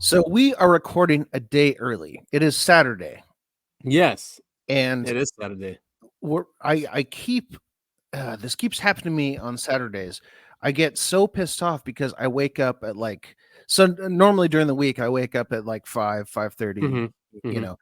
So we are recording a day early. It is Saturday, Yes, and it is Saturday. I keep this keeps happening to me on Saturdays. I get so pissed off because I wake up at normally during the week I wake up at like 5:30. Mhm, You mhm. know,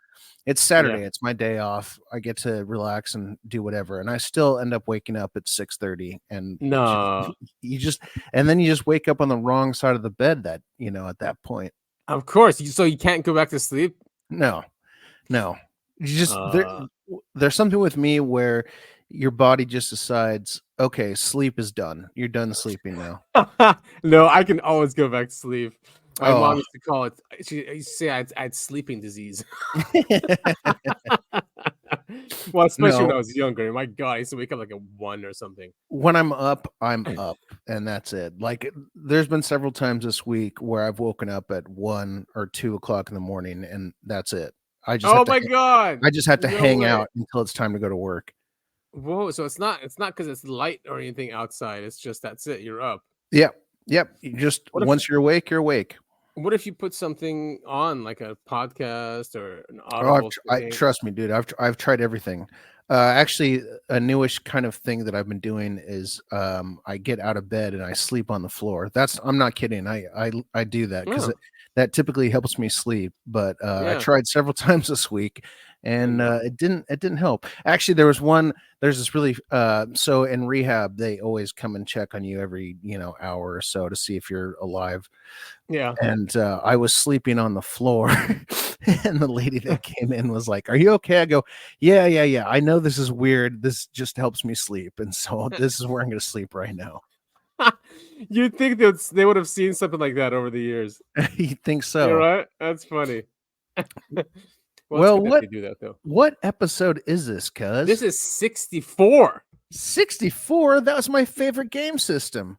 it's Yeah. Saturday. It's my day off. I get to relax and do whatever, and I still end up waking up at 6:30. And No, you just and then you just wake up on the wrong side of the bed. At that point, of course. So you can't go back to sleep? no. No, you just Uh, there's something with me where your body just decides, okay, sleep is done. You're done sleeping now. no, I can always go back to sleep. My Oh, mom used to call it. She used to say I had sleeping disease. Well, especially when no. I was younger. My God, I used to wake up like at 1 or something. When I'm up, and that's it. Like, there's been several times this week where I've woken up at 1 or 2 o'clock in the morning, and that's it. I just have Oh to my God! I just have to No hang way. out until it's time to go to work. Whoa! So it's not because it's light or anything outside. It's just that's it. You're up. Yep, yep. You just What if once you're awake, you're awake. What if you put something on, like a podcast or an Oh, audible thing? trust me, dude. I've tried everything. Actually, a newish kind of thing that I've been doing is I get out of bed and I sleep on the floor. I'm not kidding. I do that because Oh, that typically helps me sleep. But I yeah. tried several times this week, Oh, and no. it didn't help. Actually, there's this really so in rehab they always come and check on you every hour or so to see if you're alive. Yeah. And I was sleeping on the floor, and the lady that came in was like, "Are you okay?" I go, "Yeah, yeah, yeah. I know this is weird. This just helps me sleep, and so this is where I'm going to sleep right now." You'd think they would have seen something like that over the years. You think You're so? right. That's funny. Well, it's Well, good that they do that, though. what episode is this, cuz? This is 64. 64? That was my favorite game system.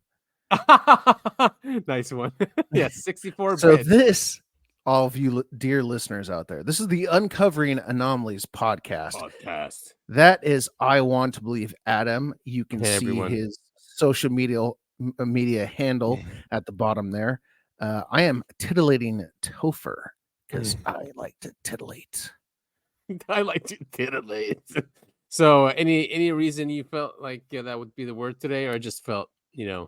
Nice one. Yeah, 64 So bit this, all of you dear listeners out there, this is the Uncovering Anomalies podcast. podcast. That is I Want to Believe Adam. You can Hey, see everyone. his social media handle at the bottom there. I am titillating Topher because I like to titillate. I like to titillate. So, any reason you felt like that would be the word today, or just felt Yeah,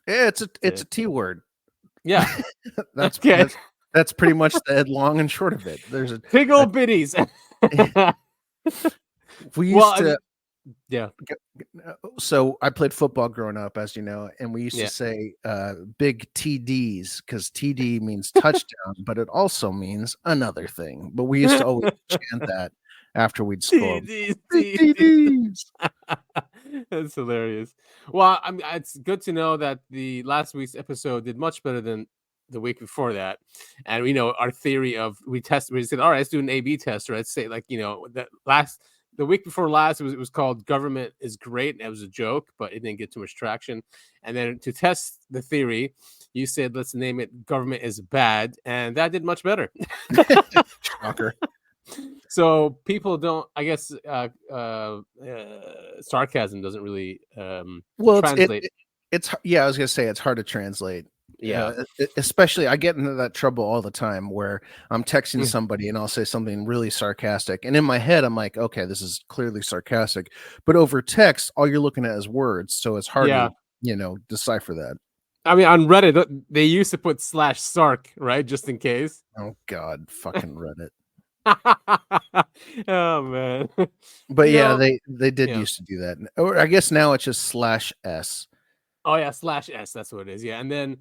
it's a T word. yeah, That's okay, that's pretty much the long and short of it. There's tickle bitties. we Well, used I to mean, yeah, so I played football growing up, as you know, and we used to yeah. say big TDs because TD means touchdown, but it also means another thing. But we used to always chant that after we'd score. TDs, Big TDs. TDs. That's hilarious. Well, I mean, it's good to know that the last week's episode did much better than the week before that. And we know our theory of we said, all right, let's do an A/B test, or let's say the week before last it was called Government is Great, and it was a joke, but it didn't get too much traction. And then to test the theory, you said let's name it Government is Bad, and that did much better. Shocker. So people don't, I guess, sarcasm doesn't really Well, translate. it's yeah. I was gonna say it's hard to translate. Yeah. Especially I get into that trouble all the time where I'm texting somebody and I'll say something really sarcastic, and in my head I'm like, okay, this is clearly sarcastic, but over text, all you're looking at is words, so it's hard Yeah. to decipher that. I mean, on Reddit, they used to put /sarc, right? Just in case. Oh God, fucking Reddit. Oh, man. But You yeah, know, they did yeah. used to do that, or I guess now it's just /s. Oh, yeah, /s. That's what it is. Yeah. And they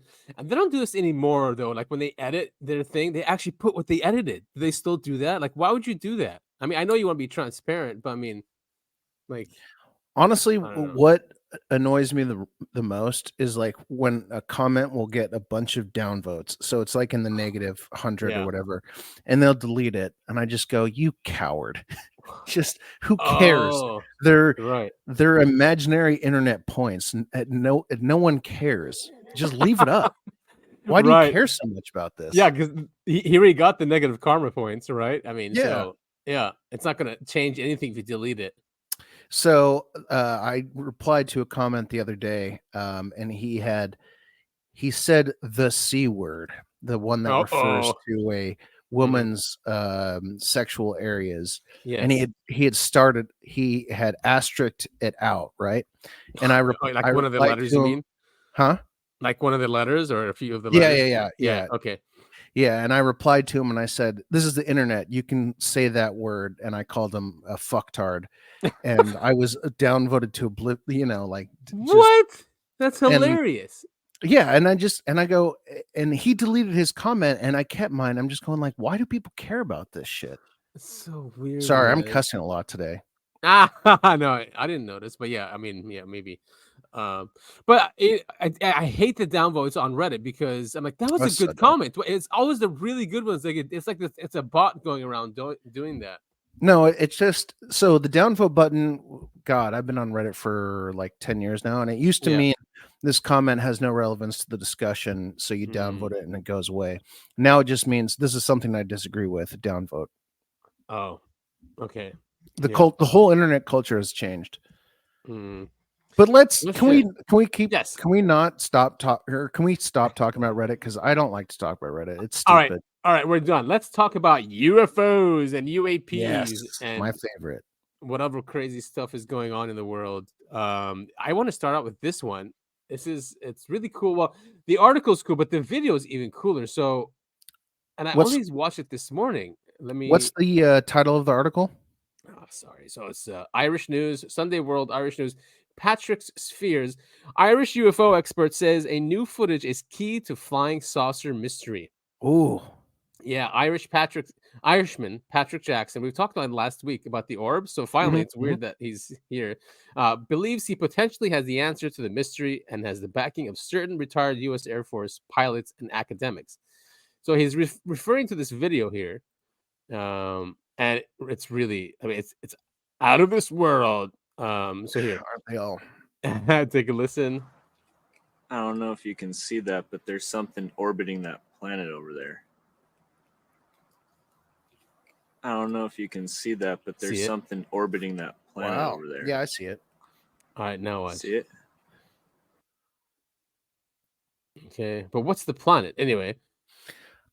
don't do this anymore, though. Like when they edit their thing, they actually put what they edited. Do they still do that? Like, why would you do that? I mean, I know you want to be transparent, but I mean, like, Honestly, I don't know. what annoys me the most is like when a comment will get a bunch of downvotes. So it's like in the negative 100 or Yeah. whatever, and they'll delete it. And I just go, you coward. Just who cares? Oh, They're right. imaginary internet points. And no one cares. Just leave it up. Why do you Right. care so much about this? Yeah, because he already got the negative karma points, right? I mean, Yeah. so yeah, it's not gonna change anything if you delete it. So I replied to a comment the other day, and he said the C word, the one that refers Oh, to a mhm. woman's sexual areas, and Yes. he had asterisked it out, right? And Oh, I like one of the replied letters, you to him, mean? huh? Like one of the letters or a few of the Yeah, letters? yeah, yeah, Yeah, yeah. okay. Yeah, and I replied to him and I said, "This is the internet. You can say that word." And I called him a fucktard, and I was downvoted to like just What? That's and hilarious. yeah, and I go, and he deleted his comment, and I kept mine. I'm just going like, why do people care about this shit? It's so weird, Sorry, I'm man. cussing a lot today. No, I didn't notice, but yeah, I mean, yeah, maybe. But I hate the downvotes on Reddit because I'm like, that was a That's so good dumb. comment. It's always the really good ones. Like it's like it's a bot going around doing that. No, it's just so the downvote button. God, I've been on Reddit for like 10 years now, and it used to Yeah. mean this comment has no relevance to the discussion, so you Mm. downvote it and it goes away. Now it just means this is something I disagree with. Downvote. Oh, okay. The Yeah. the whole internet culture has changed. Mm. But Well, shit. Yes. can we not stop talk or can we stop talking about Reddit? Because I don't like to talk about Reddit. It's All right. stupid. All right. We're done. Let's talk about UFOs and UAPs Yes, my and favorite. whatever crazy stuff is going on in the world. I want to start out with this one. It's really cool. Well, the article's cool, but the video is even cooler. So, and I What's only watched it this morning. Let what's me. the title of the article? Oh, sorry. So it's Irish News, Sunday World, Irish News. Patrick's Spheres. Irish UFO expert says a new footage is key to flying saucer mystery. Oh, Yeah, Irishman Patrick Jackson. We talked about last week about the orbs. So finally, mhm, it's mhm. weird that he's here. Believes he potentially has the answer to the mystery and has the backing of certain retired U.S. Air Force pilots and academics. So he's referring to this video here, and it's really, I mean, it's out of this world. So here, Aren't they all? take a listen. I don't know if you can see that, but there's something orbiting that planet over there. I don't know if you can see that, but there's See it? something orbiting that planet Wow. over there. Yeah, I see it. All right, now watch. See it? Okay, but what's the planet anyway?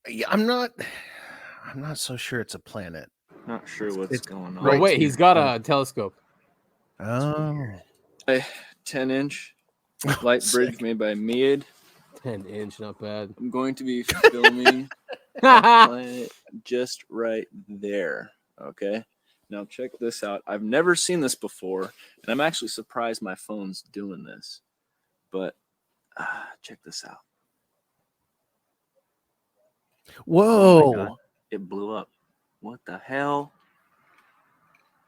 Yeah, I'm not so sure it's a planet. Not sure what's It's going on. Well, right wait, to he's your got left. a telescope. Oh, A 10-inch light sick. bridge made by Mead. 10-inch, not bad. I'm going to be filming that planet just right there. Okay. Now check this out. I've never seen this before, and I'm actually surprised my phone's doing this. But check this out. Oh my God. Whoa. It blew up. What the hell?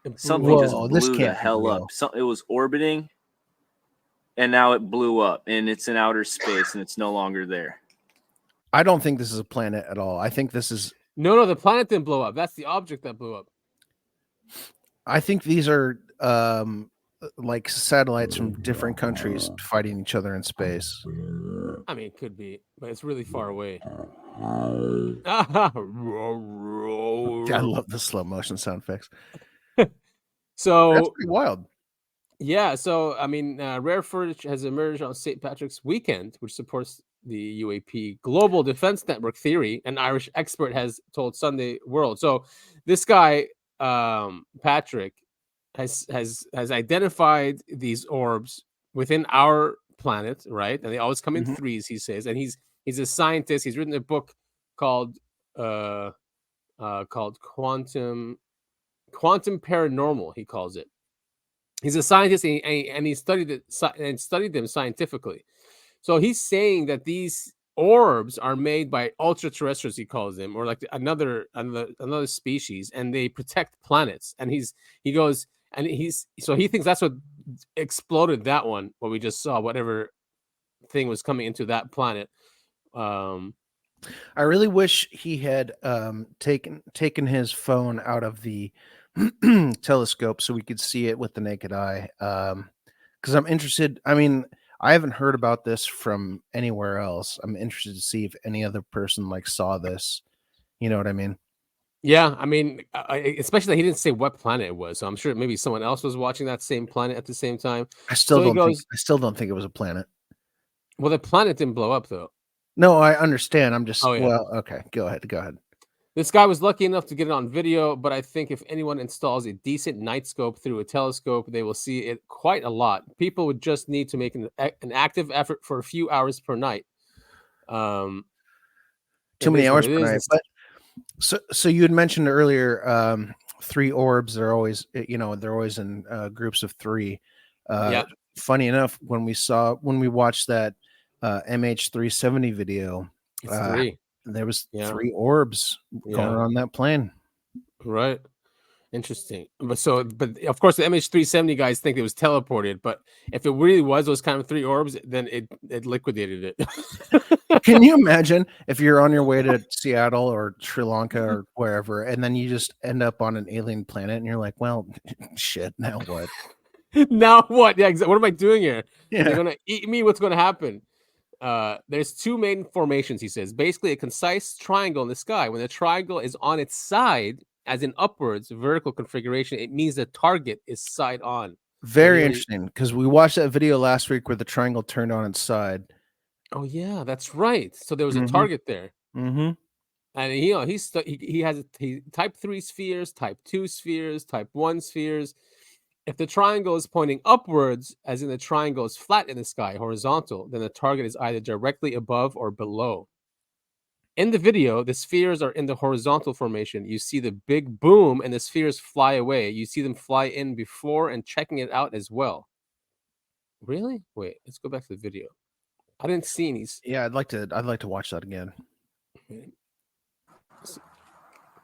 It blew Something up. just Whoa, this blew the can't be hell up. real. It was orbiting, and now it blew up, and it's in outer space, and it's no longer there. I don't think this is a planet at all. I think this is. No, the planet didn't blow up. That's the object that blew up. I think these are like satellites from different countries fighting each other in space. I mean, it could be, but it's really far away. I love the slow motion sound effects. That's So pretty wild. yeah, so I mean, rare footage has emerged on St. Patrick's weekend, which supports the UAP global defense network theory. An Irish expert has told Sunday World. So this guy, Patrick, has identified these orbs within our planet, right? And they always come in Mhm. threes, he says. And he's a scientist. He's written a book called called Quantum Paranormal, he calls it. He's a scientist and he studied it and studied them scientifically. So he's saying that these orbs are made by ultra terrestrials, he calls them, or like another species, and they protect planets. And he goes and he thinks that's what exploded that one, what we just saw, whatever thing was coming into that planet. I really wish he had taken his phone out of the telescope so we could see it with the naked eye. Because I'm interested. I mean, I haven't heard about this from anywhere else. I'm interested to see if any other person like saw this. You know what I mean? Yeah, I mean, especially that he didn't say what planet it was, so I'm sure maybe someone else was watching that same planet at the same time. I So he goes, still don't think it was a planet. well, the planet didn't blow up though. No, I understand. I'm just Oh, yeah. well, okay. Go ahead. Go ahead. This guy was lucky enough to get it on video, but I think if anyone installs a decent night scope through a telescope, they will see it quite a lot. People would just need to make an active effort for a few hours per night. Too It many is what hours it per is. night. It's- But so you had mentioned earlier, 3 orbs. They're always, they're always in groups of 3. Yeah. Funny enough, when we watched that MH370 video, It's 3. there was Yeah. 3 orbs going Yeah. around that plane. Right. Interesting. But of course the MH370 guys think it was teleported, but if it really was those kind of 3 orbs, then it liquidated it. Can you imagine if you're on your way to Seattle or Sri Lanka or wherever, and then you just end up on an alien planet, and you're like, "Well, shit, now what?" Now what? Yeah, what am I doing here? Yeah. They're gonna eat me. What's gonna happen? There's 2 main formations, he says. Basically, a concise triangle in the sky. When the triangle is on its side, as in upwards, vertical configuration, it means the target is side on. Very interesting, because we watched that video last week where the triangle turned on its side. Oh yeah, that's right. So there was a Mhm. target there, Mhm. and he has type 3 spheres, type 2 spheres, type 1 spheres. If the triangle is pointing upwards, as in the triangle is flat in the sky, horizontal, then the target is either directly above or below. In the video, the spheres are in the horizontal formation. You see the big boom and the spheres fly away. You see them fly in before and checking it out as well. Really? Wait, let's go back to the video. I didn't see any. Yeah, I'd like to watch that again.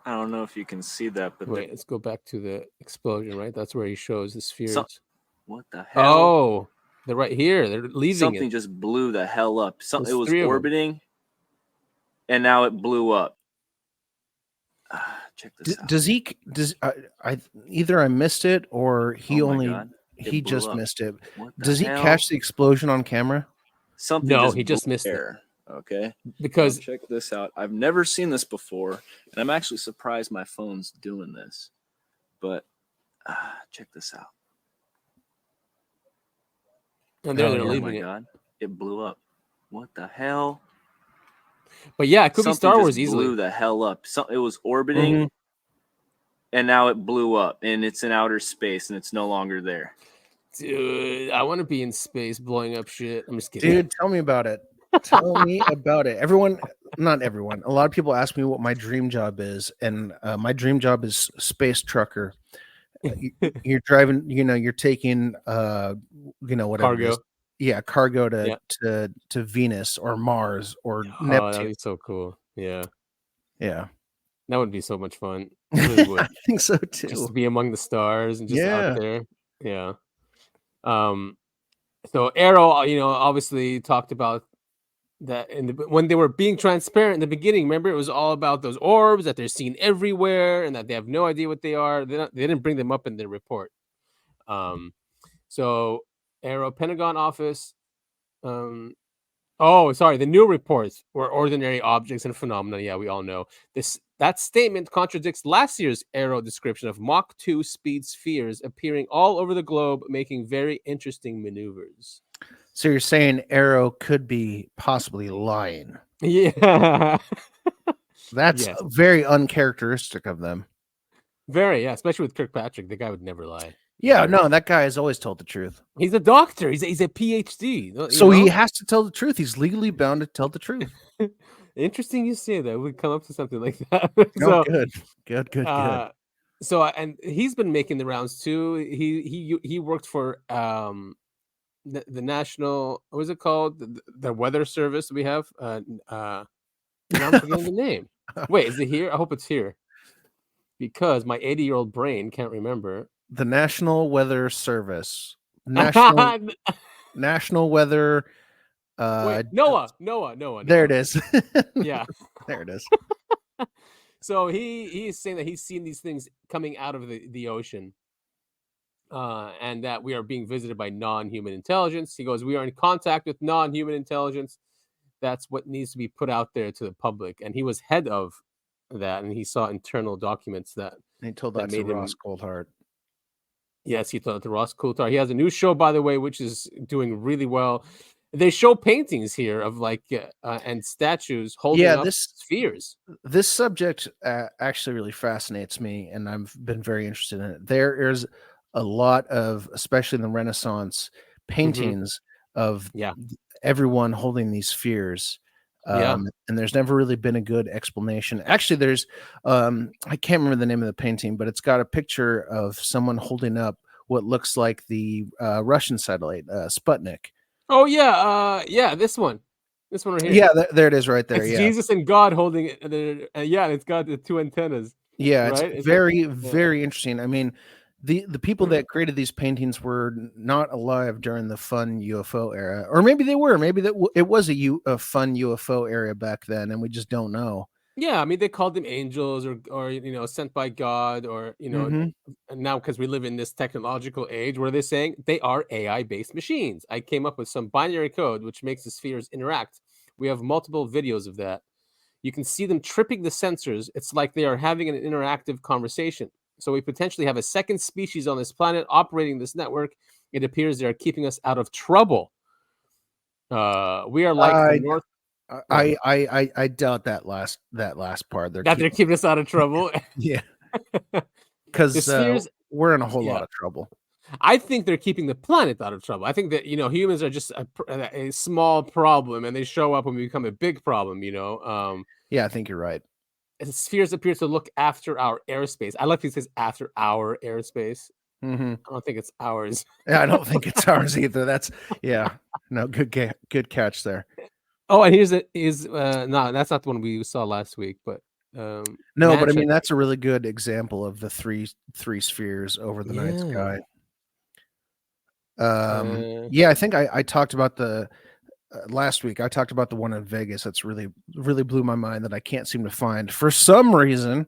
I don't know if you can see that, but Wait, let's go back to the explosion, right? That's where he shows the spheres. What the hell? Oh, they're right here. They're leaving Something it. just blew the hell up. There's It was 3 of them. orbiting, and now it blew up. Check this out. I either I missed it or he Oh my only God. It he blew just up. missed it. What the Does he hell? catch the explosion on camera? Something No, just he just blew missed it. there. Okay. Because Now check this out. I've never seen this before, and I'm actually surprised my phone's doing this. But check this out. and they're yeah. Oh leaving my it. God. It blew up. What the hell? But yeah, it could be Something Star just Wars easily. blew the hell up. It was orbiting, Mhm. and now it blew up, and it's in outer space, and it's no longer there. Dude, I want to be in space blowing up shit. I'm just kidding. Dude, tell me about it. Tell me about it. Not everyone. A lot of people ask me what my dream job is, and my dream job is space trucker. You're driving, you're taking, whatever it is. Cargo. Yeah, cargo Yeah. to Venus or Mars or Oh, that'd Neptune. be so cool. Yeah, Yeah, that would be so much fun. It really would. I think so Just too. to be among the stars and just Yeah. out there. Yeah. So AARO, obviously talked about that when they were being transparent in the beginning. Remember, it was all about those orbs that they're seen everywhere and that they have no idea what they are. They didn't bring them up in their report. So AARO Pentagon office. The new reports were ordinary objects and phenomena. Yeah, we all know this. That statement contradicts last year's AARO description of Mach 2 speed spheres appearing all over the globe, making very interesting maneuvers. So you're saying AARO could be possibly lying? Yeah, That's Yes. very uncharacteristic of them. very. Yeah, especially with Kirkpatrick, the guy would never lie. Yeah, Never. no, that guy has always told the truth. He's a doctor. He's a PhD. So he has to tell the truth. He's legally bound to tell the truth. Interesting you say that. We come up to something like that. Oh, good. So and he's been making the rounds too. He worked for the national, what is it called, the weather service we have. And I'm forgetting the name. Wait, is it here? I hope it's here because my 80-year-old brain can't remember. The National Weather Service. National Weather. Wait, NOAA. There it is. Yeah. There it is. So he is saying that he's seen these things coming out of the ocean, and that we are being visited by non-human intelligence. He goes, we are in contact with non-human intelligence. That's what needs to be put out there to the public. And he was head of that, and he saw internal documents that. And he told that to Ross Coulthart. Yes, he told it to Ross Coulthart. He has a new show, by the way, which is doing really well. They show paintings here of like and statues holding Yeah, up spheres. this subject actually really fascinates me, and I've been very interested in it. There is a lot of, especially in the Renaissance, paintings of Yeah. everyone holding these spheres. Yeah. And there's never really been a good explanation. Actually, there's I can't remember the name of the painting, but it's got a picture of someone holding up what looks like the Russian satellite, Sputnik. Oh yeah, yeah, this one right here. Yeah, there it is right there. It's Yeah. Jesus and God holding it. Yeah, it's got the two antennas, Yeah, it's right? It's like, very, yeah. very interesting. I mean, the people that created these paintings were not alive during the fun UFO era, or maybe they were. Maybe it was a fun UFO era back then, and we just don't know. Yeah, I mean, they called them angels or sent by God, or Mhm. and now because we live in this technological age, what are they saying? They are AI-based machines. I came up with some binary code which makes the spheres interact. We have multiple videos of that. You can see them tripping the sensors. It's like they are having an interactive conversation. So we potentially have a second species on this planet operating this network. It appears they are keeping us out of trouble. We are like the I North. What? I doubt that last part. That they're keeping us out of trouble. Yeah, The because spheres, we're in a whole lot yeah. of trouble. I think they're keeping the planet out of trouble. I think that humans are just a small problem, and they show up when we become a big problem. Yeah, I think you're right. Spheres appear to look after our airspace. I like these says after our airspace. Hmm. I don't think it's ours. Yeah, I don't think it's ours either. That's no good catch there. Oh, and here's no, that's not the one we saw last week, but No, but I Manchester. mean that's a really good example of the three spheres over the night Yeah. sky. Yeah, I think I talked about the last week. I talked about the one in Vegas that's really blew my mind that I can't seem to find for some reason,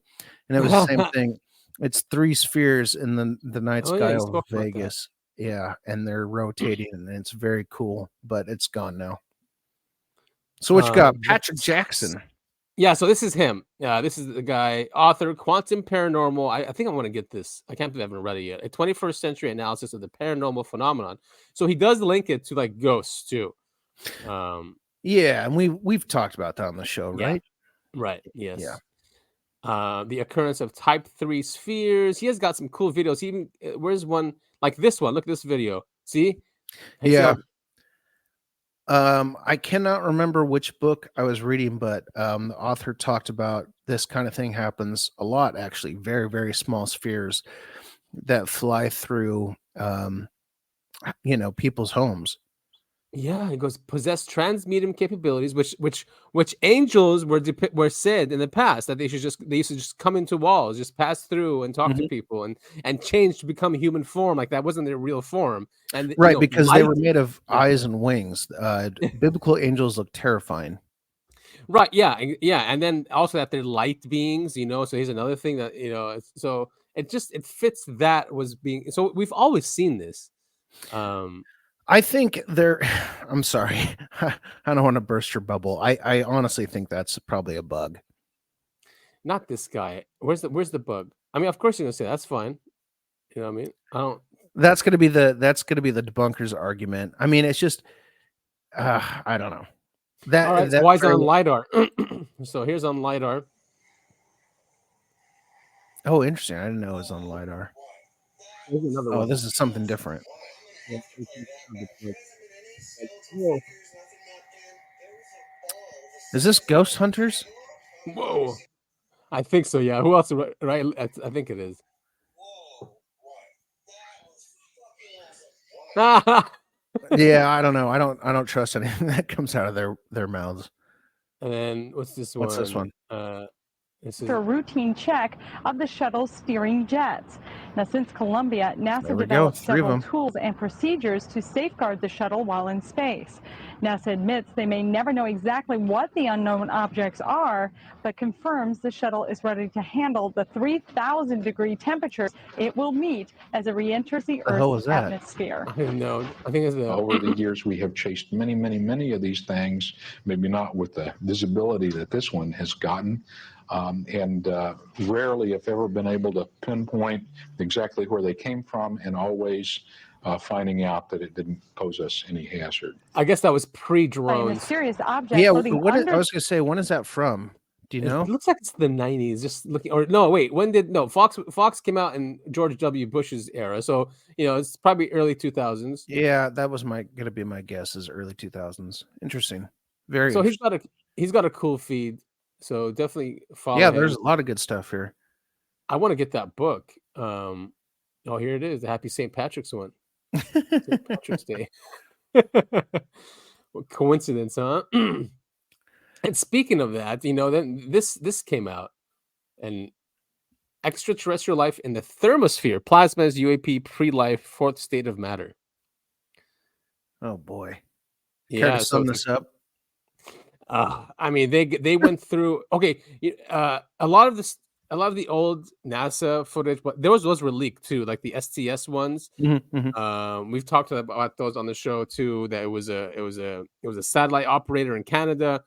and it was the same thing. It's three spheres in the night Oh yeah, sky you over spoke about that. Vegas. Yeah, and they're rotating, and it's very cool, but it's gone now. So what you got, Patrick Jackson? Yeah, so this is him. This is the guy, author, Quantum Paranormal. I think I want to get this. I can't believe I haven't read it yet. A 21st century analysis of the paranormal phenomenon. So he does link it to like ghosts too. Yeah, and we've talked about that on the show, Yeah. right? Right. Yes. Yeah. The occurrence of Type 3 spheres. He has got some cool videos. He even where's one like this one? Look at this video. See? Hey, Yeah. see I cannot remember which book I was reading, but the author talked about this kind of thing happens a lot, actually. Very, very small spheres that fly through, people's homes. Yeah, he goes possess transmedium capabilities, which angels were said in the past that they used to just come into walls, just pass through and talk to Mhm. people and change to become human form. Like that wasn't their real form. And Right, because they light. were made of Yeah. eyes and wings. Biblical angels look terrifying. Right. Yeah. Yeah. And then also that they're light beings. So here's another thing that so it fits that was being. So we've always seen this. I think I'm sorry. I don't want to burst your bubble. I honestly think that's probably a bug. Not this guy. Where's the bug? I mean, of course you're gonna say that's fine. You know what I mean? I don't. That's gonna be the debunker's argument. I mean, it's just I don't know. All right. So why is it on LiDAR? So here's on LiDAR. Oh, interesting. I didn't know it was on LiDAR. Here's another Oh, one. this is something different. Is this Ghost Hunters? Whoa. I think so. Yeah. Who else? Right. I think it is. Yeah, I don't know. I don't trust anything that comes out of their mouths. And then what's this one? What's this one? For a routine check of the shuttle's steering jets. Now, since Columbia, NASA There we go, developed 3 of several them. tools and procedures to safeguard the shuttle while in space. NASA admits they may never know exactly what the unknown objects are, but confirms the shuttle is ready to handle the 3,000-degree temperatures it will meet as it re-enters the The hell was Earth's that? atmosphere. I don't know. I think it's Over the years, we have chased many, many, many of these things, maybe not with the visibility that this one has gotten, and rarely, if ever, been able to pinpoint exactly where they came from, and always finding out that it didn't pose us any hazard. I guess that was A pre-drones. mysterious object Yeah, floating I under. was gonna say, when is that from? Do you know? It looks like it's the 90s. Just looking, or no, wait. When did Fox came out in George W. Bush's era, so it's probably early 2000s. Yeah, that was gonna be my guess, is early 2000s. Interesting. Very So interesting. he's got a cool feed. So definitely follow Yeah, him. there's a lot of good stuff here. I want to get that book. Oh, here it is, the Happy St. Patrick's one. St. Patrick's Day. What coincidence, huh? And speaking of that, then this came out, and extraterrestrial life in the thermosphere, plasmas, UAP, pre-life, fourth state of matter. Oh boy. Care Yeah, to so sum it's this up? I mean, they went through. Okay, a lot of the old NASA footage, but those were leaked too, like the STS ones. We've talked about those on the show too. That it was a satellite operator in Canada.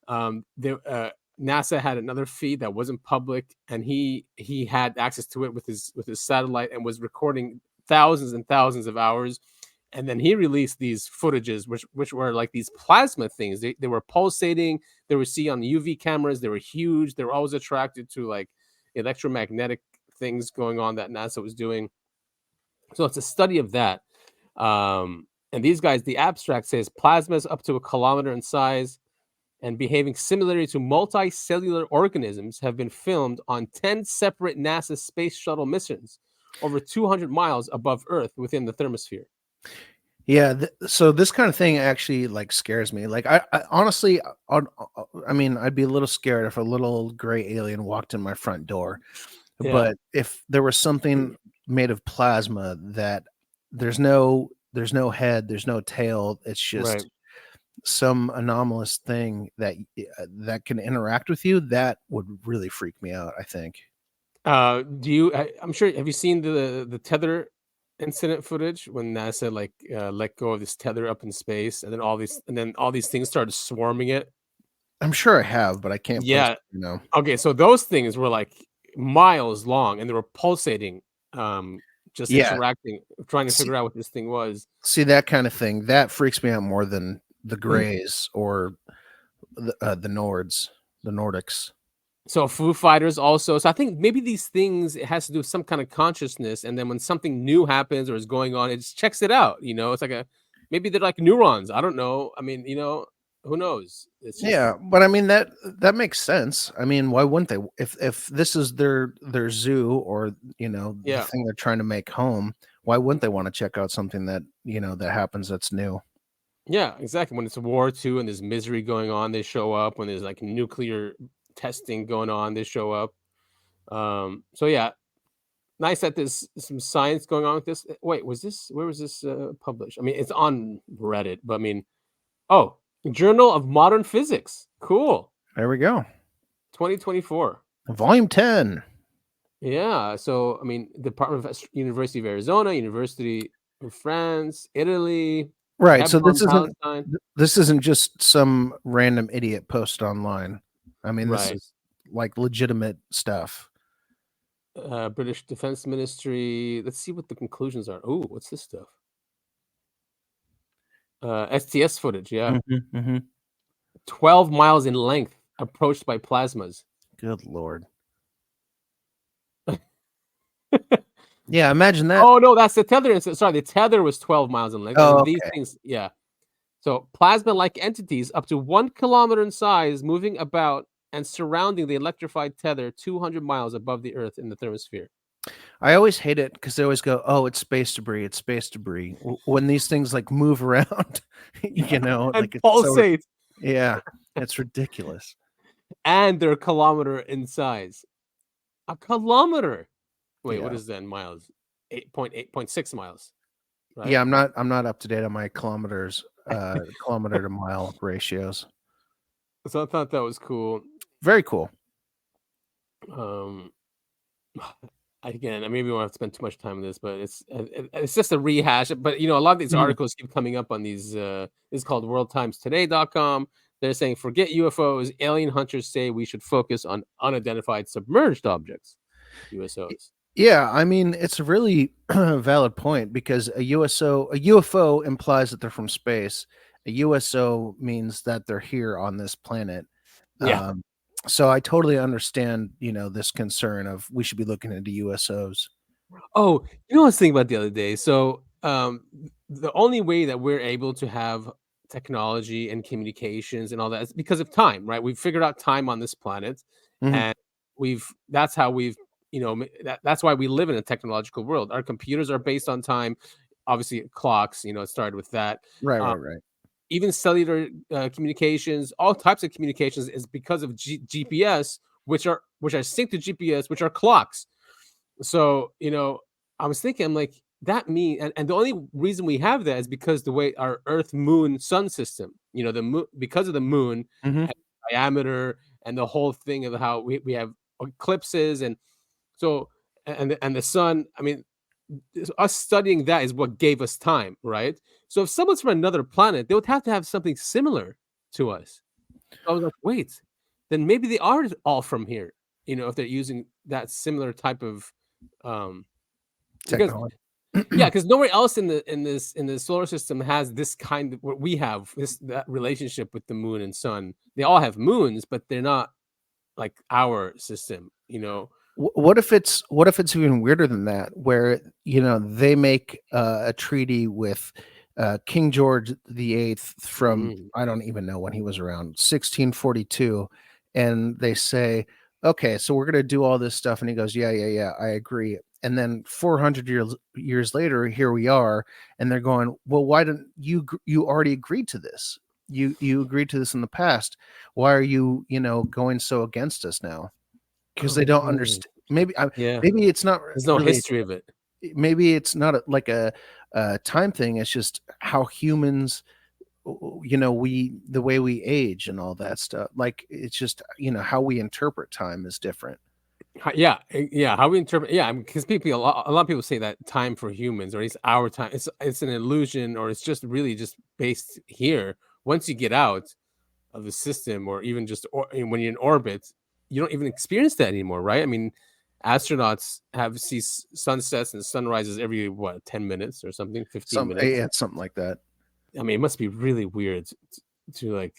NASA had another feed that wasn't public, and he had access to it with his satellite and was recording thousands and thousands of hours. And then he released these footages, which were like these plasma things. They were pulsating. They were seen on UV cameras. They were huge. They were always attracted to like electromagnetic things going on that NASA was doing. So it's a study of that. And these guys, the abstract says plasmas up to 1 kilometer in size and behaving similarly to multicellular organisms have been filmed on 10 separate NASA space shuttle missions over 200 miles above Earth within the thermosphere. Yeah, so this kind of thing actually like scares me. Like I honestly, I mean, I'd be a little scared if a little gray alien walked in my front door. Yeah. But if there was something made of plasma that there's no head, there's no tail, it's just Right. some anomalous thing that can interact with you, that would really freak me out, I think. I'm sure, have you seen the tether incident footage when NASA let go of this tether up in space, and then all these things started swarming it? I'm sure I have, but I can't Yeah. place, Okay, so those things were like miles long, and they were pulsating, just Yeah. interacting, trying to figure out what this thing was. See, that kind of thing, that freaks me out more than the Greys or the Nordics. So Foo Fighters also. So I think maybe these things, it has to do with some kind of consciousness, and then when something new happens or is going on, it just checks it out. It's like maybe they're like neurons. I don't know. I mean, who knows? It's just, Yeah, but I mean that makes sense. I mean, why wouldn't they? If this is their zoo, or the thing they're trying to make home, why wouldn't they want to check out something that that happens that's new? Yeah, exactly. When it's a war too, and there's misery going on, they show up. When there's like nuclear testing going on, they show up. So yeah, nice that there's some science going on with this. Wait, where was this published? I mean, it's on Reddit, but I mean, Journal of Modern Physics. Cool. There we go. 2024. Volume 10. Yeah. So I mean, University of Arizona, University of France, Italy. Right. So Palestine. this isn't just some random idiot post online. I mean, this is like legitimate stuff. British Defense Ministry. Let's see what the conclusions are. Oh, what's this stuff? STS footage. Yeah. 12 miles in length, approached by plasmas. Good Lord. Yeah, imagine that. Oh no, that's the tether. Sorry, the tether was 12 miles in length. Oh, these things, yeah. So plasma-like entities up to 1 kilometer in size, moving about and surrounding the electrified tether 200 miles above the Earth in the thermosphere. I always hate it because they always go, "Oh, it's space debris. It's space debris." When these things like move around, and like it's pulsate. Yeah, it's ridiculous. And they're a kilometer in size. A kilometer. Wait, what is that in miles? 8.6 miles. Right? Yeah, I'm not up to date on my kilometer to mile ratios. So I thought that was cool. Very cool. Again, maybe we won't have to spend too much time on this, but it's just a rehash. But a lot of these articles keep coming up on these. This is called worldtimestoday.com. They're saying, forget UFOs. Alien hunters say we should focus on unidentified submerged objects, USOs. Yeah, I mean, it's a really valid point because a UFO implies that they're from space. A USO means that they're here on this planet. Yeah. Um, so I totally understand, this concern of we should be looking into USOs. Oh, you know what I was thinking about the other day? So, the only way that we're able to have technology and communications and all that is because of time, right? We've figured out time on this planet, Mhm. and that's how we've, that's why we live in a technological world. Our computers are based on time. Obviously, clocks, it started with that. Right, Um, right, right. even cellular communications, all types of communications is because of GPS, which are synced to GPS, which are clocks. So, I was thinking, I'm like, that mean and the only reason we have that is because the way our Earth, Moon, Sun system, the moon, because of the moon Mhm. and diameter and the whole thing of how we have eclipses and so and the sun. I mean, us studying that is what gave us time, right? So if someone's from another planet, they would have to have something similar to us. I was like, wait, then maybe they are all from here, if they're using that similar type of um because Technology. yeah, because nowhere else in the solar system has this kind of what we have, that relationship with the moon and sun. They all have moons, but they're not like our system. What if it's even weirder than that, where they make a treaty with King George VIII from Mm. I don't even know when he was around 1642, and they say, okay, so we're gonna do all this stuff, and he goes, yeah, yeah, yeah, I agree. And then 400 years later, here we are, and they're going, well, why didn't you already agreed to this? You agreed to this in the past. Why are you going so against us now? Because they don't Oh, understand. Maybe yeah. maybe it's not There's no really. history of it. Maybe it's not like a time thing. It's just how humans, we the way we age and all that stuff. Like it's just how we interpret time is different. Yeah, how we interpret, yeah, because people, a lot of people say that time for humans, or at least our time, it's an illusion, or it's just really just based here. Once you get out of the system, or even just when you're in orbit, you don't even experience that anymore, right? I mean, astronauts see sunsets and sunrises every 10 minutes or something, 15 minutes. Yeah, something like that. I mean, it must be really weird to like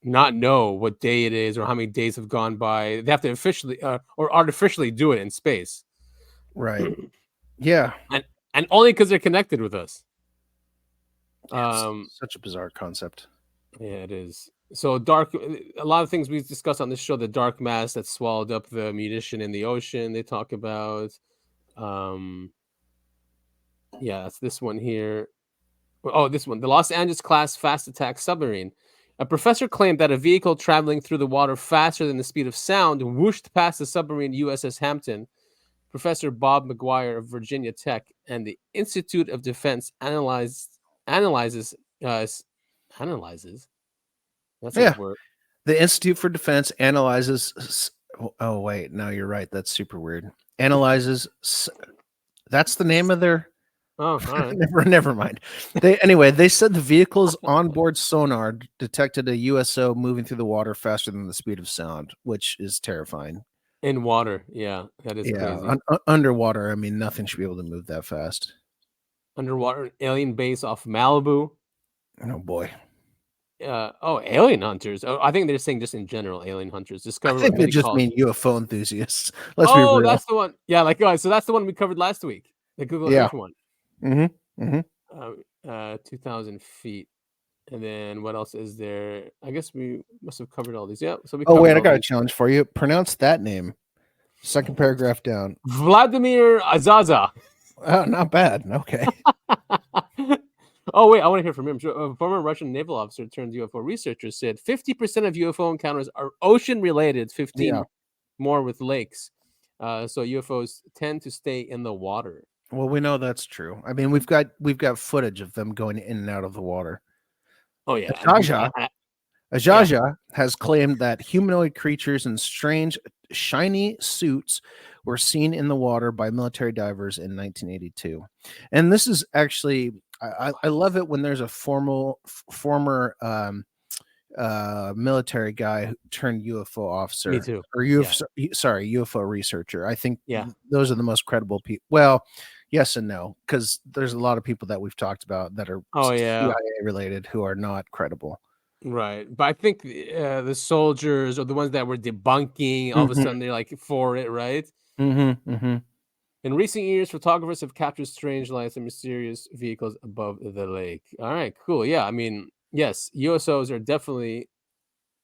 not know what day it is or how many days have gone by. They have to officially or artificially do it in space, Right. Yeah. and only because they're connected with us. It's Um, such a bizarre concept. yeah, it is. So dark. A lot of things we've discussed on this show: the dark mass that swallowed up the munition in the ocean. They talk about. Um, yeah, that's this one here. Oh, this one. The Los Angeles class fast attack submarine. A professor claimed that a vehicle traveling through the water faster than the speed of sound whooshed past the submarine USS Hampton. Professor Bob McGuire of Virginia Tech and the Institute of Defense analyzes uh, analyzes. That's a Yeah. word. The Institute for Defense analyzes. Oh wait, no, you're right. That's super weird. Analyzes. That's the name of their. Oh, all right. Never mind. They said the vehicle's onboard sonar detected a USO moving through the water faster than the speed of sound, which is terrifying. In water, yeah, that is Yeah, crazy. underwater, I mean, nothing should be able to move that fast. Underwater alien base off Malibu. Oh boy, Alien hunters. Oh, I think they're saying just in general, alien hunters I discover think what they many just call. mean UFO enthusiasts. Let's be Oh, real. that's the one. Yeah, like so that's the one we covered last week. The Google Yeah. Earth one. Mm-hmm. Mm-hmm. 2,000 feet. And then what else is there? I guess we must have covered all these. Yeah. So we Oh covered wait, I all got a these. challenge for you. Pronounce that name. Second paragraph down. Vladimir Azaza. Oh, not bad. Okay. Oh, wait, I want to hear from him. A former Russian naval officer turned UFO researcher said 50% of UFO encounters are ocean related, 15 Yeah. more with lakes. So UFOs tend to stay in the water. Well, we know that's true. I mean, we've got footage of them going in and out of the water. Oh, yeah. Ajaja has claimed that humanoid creatures in strange, shiny suits were seen in the water by military divers in 1982. And this is actually, I love it when there's a former military guy who turned UFO officer. Me too. Or UFO researcher. I think Yeah. those are the most credible people. Well, yes and no, because there's a lot of people that we've talked about that are CIA related who are not credible. Right. But I think the soldiers or the ones that were debunking, all of a sudden they're like for it, right? In recent years, photographers have captured strange lights and mysterious vehicles above the lake. All right, cool. Yeah, I mean, yes, USOs are definitely.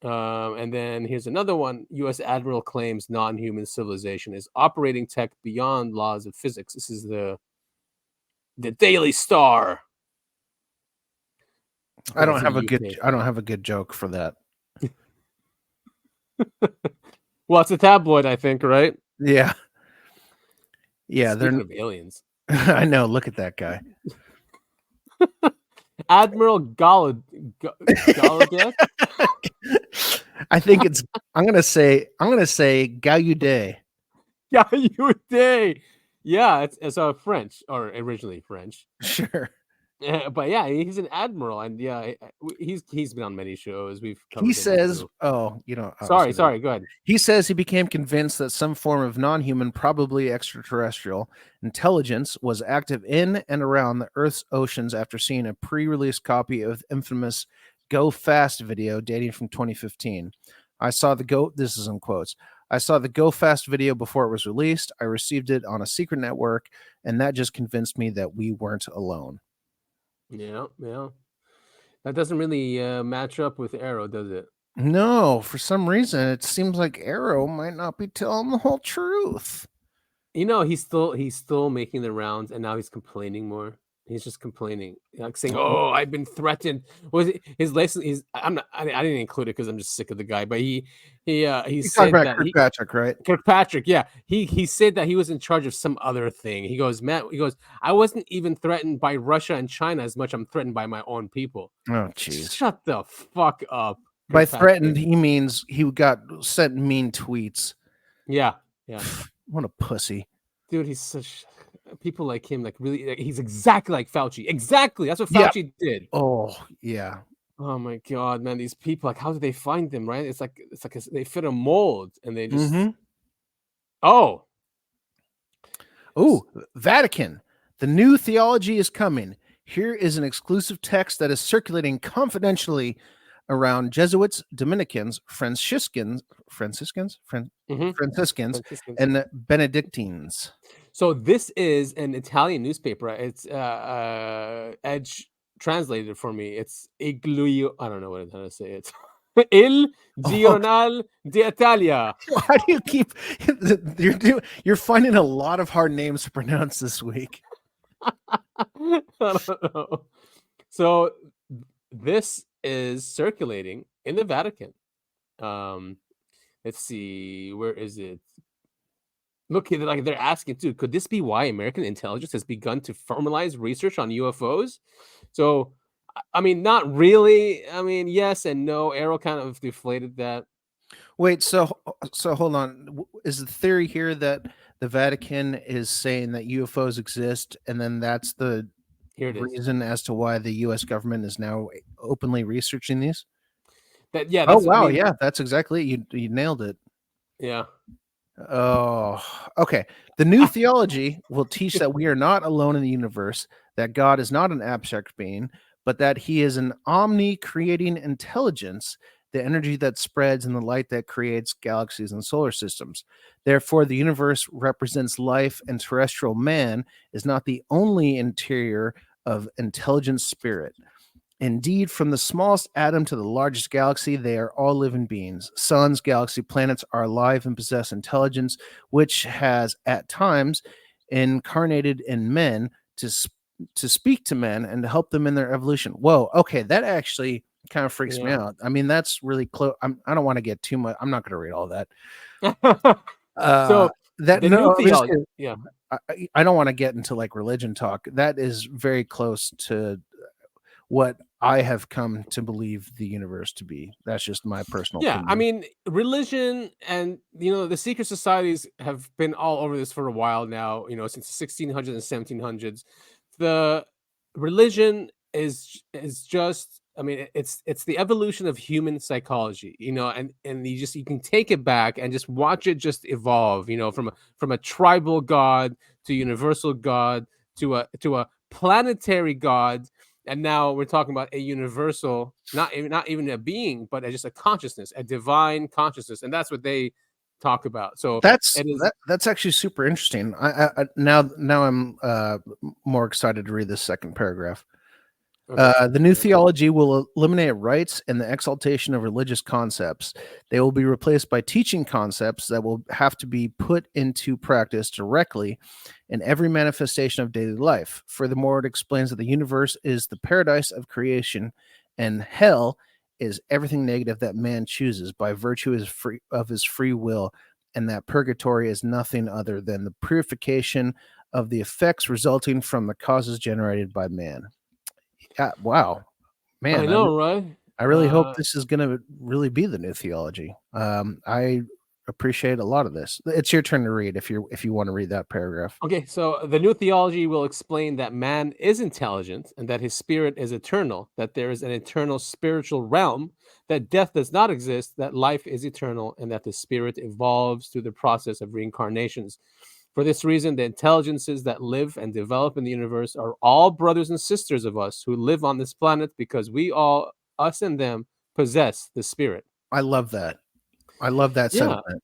And then here's another one. U.S. Admiral claims non-human civilization is operating tech beyond laws of physics. This is the Daily Star. I don't have a good joke for that. Well, it's a tabloid, I think, right? Yeah. Yeah, Speaking of aliens. I know. Look at that guy. Admiral Gallaudet. I think it's. I'm gonna say Gallaudet. Gallaudet. Yeah, it's French, or originally French. Sure. But yeah, he's an admiral, and yeah, he's been on many shows. He says, "Oh, sorry, go ahead." He says he became convinced that some form of non-human, probably extraterrestrial, intelligence was active in and around the Earth's oceans after seeing a pre-release copy of the infamous "Go Fast" video dating from 2015. This is in quotes. I saw the Go Fast video before it was released. I received it on a secret network, and that just convinced me that we weren't alone. Yeah. That doesn't really match up with AARO, does it? No, for some reason, it seems like AARO might not be telling the whole truth. He's still making the rounds, and now he's complaining more. He's just complaining, like saying, "Oh, I've been threatened." Was it his lesson? I didn't include it because I'm just sick of the guy. But he said that Kirkpatrick, right? Kirkpatrick, yeah. He said that he was in charge of some other thing. He goes, Matt. He goes, I wasn't even threatened by Russia and China as much. I'm threatened by my own people. Oh, jeez. Shut the fuck up. By threatened, he means he got sent mean tweets. Yeah. What a pussy. Dude, he's such people like him, like really, he's exactly like Fauci. Exactly. That's what Fauci did. Oh, yeah. Oh my god, man. These people, like, how do they find them, right? It's like they fit a mold and they just Vatican. The new theology is coming. Here is an exclusive text that is circulating confidentially around Jesuits, Dominicans, Franciscans, and Benedictines. So this is an Italian newspaper. It's Edge translated for me. It's Iglio. I don't know what I'm trying to say. It's Il Giornale d'Italia. Why do you keep? You're finding a lot of hard names to pronounce this week. I don't know. So this is circulating in the Vatican. Let's see, where is it? Look, like they're asking too, could this be why American intelligence has begun to formalize research on UFOs? So, I mean, not really. I mean, yes and no. AARO kind of deflated that. Wait, so hold on. Is the theory here that the Vatican is saying that UFOs exist, and then that's the reason as to why the U.S. government is now openly researching these? Yeah, that's exactly it. You nailed it. Yeah. Oh, okay. The new theology will teach that we are not alone in the universe, that God is not an abstract being, but that he is an omni-creating intelligence, the energy that spreads and the light that creates galaxies and solar systems. Therefore, the universe represents life, and terrestrial man is not the only interior of intelligent spirit. Indeed, from the smallest atom to the largest galaxy, they are all living beings. Suns, galaxy, planets are alive and possess intelligence, which has at times incarnated in men to speak to men and to help them in their evolution. Whoa, okay, that actually kind of freaks me out. I mean, that's really close. I don't want to get too much. I'm not going to read all that. So that the new theology, I don't want to get into like religion talk. That is very close to what I have come to believe the universe to be. That's just my personal opinion. I mean, religion and the secret societies have been all over this for a while now, since the 1600s and 1700s. The religion is just I mean, it's the evolution of human psychology, and you can take it back and just watch it just evolve, from a tribal god to universal god to a planetary god, and now we're talking about a universal, not even a being, but just a consciousness, a divine consciousness, and that's what they talk about. So That's it is that's actually super interesting. Now I'm more excited to read this second paragraph. okay. The new theology will eliminate rites and the exaltation of religious concepts. They will be replaced by teaching concepts that will have to be put into practice directly in every manifestation of daily life. Furthermore, it explains that the universe is the paradise of creation, and hell is everything negative that man chooses by virtue of his free will, and that purgatory is nothing other than the purification of the effects resulting from the causes generated by man. Yeah, wow, I man, know, right? I really hope this is going to really be the new theology. I appreciate a lot of this. It's your turn to read if you want to read that paragraph. Okay, so the new theology will explain that man is intelligent and that his spirit is eternal, that there is an eternal spiritual realm, that death does not exist, that life is eternal, and that the spirit evolves through the process of reincarnations. For this reason, the intelligences that live and develop in the universe are all brothers and sisters of us who live on this planet, because we all, us and them, possess the spirit. I love that. I love that Yeah. sentiment.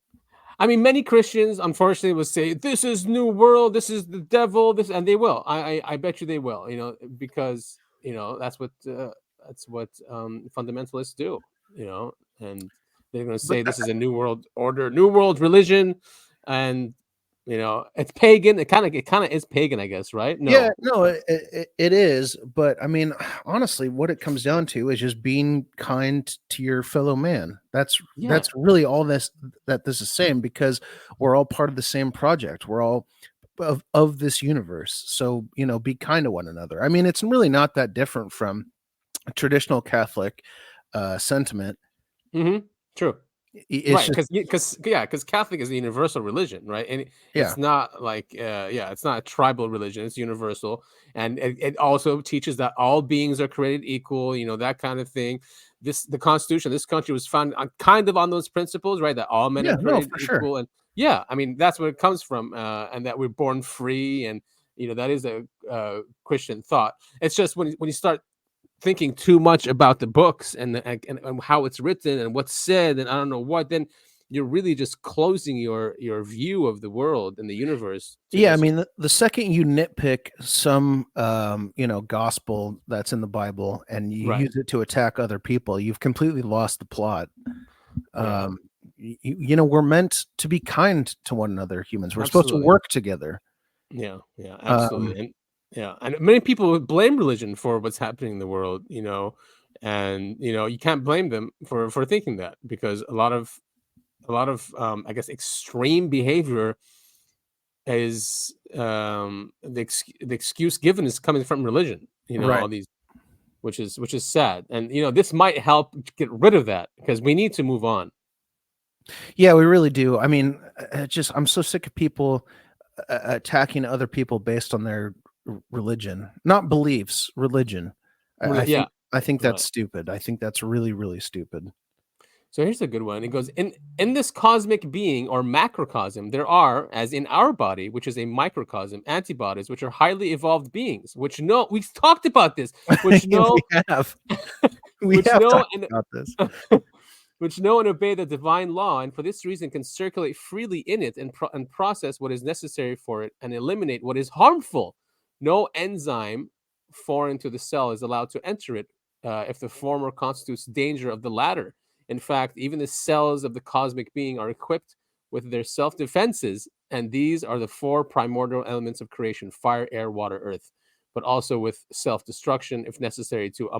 I mean, many Christians, unfortunately, will say, "This is new world. This is the devil." And they will. I bet you they will. Because that's what fundamentalists do. And they're going to But say this is a new world order, new world religion, and it's pagan. It kind of is pagan, I guess, right? yeah, No. no, it is. But I mean, honestly, what it comes down to is just being kind to your fellow man. That's Yeah. really all this is saying, because we're all part of the same project. We're all of this universe. So, be kind to one another. I mean, it's really not that different from a traditional Catholic sentiment. Mm-hmm. True. It's Right, just because Catholic is a universal religion, right? And yeah, it's not like it's not a tribal religion; it's universal, and it also teaches that all beings are created equal. That kind of thing. The Constitution, this country was founded on kind of on those principles, right? That all men yeah, are no, created for sure. equal, and I mean that's where it comes from, and that we're born free, and that is a Christian thought. It's just when you start thinking too much about the books and how it's written and what's said and I don't know what, then you're really just closing your view of the world and the universe to Yeah, I just mean, the second you nitpick some, gospel that's in the Bible and you right. use it to attack other people, you've completely lost the plot. Yeah, We're meant to be kind to one another. Humans, we're supposed to absolutely. work together. Yeah, Um, absolutely. And many people would blame religion for what's happening in the world, and you can't blame them for thinking that, because a lot of I guess extreme behavior is the excuse given is coming from religion, right. all these, which is sad, and this might help get rid of that, because we need to move on. Yeah, we really do. I mean, I'm so sick of people attacking other people based on their religion, not beliefs, religion. Yeah, I think right. that's stupid. I think that's really, really stupid. So here's a good one. It goes, in this cosmic being or macrocosm, there are, as in our body, which is a microcosm, antibodies, which are highly evolved beings, which know, we've talked about this, which know, we have which know talked about this. which know and obey the divine law, and for this reason can circulate freely in it and process what is necessary for it and eliminate what is harmful. No enzyme foreign to the cell is allowed to enter it if the former constitutes danger of the latter. In fact, even the cells of the cosmic being are equipped with their self-defenses, and these are the four primordial elements of creation: fire, air, water, earth, but also with self-destruction if necessary to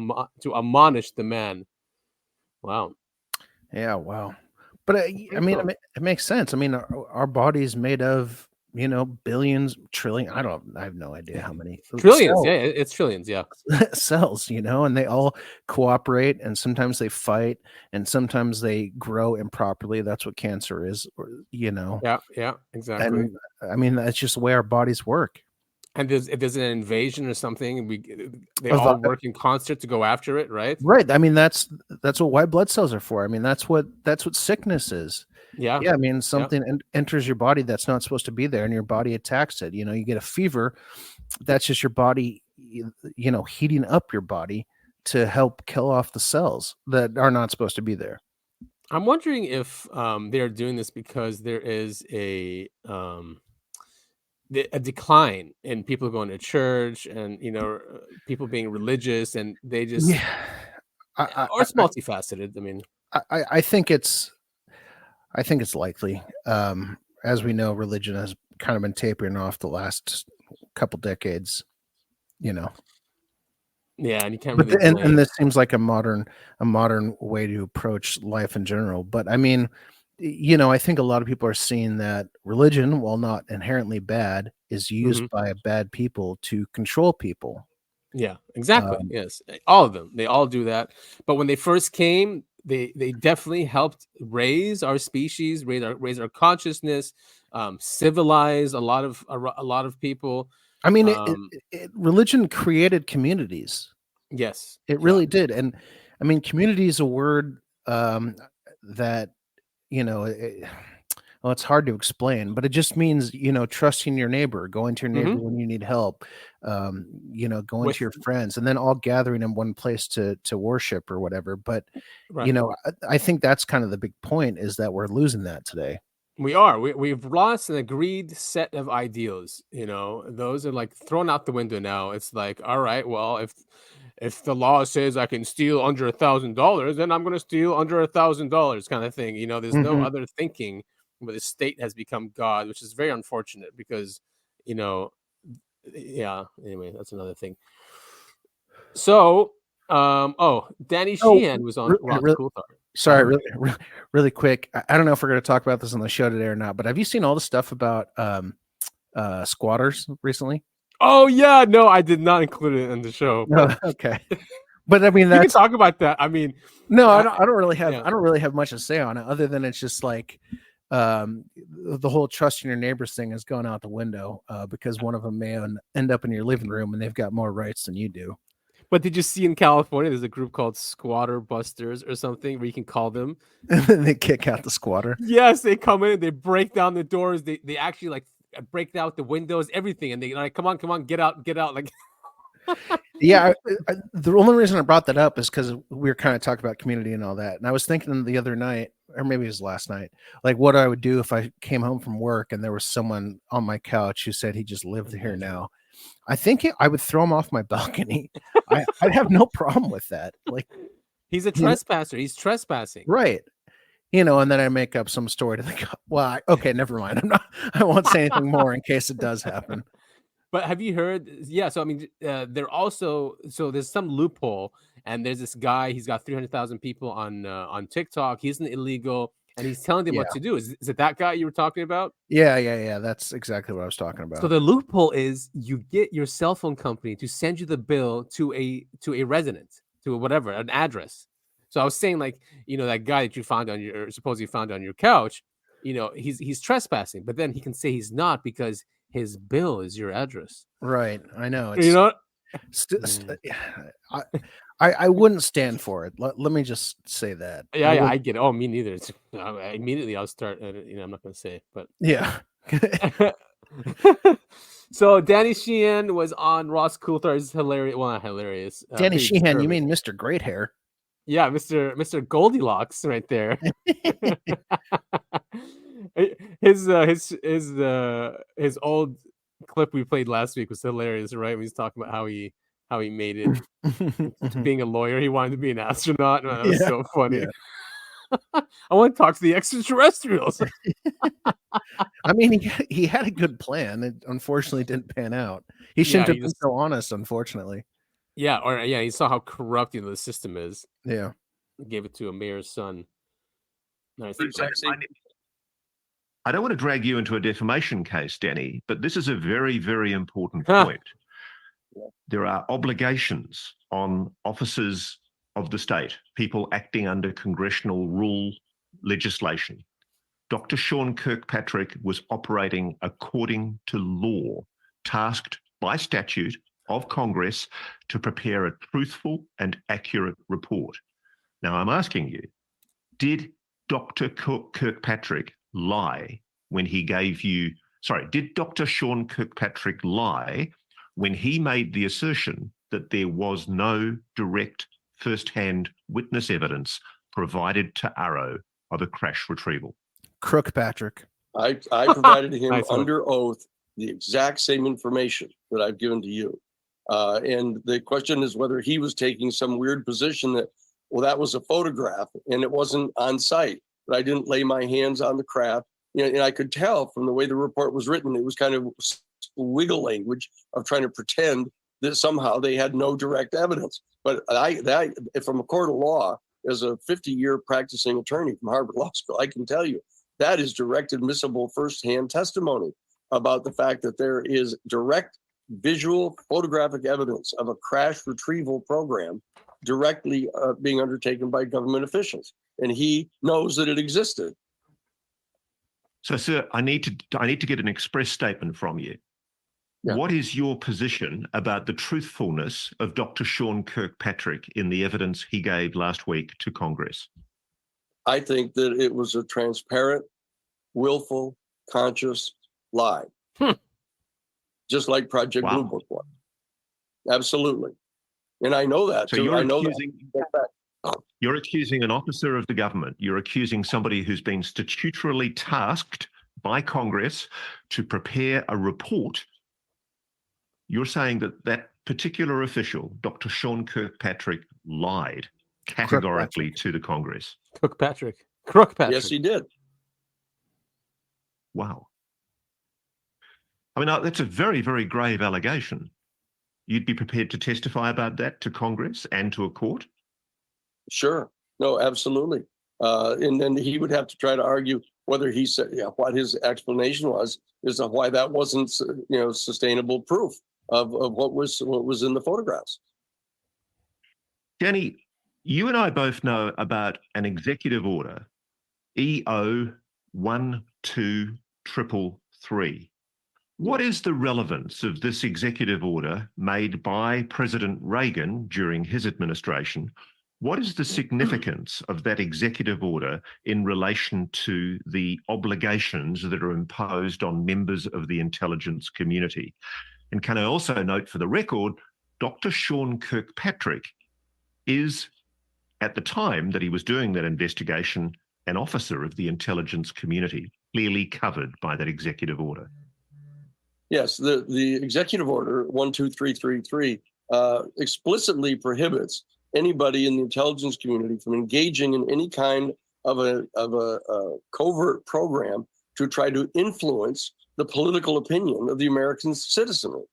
admonish the man. Wow. Yeah, wow. But I mean, Cool. it makes sense. I mean, our body's made of billions, trillion. I have no idea how many Trillions, yeah, it's trillions, yeah. cells, and they all cooperate, and sometimes they fight, and sometimes they grow improperly. That's what cancer is, Yeah, exactly. And I mean, that's just the way our bodies work. And if there's an invasion or something, they Of, all work in concert to go after it, right? right. I mean, that's what white blood cells are for. I mean, that's what sickness is. Yeah. Yeah, I mean, Yeah. something enters your body that's not supposed to be there, and your body attacks it. You know, you get a fever. That's just your body, heating up your body to help kill off the cells that are not supposed to be there. I'm wondering if they're doing this because there is a decline in people going to church and people being religious, and they just Yeah, or it's multifaceted. I mean, I think it's likely. As we know, religion has kind of been tapering off the last couple decades. Yeah, and you can't But really blame. and this seems like a modern way to approach life in general. But I mean, I think a lot of people are seeing that religion, while not inherently bad, is used by bad people to control people. Yeah, exactly. Yes, all of them. They all do that. But when they first came, they definitely helped raise our species, raise our consciousness, civilize a lot of people. I mean, religion created communities. Yes, It really did. And I mean, community is a word that, well, it's hard to explain, but it just means, trusting your neighbor, going to your neighbor when you need help, going to your friends, and then all gathering in one place to worship or whatever. But, I think that's kind of the big point, is that we're losing that today. We've lost an agreed set of ideals. Those are like thrown out the window now. It's like, all right, well, if the law says I can steal under $1,000, then I'm going to steal under $1,000, kind of thing. There's no other thinking, but the state has become God, which is very unfortunate because, yeah. Anyway, that's another thing. So, Danny Sheehan was on Ross Coulthard. Sorry, really quick. I don't know if we're going to talk about this on the show today or not, but have you seen all the stuff about squatters recently? Oh yeah, no, I did not include it in the show. But... Okay, but I mean, you can talk about that. I mean, no, I don't really have much to say on it, other than it's just like the whole trusting your neighbors thing has gone out the window because one of them may end up in your living room and they've got more rights than you do. But did you see in California, there's a group called Squatter Busters or something where you can call them? And then they kick out the squatter. Yes, they come in, they break down the doors, they actually like break out the windows, everything, and they like, come on, get out, like. Yeah, the only reason I brought that up is because we were kind of talking about community and all that, and I was thinking the other night, or maybe it was last night, like what I would do if I came home from work and there was someone on my couch who said he just lived here now. I think I would throw him off my balcony. I'd have no problem with that. Like, he's a trespasser. He's trespassing, right? And then I make up some story to think, well, okay, never mind. I won't say anything more in case it does happen. But have you heard? Yeah. So I mean, they're also there's some loophole, and there's this guy. He's got 300,000 people on TikTok. He's an illegal, and he's telling them what to do. Is it that guy you were talking about? Yeah. That's exactly what I was talking about. So the loophole is you get your cell phone company to send you the bill to a resident, to whatever, an address. So I was saying, like, that guy that you found supposedly found on your couch, he's trespassing, but then he can say he's not because his bill is your address. Right. I know. I wouldn't stand for it. Let me just say that. Yeah, I get it. Oh, me neither. Immediately I'll start. I'm not going to say it, but yeah. So Danny Sheehan was on Ross Coulthard's hilarious. Well, not hilarious. Danny Sheehan, you mean Mr. Great Hair? Yeah, Mr. Goldilocks, right there. His old clip we played last week was hilarious, right? When he's talking about how he made it to being a lawyer. He wanted to be an astronaut. Man, that was so funny. Yeah. I want to talk to the extraterrestrials. I mean, he had a good plan. It unfortunately didn't pan out. He shouldn't have been so honest, unfortunately. Yeah, he saw how corrupt the system is. Yeah. He gave it to a mayor's son. Nice. I don't want to drag you into a defamation case, Danny, but this is a very, very important point. There are obligations on officers of the state, people acting under congressional rule legislation. Dr. Sean Kirkpatrick was operating according to law, tasked by statute of Congress to prepare a truthful and accurate report. Now, I'm asking you, did Dr. Kirkpatrick lie when he did Dr. Sean Kirkpatrick lie when he made the assertion that there was no direct first-hand witness evidence provided to AARO of a crash retrieval? Kirkpatrick. I provided him Nice one. under oath the exact same information that I've given to you. And the question is whether he was taking some weird position that, well, that was a photograph and it wasn't on site, but I didn't lay my hands on the craft. And I could tell from the way the report was written, it was kind of wiggle language of trying to pretend that somehow they had no direct evidence. But from a court of law, as a 50-year practicing attorney from Harvard Law School, I can tell you that is direct admissible firsthand testimony about the fact that there is direct visual photographic evidence of a crash retrieval program directly being undertaken by government officials. And he knows that it existed. So, sir, I need to get an express statement from you. Yeah. What is your position about the truthfulness of Dr. Sean Kirkpatrick in the evidence he gave last week to Congress? I think that it was a transparent, willful, conscious lie. Just like Project Blue Book was. Absolutely. And I know that. So too. You're accusing an officer of the government. You're accusing somebody who's been statutorily tasked by Congress to prepare a report. You're saying that that particular official, Dr. Sean Kirkpatrick, lied categorically to the Congress. Kirkpatrick. Yes, he did. Wow. I mean, that's a very, very grave allegation. You'd be prepared to testify about that to Congress and to a court? Sure. No, absolutely. And then he would have to try to argue whether he said, what his explanation was, is of why that wasn't, sustainable proof of what was in the photographs. Danny, you and I both know about an executive order, EO 12333. What is the relevance of this executive order made by President Reagan during his administration? What is the significance of that executive order in relation to the obligations that are imposed on members of the intelligence community? And can I also note for the record, Dr. Sean Kirkpatrick is, at the time that he was doing that investigation, an officer of the intelligence community, clearly covered by that executive order. Yes, the executive order 12333 explicitly prohibits anybody in the intelligence community from engaging in any kind of a covert program to try to influence the political opinion of the American citizenry.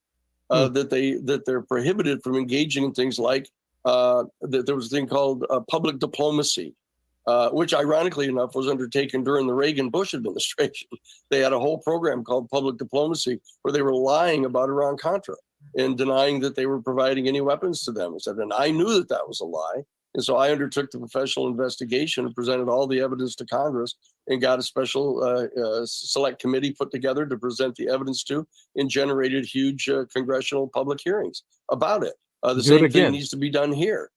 That they're prohibited from engaging in things like that there was a thing called public diplomacy, which ironically enough was undertaken during the Reagan-Bush administration. They had a whole program called public diplomacy where they were lying about Iran-Contra and denying that they were providing any weapons to them. And I knew that that was a lie. And so I undertook the professional investigation and presented all the evidence to Congress and got a special select committee put together to present the evidence to, and generated huge congressional public hearings about it. The same thing needs to be done here.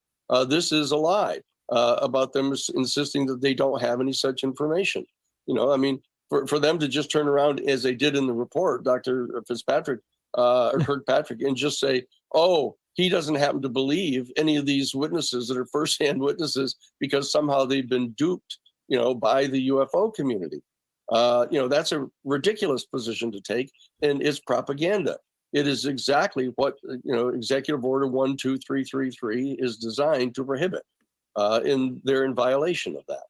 This is a lie about them insisting that they don't have any such information. For them to just turn around as they did in the report, Dr. Fitzpatrick or Kirkpatrick, and just say, oh, he doesn't happen to believe any of these witnesses that are firsthand witnesses because somehow they've been duped, by the UFO community. That's a ridiculous position to take, and it's propaganda. It is exactly what, Executive Order 12333 is designed to prohibit, and they're in violation of that.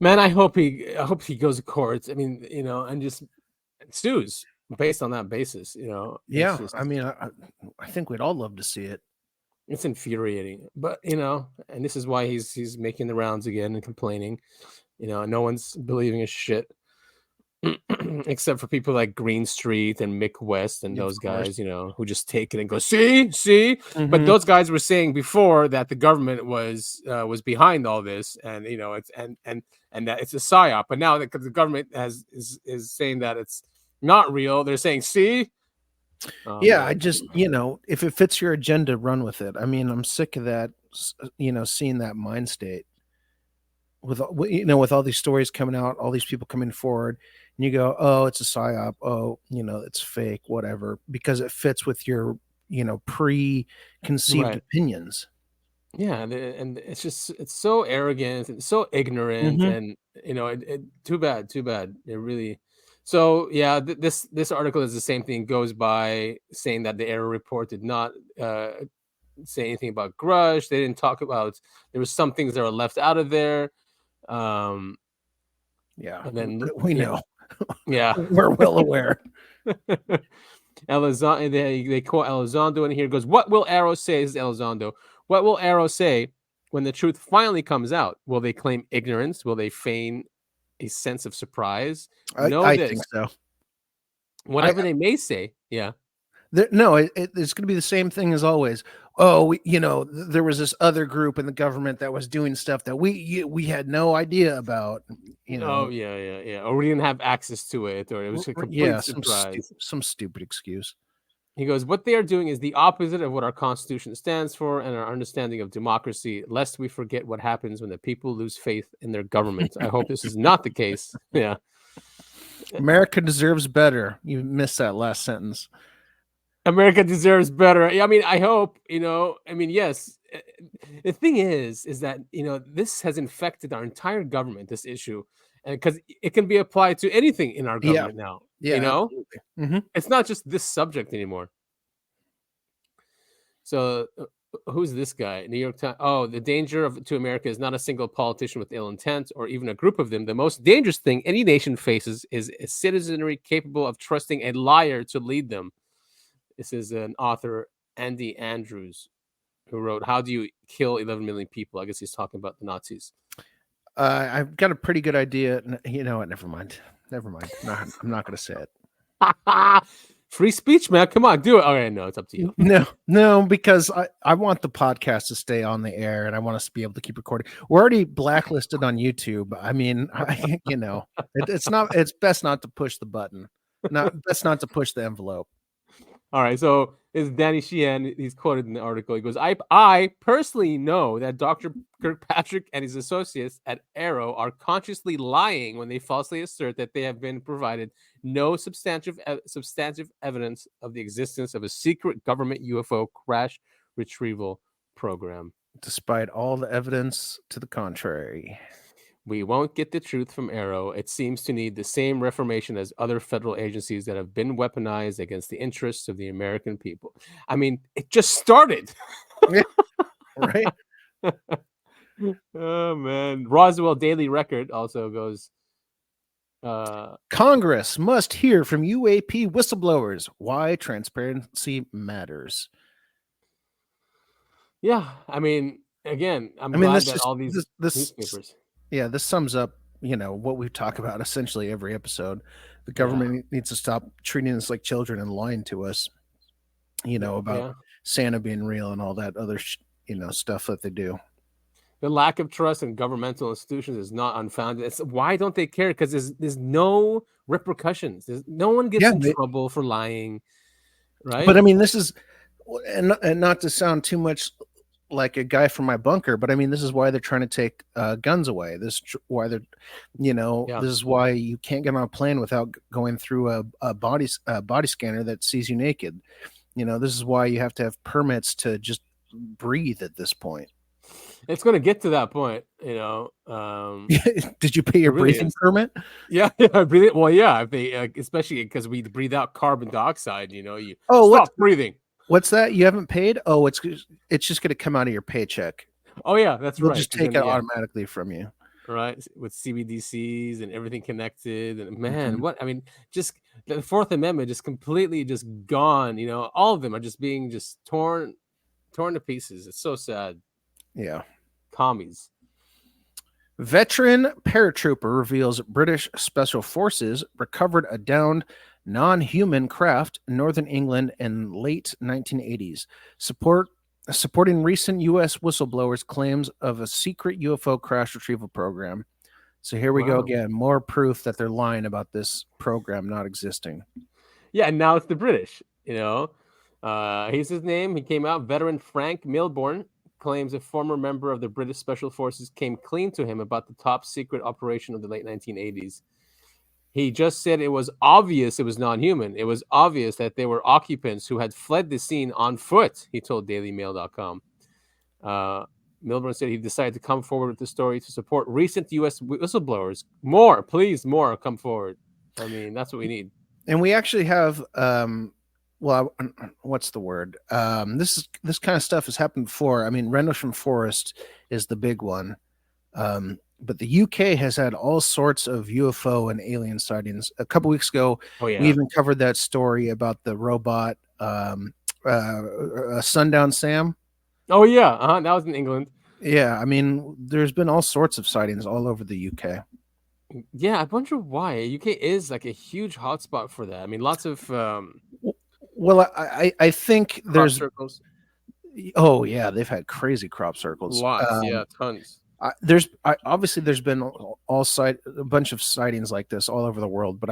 Man, I hope he goes to court. I mean, and just sues based on that basis, Yeah, I think we'd all love to see it. It's infuriating, but and this is why he's making the rounds again and complaining, and no one's believing his shit, except for people like Greenstreet and Mick West and those guys, who just take it and go, see. Mm-hmm. But those guys were saying before that the government was behind all this, and it's and that it's a psyop. But now that the government is saying that it's not real, they're saying, see, Yeah, man. I just, if it fits your agenda, run with it. I mean, I'm sick of that, seeing that mind state with, with all these stories coming out, all these people coming forward, and you go, oh, it's a psyop. Oh, it's fake, whatever, because it fits with your, preconceived Right. opinions. Yeah, and it's just it's so arrogant and so ignorant, and too bad, it really. So yeah, this article is the same thing. Goes by saying that the AARO report did not say anything about Grush. They didn't talk about, there was some things that were left out of there. Yeah, and then we know. Yeah, we're well aware. Elizondo, they quote Elizondo in here. Goes, what will AARO say? This is Elizondo. What will AARO say when the truth finally comes out? Will they claim ignorance? Will they feign a sense of surprise? I think so. Whatever they may say, yeah. No, it's going to be the same thing as always. Oh, there was this other group in the government that was doing stuff that we had no idea about. Oh yeah. Or we didn't have access to it, or it was a complete surprise. Some stupid excuse. He goes, what they are doing is the opposite of what our Constitution stands for and our understanding of democracy, lest we forget what happens when the people lose faith in their government. I hope this is not the case. Yeah. America deserves better. You missed that last sentence. America deserves better. I mean, I hope, yes. The thing is that, this has infected our entire government, this issue, and because it can be applied to anything in our government now. Yeah, It's not just this subject anymore. So who's this guy? New York Times. Oh, the danger to America is not a single politician with ill intent or even a group of them. The most dangerous thing any nation faces is a citizenry capable of trusting a liar to lead them. This is an author, Andy Andrews, who wrote, How Do You Kill 11 Million People? I guess he's talking about the Nazis. I've got a pretty good idea. You know what? Never mind. No, I'm not going to say it. Free speech, man. Come on, do it. All right, no, it's up to you. No, because I want the podcast to stay on the air, and I want us to be able to keep recording. We're already blacklisted on YouTube. I mean, it's best not to push the button. Best not to push the envelope. All right, so it's Danny Sheehan. He's quoted in the article. He goes, I personally know that Dr. Kirkpatrick and his associates at AARO are consciously lying when they falsely assert that they have been provided no substantive evidence of the existence of a secret government UFO crash retrieval program. Despite all the evidence to the contrary. We won't get the truth from AARO. It seems to need the same reformation as other federal agencies that have been weaponized against the interests of the American people. I mean, it just started. Yeah, right? Oh, man. Roswell Daily Record also goes, Congress must hear from UAP whistleblowers why transparency matters. Yeah, I mean, again, I'm glad that all these newspapers. Yeah, this sums up, what we talk about essentially every episode. The government needs to stop treating us like children and lying to us, about Santa being real and all that other, stuff that they do. The lack of trust in governmental institutions is not unfounded. Why don't they care? Because there's no repercussions. No one gets in trouble for lying, right? But I mean, this is, and not to sound too much like a guy from my bunker, but I mean, this is why they're trying to take guns away. This is why they're, this is why you can't get on a plane without going through a body scanner that sees you naked. This is why you have to have permits to just breathe at this point. It's going to get to that point, Did you pay your breathing permit? Yeah, breathe it. Well, yeah, if they, especially because we breathe out carbon dioxide. You stop breathing. What's that? You haven't paid? Oh, it's just going to come out of your paycheck. Oh yeah, that's They'll right. Just take it automatically from you, right? With CBDCs and everything connected. And man, what I mean, just the Fourth Amendment is completely just gone. All of them are just being torn to pieces. It's so sad. Yeah, commies. Veteran paratrooper reveals British Special Forces recovered a downed non-human craft in Northern England in late 1980s, supporting recent U.S. whistleblowers' claims of a secret UFO crash retrieval program. So here we go again, more proof that they're lying about this program not existing. Yeah, and now it's the British. Here's his name. He came out. Veteran Frank Milbourne claims a former member of the British Special Forces came clean to him about the top secret operation of the late 1980s. He just said it was obvious it was non-human. It was obvious that they were occupants who had fled the scene on foot, he told dailymail.com. Milbourne said he decided to come forward with the story to support recent U.S. whistleblowers. More, please, more, come forward. I mean, that's what we need. And we actually have, what's the word? This kind of stuff has happened before. I mean, Rendlesham Forest is the big one. But the UK has had all sorts of UFO and alien sightings. A couple weeks ago, we even covered that story about the robot, Sundown Sam. Oh, yeah. That was in England. Yeah. I mean, there's been all sorts of sightings all over the UK. Yeah. I wonder why. UK is like a huge hotspot for that. I mean, lots of... Well, I think there's... circles. Oh, yeah. They've had crazy crop circles. Lots. Tons. Obviously there's been a bunch of sightings like this all over the world, but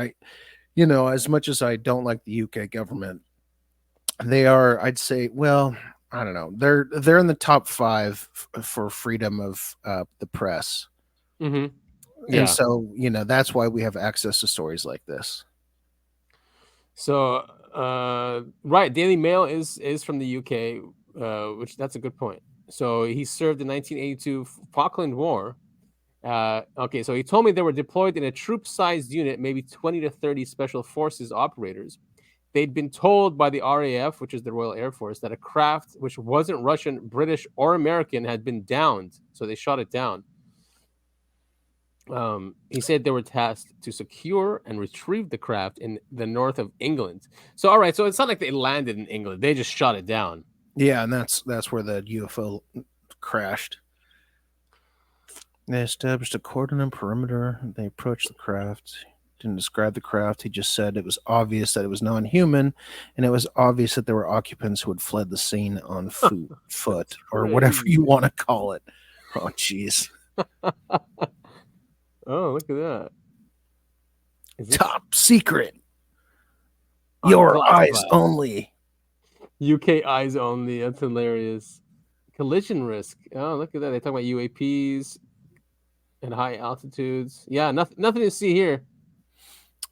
as much as I don't like the UK government, they are, I'd say, well, I don't know, they're in the top 5 for freedom of the press. Mm-hmm. Yeah. And so that's why we have access to stories like this. So right, Daily Mail is from the UK, which that's a good point. So he served the 1982 Falkland War. Okay, so he told me they were deployed in a troop-sized unit, maybe 20 to 30 special forces operators. They'd been told by the RAF, which is the Royal Air Force, that a craft which wasn't Russian, British, or American had been downed. So they shot it down. He said they were tasked to secure and retrieve the craft in the north of England. So, all right, so it's not like they landed in England. They just shot it down. Yeah, and that's where the UFO crashed. They established a cordon and perimeter. They approached the craft. Didn't describe the craft. He just said it was obvious that it was non-human, and it was obvious that there were occupants who had fled the scene on foot or whatever you want to call it. Oh, jeez. Oh, look at that. Top secret. Your eyes only. UK eyes only. That's hilarious. Collision risk. Oh, look at that. They talk about UAPs and high altitudes. Yeah, nothing to see here.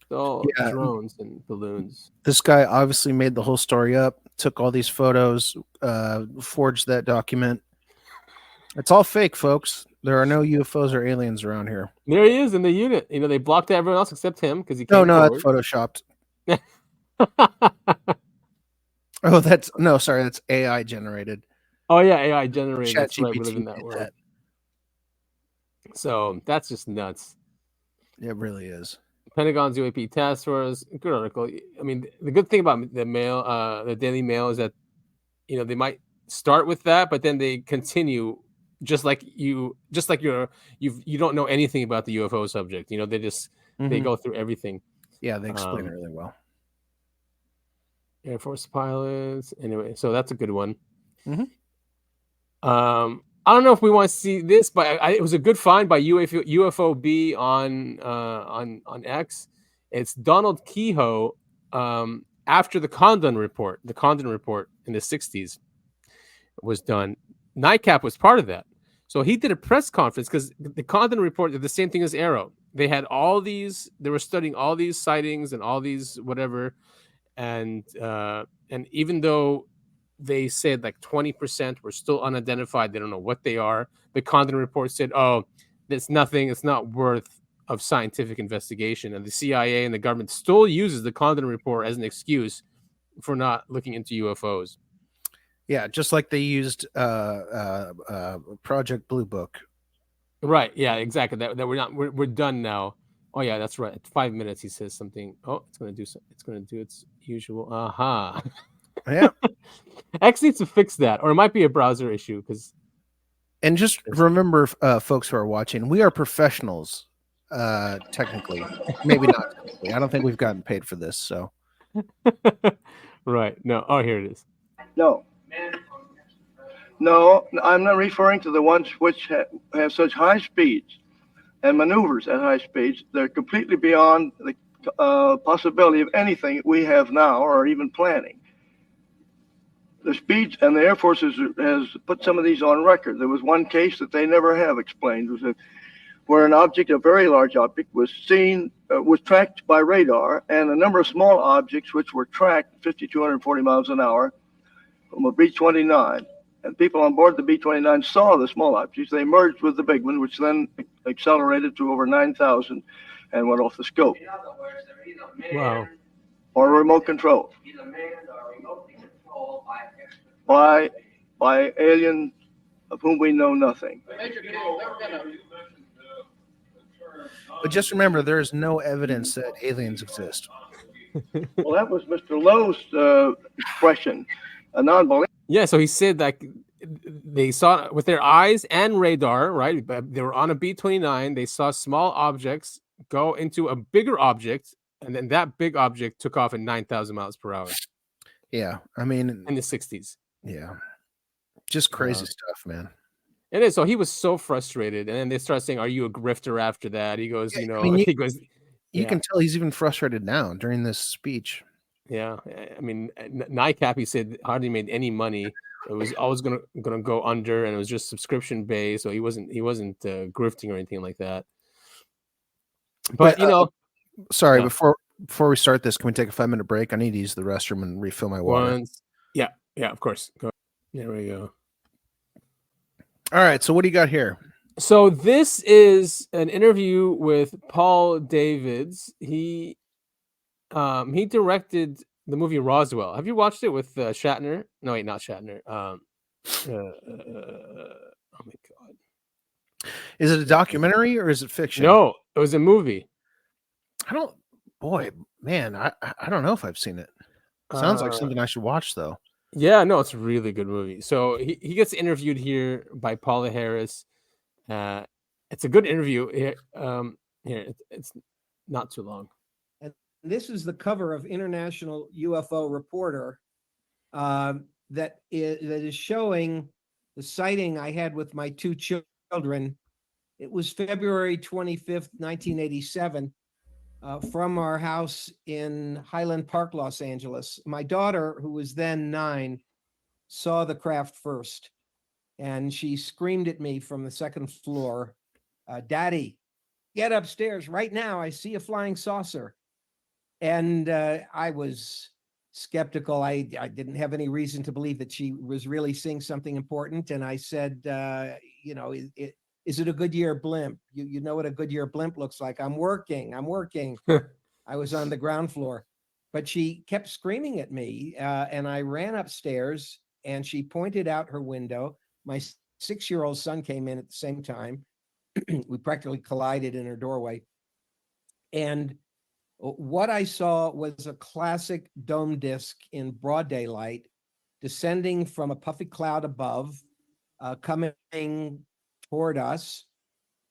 It's all drones and balloons. This guy obviously made the whole story up, took all these photos, forged that document. It's all fake, folks. There are no UFOs or aliens around here. There he is in the unit. They blocked everyone else except him because he came No, forward. that's photoshopped. Oh, that's AI generated. Oh yeah, AI generated. Chat That's right. We GPT live in that did world. that. So that's just nuts. It really is. Pentagon's UAP task force. Good article. I mean, the good thing about the Mail, the Daily Mail, is that they might start with that, but then they continue just like you don't know anything about the UFO subject. They just they go through everything. Yeah, they explain it really well. Air Force pilots. Anyway, so that's a good one. Mm-hmm. I don't know if we want to see this, but it was a good find by UFOB on X. It's Donald Kehoe after the Condon report. The Condon report in the 60s was done. NICAP was part of that. So he did a press conference because the Condon report did the same thing as AARO. They had they were studying all these sightings and all these whatever. And even though they said like 20% were still unidentified, they don't know what they are, the Condon report said, oh, there's nothing, it's not worth of scientific investigation. And the CIA and the government still uses the Condon report as an excuse for not looking into UFOs. Yeah, just like they used Project Blue Book. Right, yeah, exactly. That we're done now. Oh yeah, that's right. 5 minutes, he says something. Oh, it's gonna do its usual. Aha. Yeah. X needs to fix that, or it might be a browser issue. And just remember, folks who are watching, we are professionals. Technically, maybe not technically. I don't think we've gotten paid for this. So. Right. No. Oh, here it is. No, I'm not referring to the ones which have such high speeds and maneuvers at high speeds. They're completely beyond the possibility of anything we have now or even planning. the speeds, and the Air Force has put some of these on record. There was one case that they never have explained, where an object, a very large object, was tracked by radar, and a number of small objects which were tracked 5,240 miles an hour from a B-29. And people on board the B-29 saw the small objects. They merged with the big one, which then accelerated to over 9,000 and went off the scope. Wow. Or remote control. By aliens of whom we know nothing. But just remember, there is no evidence that aliens exist. Well, that was Mr. Lowe's expression, a non-believer. Yeah, so he said that they saw with their eyes and radar, right? They were on a B-29. They saw small objects go into a bigger object, and then that big object took off at 9,000 miles per hour. Yeah, I mean, in the 60s. Yeah, just crazy stuff, man. It is. So he was so frustrated, and then they start saying, "Are you a grifter?" After that, he goes, Yeah, you know, I mean, he goes. You Yeah. can tell he's even frustrated now during this speech. Yeah, I mean, NICAP, he said, hardly made any money. It was always gonna go under, and it was just subscription based. So he wasn't grifting or anything like that. But you know, sorry, yeah. before we start this, can we take a 5-minute break? I need to use the restroom and refill my water. Yeah, of course. Go. There we go. All right, so what do you got here? So this is an interview with Paul Davids. He directed the movie Roswell. Have you watched it with Shatner? No, wait, not Shatner. Oh my God. Is it a documentary or is it fiction? No, it was a movie. I don't know if I've seen it. Sounds like something I should watch though. Yeah, no, it's a really good movie. So he gets interviewed here by Paula Harris. It's a good interview. Here, it's not too long. And this is the cover of International UFO Reporter that is showing the sighting I had with my two children. It was February 25th, 1987, from our house in Highland Park, Los Angeles. My daughter, who was then 9, saw the craft first, and she screamed at me from the second floor, "Daddy, get upstairs right now. I see a flying saucer." And I was skeptical. I didn't have any reason to believe that she was really seeing something important. And I said, is it a Goodyear blimp? You know what a Goodyear blimp looks like. I'm working. I was on the ground floor, but she kept screaming at me. And I ran upstairs and she pointed out her window. My 6-year-old son came in at the same time. We practically collided in her doorway. And what I saw was a classic dome disk in broad daylight, descending from a puffy cloud above, coming toward us.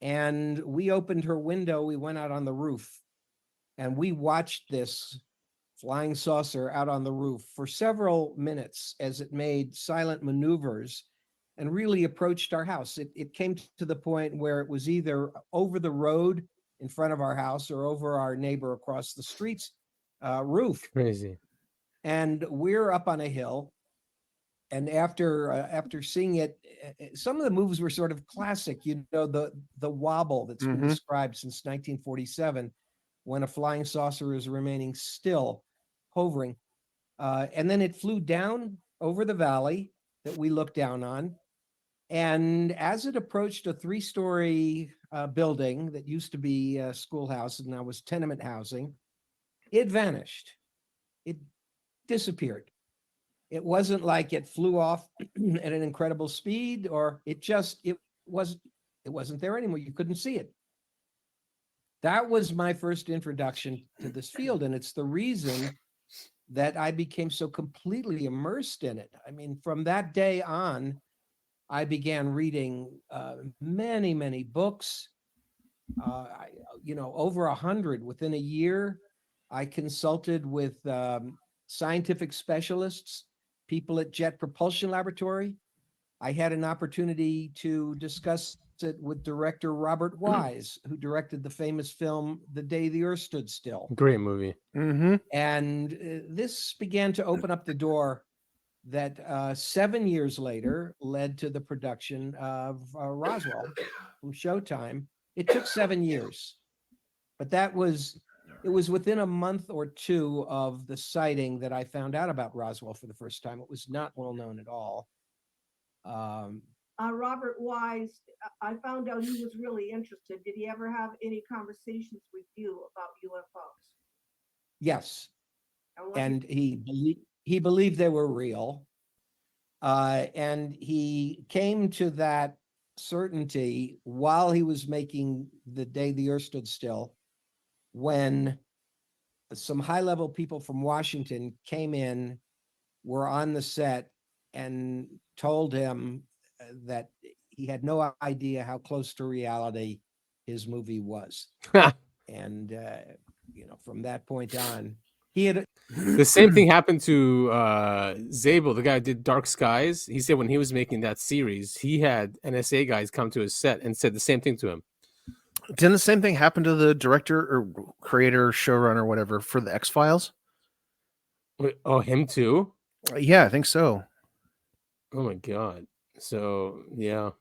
And we opened her window. We went out on the roof and we watched this flying saucer out on the roof for several minutes as it made silent maneuvers and really approached our house. It came to the point where it was either over the road in front of our house or over our neighbor across the street's roof. Crazy. And we're up on a hill. And after seeing it, some of the moves were sort of classic, the wobble that's been described since 1947, when a flying saucer is remaining still, hovering. And then it flew down over the valley that we looked down on. And as it approached a 3-story building that used to be a schoolhouse and now was tenement housing, it vanished. It disappeared. It wasn't like it flew off at an incredible speed, or it wasn't there anymore. You couldn't see it. That was my first introduction to this field, and it's the reason that I became so completely immersed in it. I mean, from that day on, I began reading many, many books, over 100 within a year. I consulted with scientific specialists, people at Jet Propulsion Laboratory. I had an opportunity to discuss it with director Robert Wise, who directed the famous film The Day the Earth Stood Still. Great movie. And this began to open up the door that 7 years later led to the production of Roswell from Showtime. It took 7 years, but it was within a month or two of the sighting that I found out about Roswell for the first time. It was not well known at all. Robert Wise, I found out he was really interested. Did he ever have any conversations with you about UFOs? Yes, and he believed they were real, and he came to that certainty while he was making The Day the Earth Stood Still, when some high-level people from Washington came in, were on the set, and told him that he had no idea how close to reality his movie was. And from that point on, he had the same thing happened to Zabel, the guy who did Dark Skies. He said when he was making that series, he had NSA guys come to his set and said the same thing to him. Didn't the same thing happen to the director or creator, showrunner, whatever, for the X-Files? Oh, him too? Yeah, I think so. Oh my God. So yeah.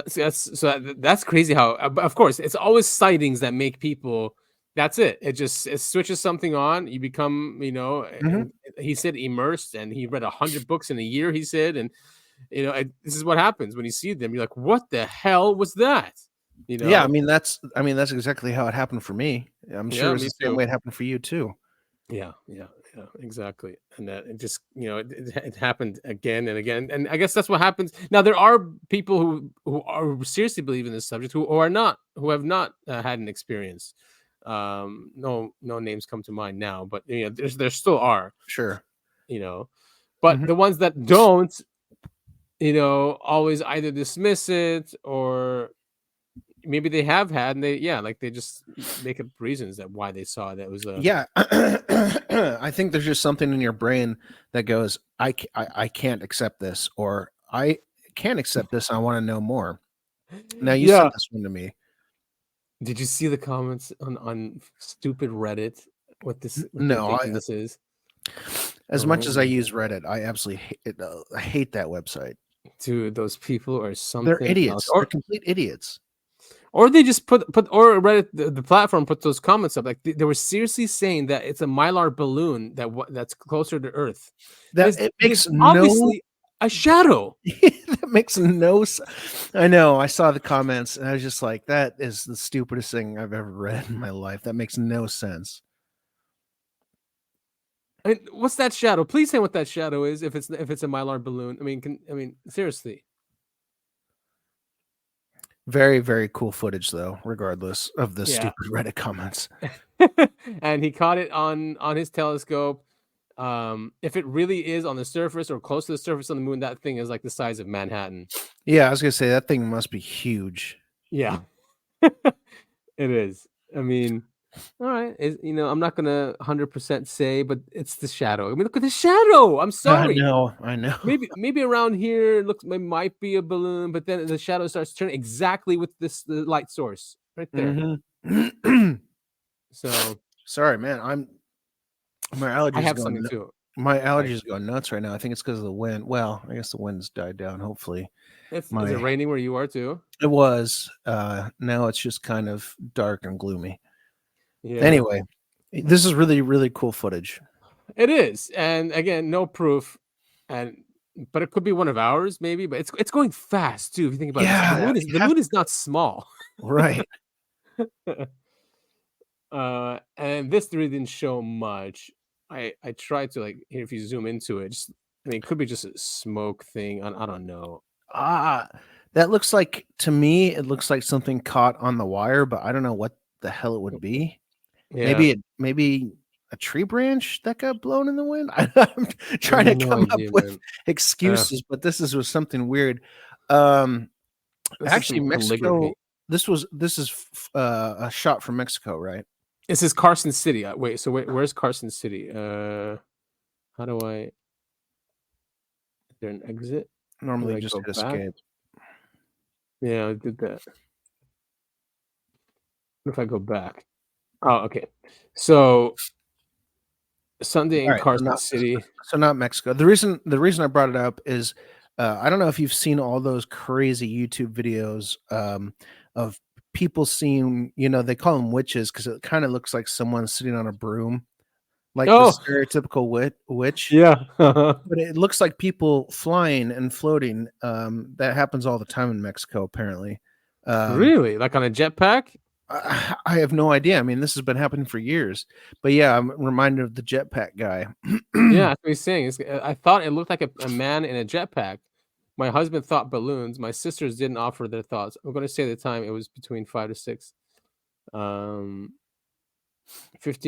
So that's crazy how, of course, it's always sightings that make people, that's it. It switches something on. You become, and he said immersed, and he read 100 books in a year, he said. And, this is what happens when you see them. You're like, what the hell was that? Yeah, I mean, that's exactly how it happened for me. I'm sure it's the same way it happened for you too. Yeah, exactly. And that it just, it happened again and again. And I guess that's what happens. Now, there are people who are seriously believe in this subject who have not had an experience. No names come to mind now, but there still are. Sure. But the ones that don't, always either dismiss it, or maybe they have had, and they just make up reasons that why they saw that was I think there's just something in your brain that goes, I can't accept this, or I can't accept this. I want to know more. Now you sent this one to me. Did you see the comments on stupid Reddit? What this is? As much as I use Reddit, I absolutely hate that website. Dude, those people are something. They're idiots. They're complete idiots. Or they just put or Reddit, the platform, put those comments up. Like they were seriously saying that it's a Mylar balloon that's closer to Earth. It makes obviously a shadow. That makes no sense. I know. I saw the comments and I was just like, that is the stupidest thing I've ever read in my life. That makes no sense. I mean, what's that shadow? Please say what that shadow is. If it's a Mylar balloon, I mean, seriously. Very, very cool footage, though. Regardless of the stupid Reddit comments. And he caught it on his telescope. If it really is on the surface or close to the surface on the moon, that thing is like the size of Manhattan. Yeah, I was gonna say that thing must be huge. Yeah, it is. I mean, all right. I'm not gonna 100% say, but it's the shadow. I mean, look at the shadow. I'm sorry. I know. Maybe around here it might be a balloon, but then the shadow starts turning exactly with the light source right there. Mm-hmm. So sorry, man. My allergies. I have something too. My allergies going nuts right now. I think it's because of the wind. Well, I guess the wind's died down. Hopefully, is it raining where you are too? It was. Now it's just kind of dark and gloomy. Yeah. Anyway, this is really, really cool footage. It is, and again, no proof, but it could be one of ours, maybe. But it's going fast too. If you think about it, the moon is not small, right? And this really didn't show much. I tried to if you zoom into it, it could be just a smoke thing. I don't know. That looks like, to me, it looks like something caught on the wire, but I don't know what the hell it would be. Yeah. Maybe a tree branch that got blown in the wind. I'm trying to come up with excuses, but this was something weird. Actually, Mexico. This is a shot from Mexico, right? This is Carson City. Where's Carson City? How do I? Is there an exit? Normally just hit escape. Yeah, I did that. What if I go back? Oh, okay. So Sunday in All right, Carson City. so not Mexico. The reason I brought it up is I don't know if you've seen all those crazy YouTube videos of people seeing, they call them witches because it kind of looks like someone sitting on a broom, like the Oh, stereotypical witch. yeah. But it looks like people flying and floating. That happens all the time in Mexico, apparently. Really? Like on a jetpack? I have no idea. I mean, this has been happening for years. But yeah, I'm reminded of the jetpack guy. Yeah, that's what he's saying. I thought it looked like a man in a jetpack. My husband thought balloons. My sisters didn't offer their thoughts. I'm going to say the time it was between 5 to 6. 15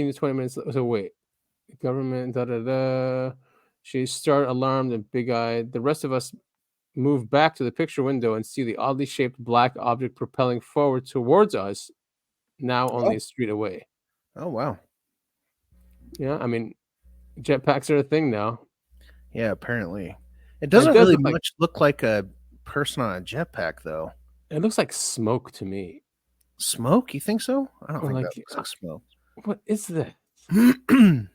to 20 minutes. So wait. Government, da-da-da. She started alarmed and big-eyed. The rest of us move back to the picture window and see the oddly shaped black object propelling forward towards us, now only a street away. Oh, wow. Yeah, I mean, jetpacks are a thing now. Yeah, apparently. It doesn't really much look like a person on a jetpack, though. It looks like smoke to me. Smoke? You think so? I don't think like, that looks like smoke. What is that? You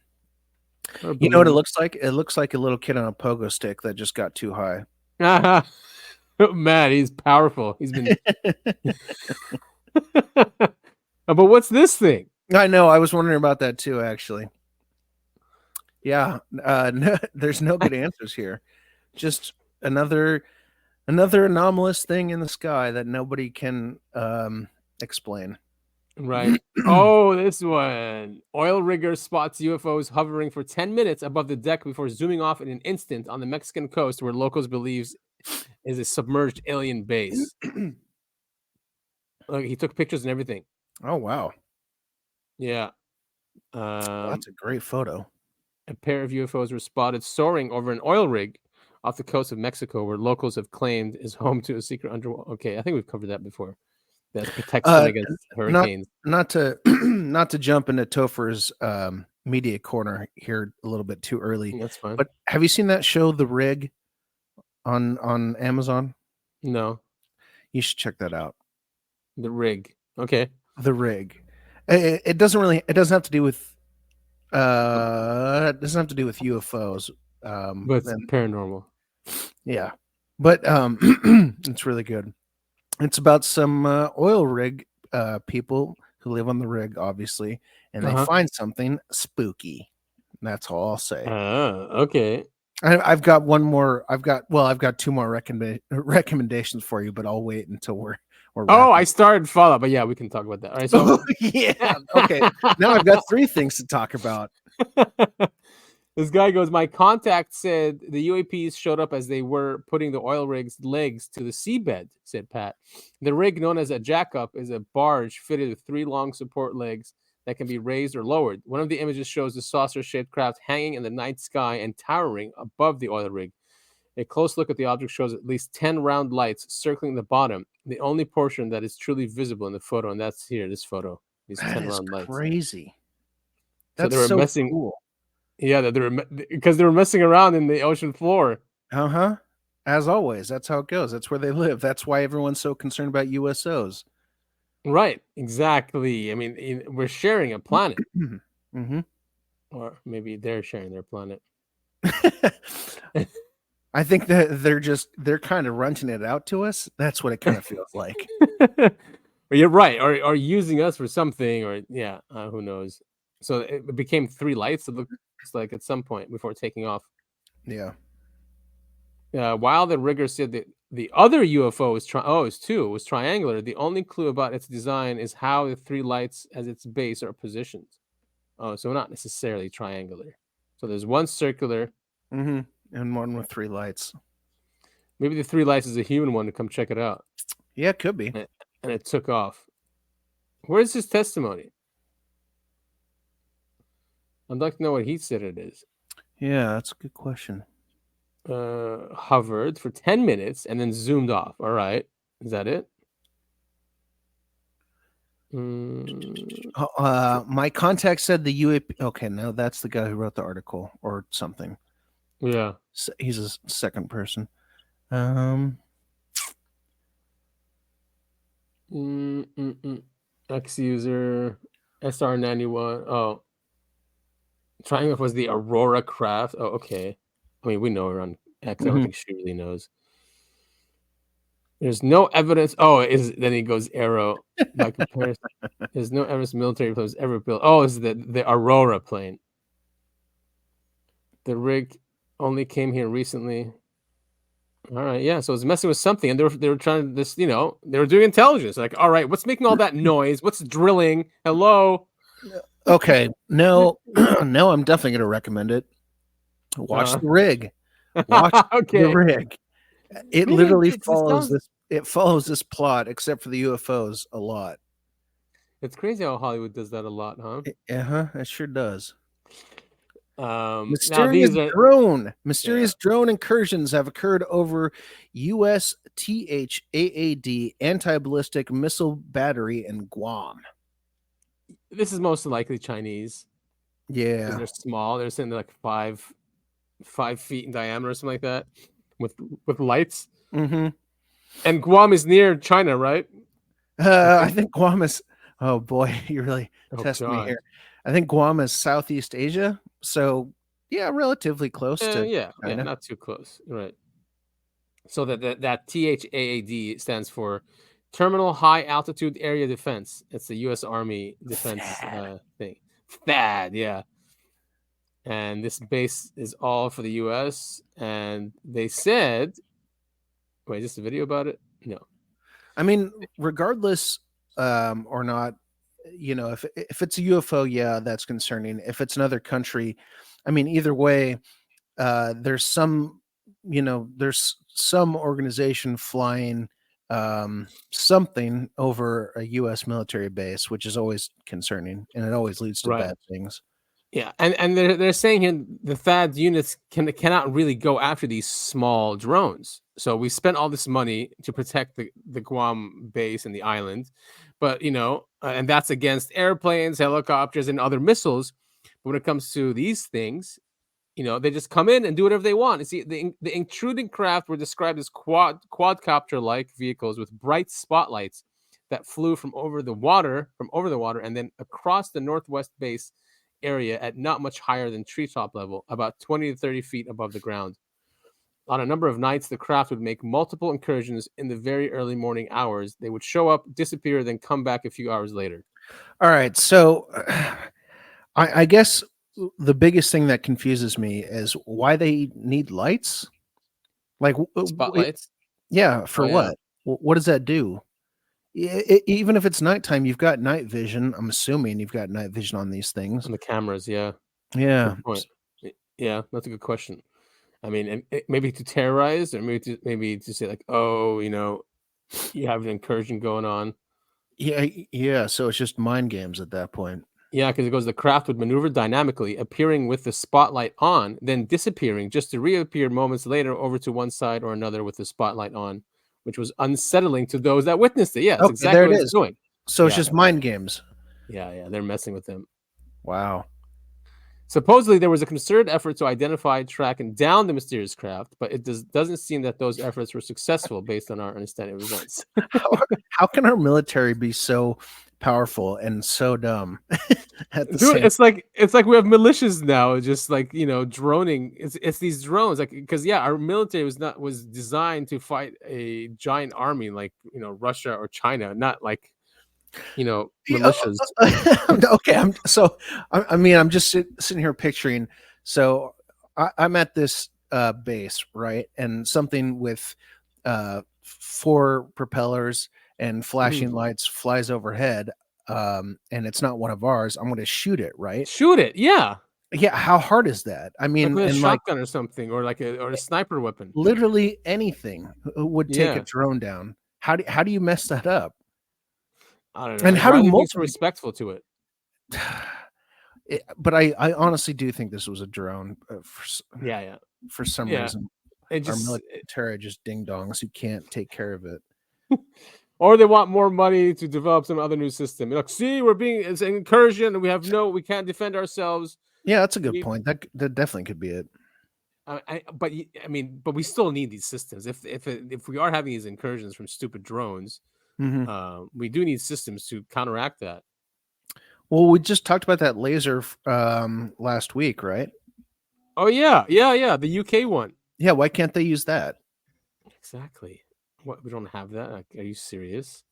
know what it looks like? It looks like a little kid on a pogo stick that just got too high. Man, he's powerful. He's been. But what's this thing? I know. I was wondering about that too, actually. Yeah, no, there's no good answers here. Just another anomalous thing in the sky that nobody can explain. Right. Oh, this one. Oil rigger spots UFOs hovering for 10 minutes above the deck before zooming off in an instant on the Mexican coast where locals believes is a submerged alien base. Look, he took pictures and everything. Oh, wow. Yeah. That's a great photo. A pair of UFOs were spotted soaring over an oil rig off the coast of Mexico where locals have claimed is home to a secret underwater. Okay, I think we've covered that before. That protects them against hurricanes. Not to not to jump into Topher's media corner here a little bit too early. That's fine. But have you seen that show, The Rig, on Amazon? No. You should check that out. The Rig. Okay. The Rig. It doesn't have to do with it doesn't have to do with UFOs. But it's paranormal. Yeah. But it's really good. It's about some oil rig people who live on the rig, obviously, and they find something spooky. That's all I'll say. Okay. I've got one more. I've got two more recommendations for you, but I'll wait until we're I started Fallout, but yeah, we can talk about that. All right. So yeah. Okay. Now I've got 3 things to talk about. This guy goes, my contact said the UAPs showed up as they were putting the oil rig's legs to the seabed, said Pat. The rig, known as a jackup, is a barge fitted with 3 long support legs that can be raised or lowered. One of the images shows the saucer-shaped craft hanging in the night sky and towering above the oil rig. A close look at the object shows at least 10 round lights circling the bottom, the only portion that is truly visible in the photo, and that's here, this photo. These 10 round lights. Crazy. That's so they were messing. Cool. Yeah, because they were messing around in the ocean floor. As always, that's how it goes. That's where they live. That's why everyone's so concerned about USOs. Right, exactly. I mean, we're sharing a planet. Mm-hmm. Or maybe they're sharing their planet. I think that they're kind of renting it out to us. That's what it kind of feels like. But you're right, or using us for something, or who knows. So it became 3 lights. It looks like at some point before taking off. Yeah. While the rigger said that the other UFO was triangular. The only clue about its design is how the 3 lights as its base are positioned. Oh, so not necessarily triangular. So there's one circular. Mm-hmm. And one with 3 lights. Maybe the 3 lights is a human one to come check it out. Yeah, it could be. And it took off. Where's his testimony? I'd like to know what he said it is. Yeah, that's a good question. Hovered for 10 minutes and then zoomed off. All right. Is that it? My contact said the UAP. Okay, no, that's the guy who wrote the article or something. Yeah. He's a second person. X user SR91. Oh. Triumph was the Aurora craft. Oh, okay. I mean, we know her on X. I don't Mhm. think she really knows. There's no evidence. Oh, then he goes AARO by comparison. There's no evidence military planes ever built. Oh, it's the Aurora plane. The rig only came here recently. All right, yeah. So it's messing with something, and they were trying to this. They were doing intelligence. Like, all right, what's making all that noise? What's drilling? Hello. Okay, no, no, I'm definitely going to recommend it. Watch the rig. Watch okay. the rig. It Maybe literally it follows sounds- this. It follows this plot, except for the UFOs, a lot. It's crazy how Hollywood does that a lot, huh? It sure does. Now Mysterious these are drone incursions have occurred over U.S. THAAD anti-ballistic missile battery in Guam. this is most likely Chinese. Yeah, They're small. They're saying they're like 5 feet in diameter or something like that, with lights. mm-hmm. And Guam is near China, right? I think Guam is. Oh boy, you really test me God. here. I think Guam is Southeast Asia, so yeah, relatively close to yeah, China. not too close, right? So that THAAD stands for Terminal High Altitude Area Defense. It's the U.S. Army defense thing. THAAD, yeah. And this base is all for the U.S. And they said, wait, is this a video about it? No. I mean, regardless or not, if it's a UFO, yeah, that's concerning. If it's another country, I mean, either way, there's some organization flying something over a U.S. military base, which is always concerning, and it always leads to bad things. Yeah, and they're saying here the THAAD units cannot really go after these small drones. So we spent all this money to protect the Guam base and the island, but and that's against airplanes, helicopters, and other missiles. But when it comes to these things, they just come in and do whatever they want. You see, the intruding craft were described as quadcopter-like vehicles with bright spotlights that flew from over the water, and then across the northwest base area at not much higher than treetop level, about 20 to 30 feet above the ground. On a number of nights, the craft would make multiple incursions in the very early morning hours. They would show up, disappear, then come back a few hours later. All right, so I guess the biggest thing that confuses me is why they need lights. Like spotlights. Yeah, for what? What does that do? Even if it's nighttime, you've got night vision. I'm assuming you've got night vision on these things. On the cameras, yeah. Yeah. Yeah, that's a good question. I mean, maybe to terrorize, or maybe to say like, oh, you have an incursion going on. Yeah. So it's just mind games at that point. Yeah, because it goes, the craft would maneuver dynamically, appearing with the spotlight on, then disappearing, just to reappear moments later over to one side or another with the spotlight on, which was unsettling to those that witnessed it. Yeah, that's exactly what it's doing. So it's just mind games. Yeah, they're messing with them. Wow. Supposedly, there was a concerted effort to identify, track, and down the mysterious craft, but it doesn't seem that those efforts were successful based on our understanding of events. How can our military be so powerful and so dumb? Dude, it's like we have militias now, just like droning. It's these drones, like, because our military was designed to fight a giant army like Russia or China, not like militias. Okay, I'm just sitting here picturing. So I'm at this base, right, and something with 4 propellers and flashing lights flies overhead, and it's not one of ours. I'm going to shoot it, right? Shoot it, yeah. How hard is that? I mean, like a shotgun or something, or a sniper weapon. Literally anything would take a drone down. How do you mess that up? I don't know. And how do you be respectful to it? But I honestly do think this was a drone. For some reason, our military just ding dongs who can't take care of it. Or they want more money to develop some other new system. Like, see, it's an incursion, and we can't defend ourselves. Yeah, that's a good point. That definitely could be it. But we still need these systems. If we are having these incursions from stupid drones, we do need systems to counteract that. Well, we just talked about that laser last week, right? Oh yeah, the UK one. Yeah, why can't they use that? Exactly. What, we don't have that? Like, are you serious?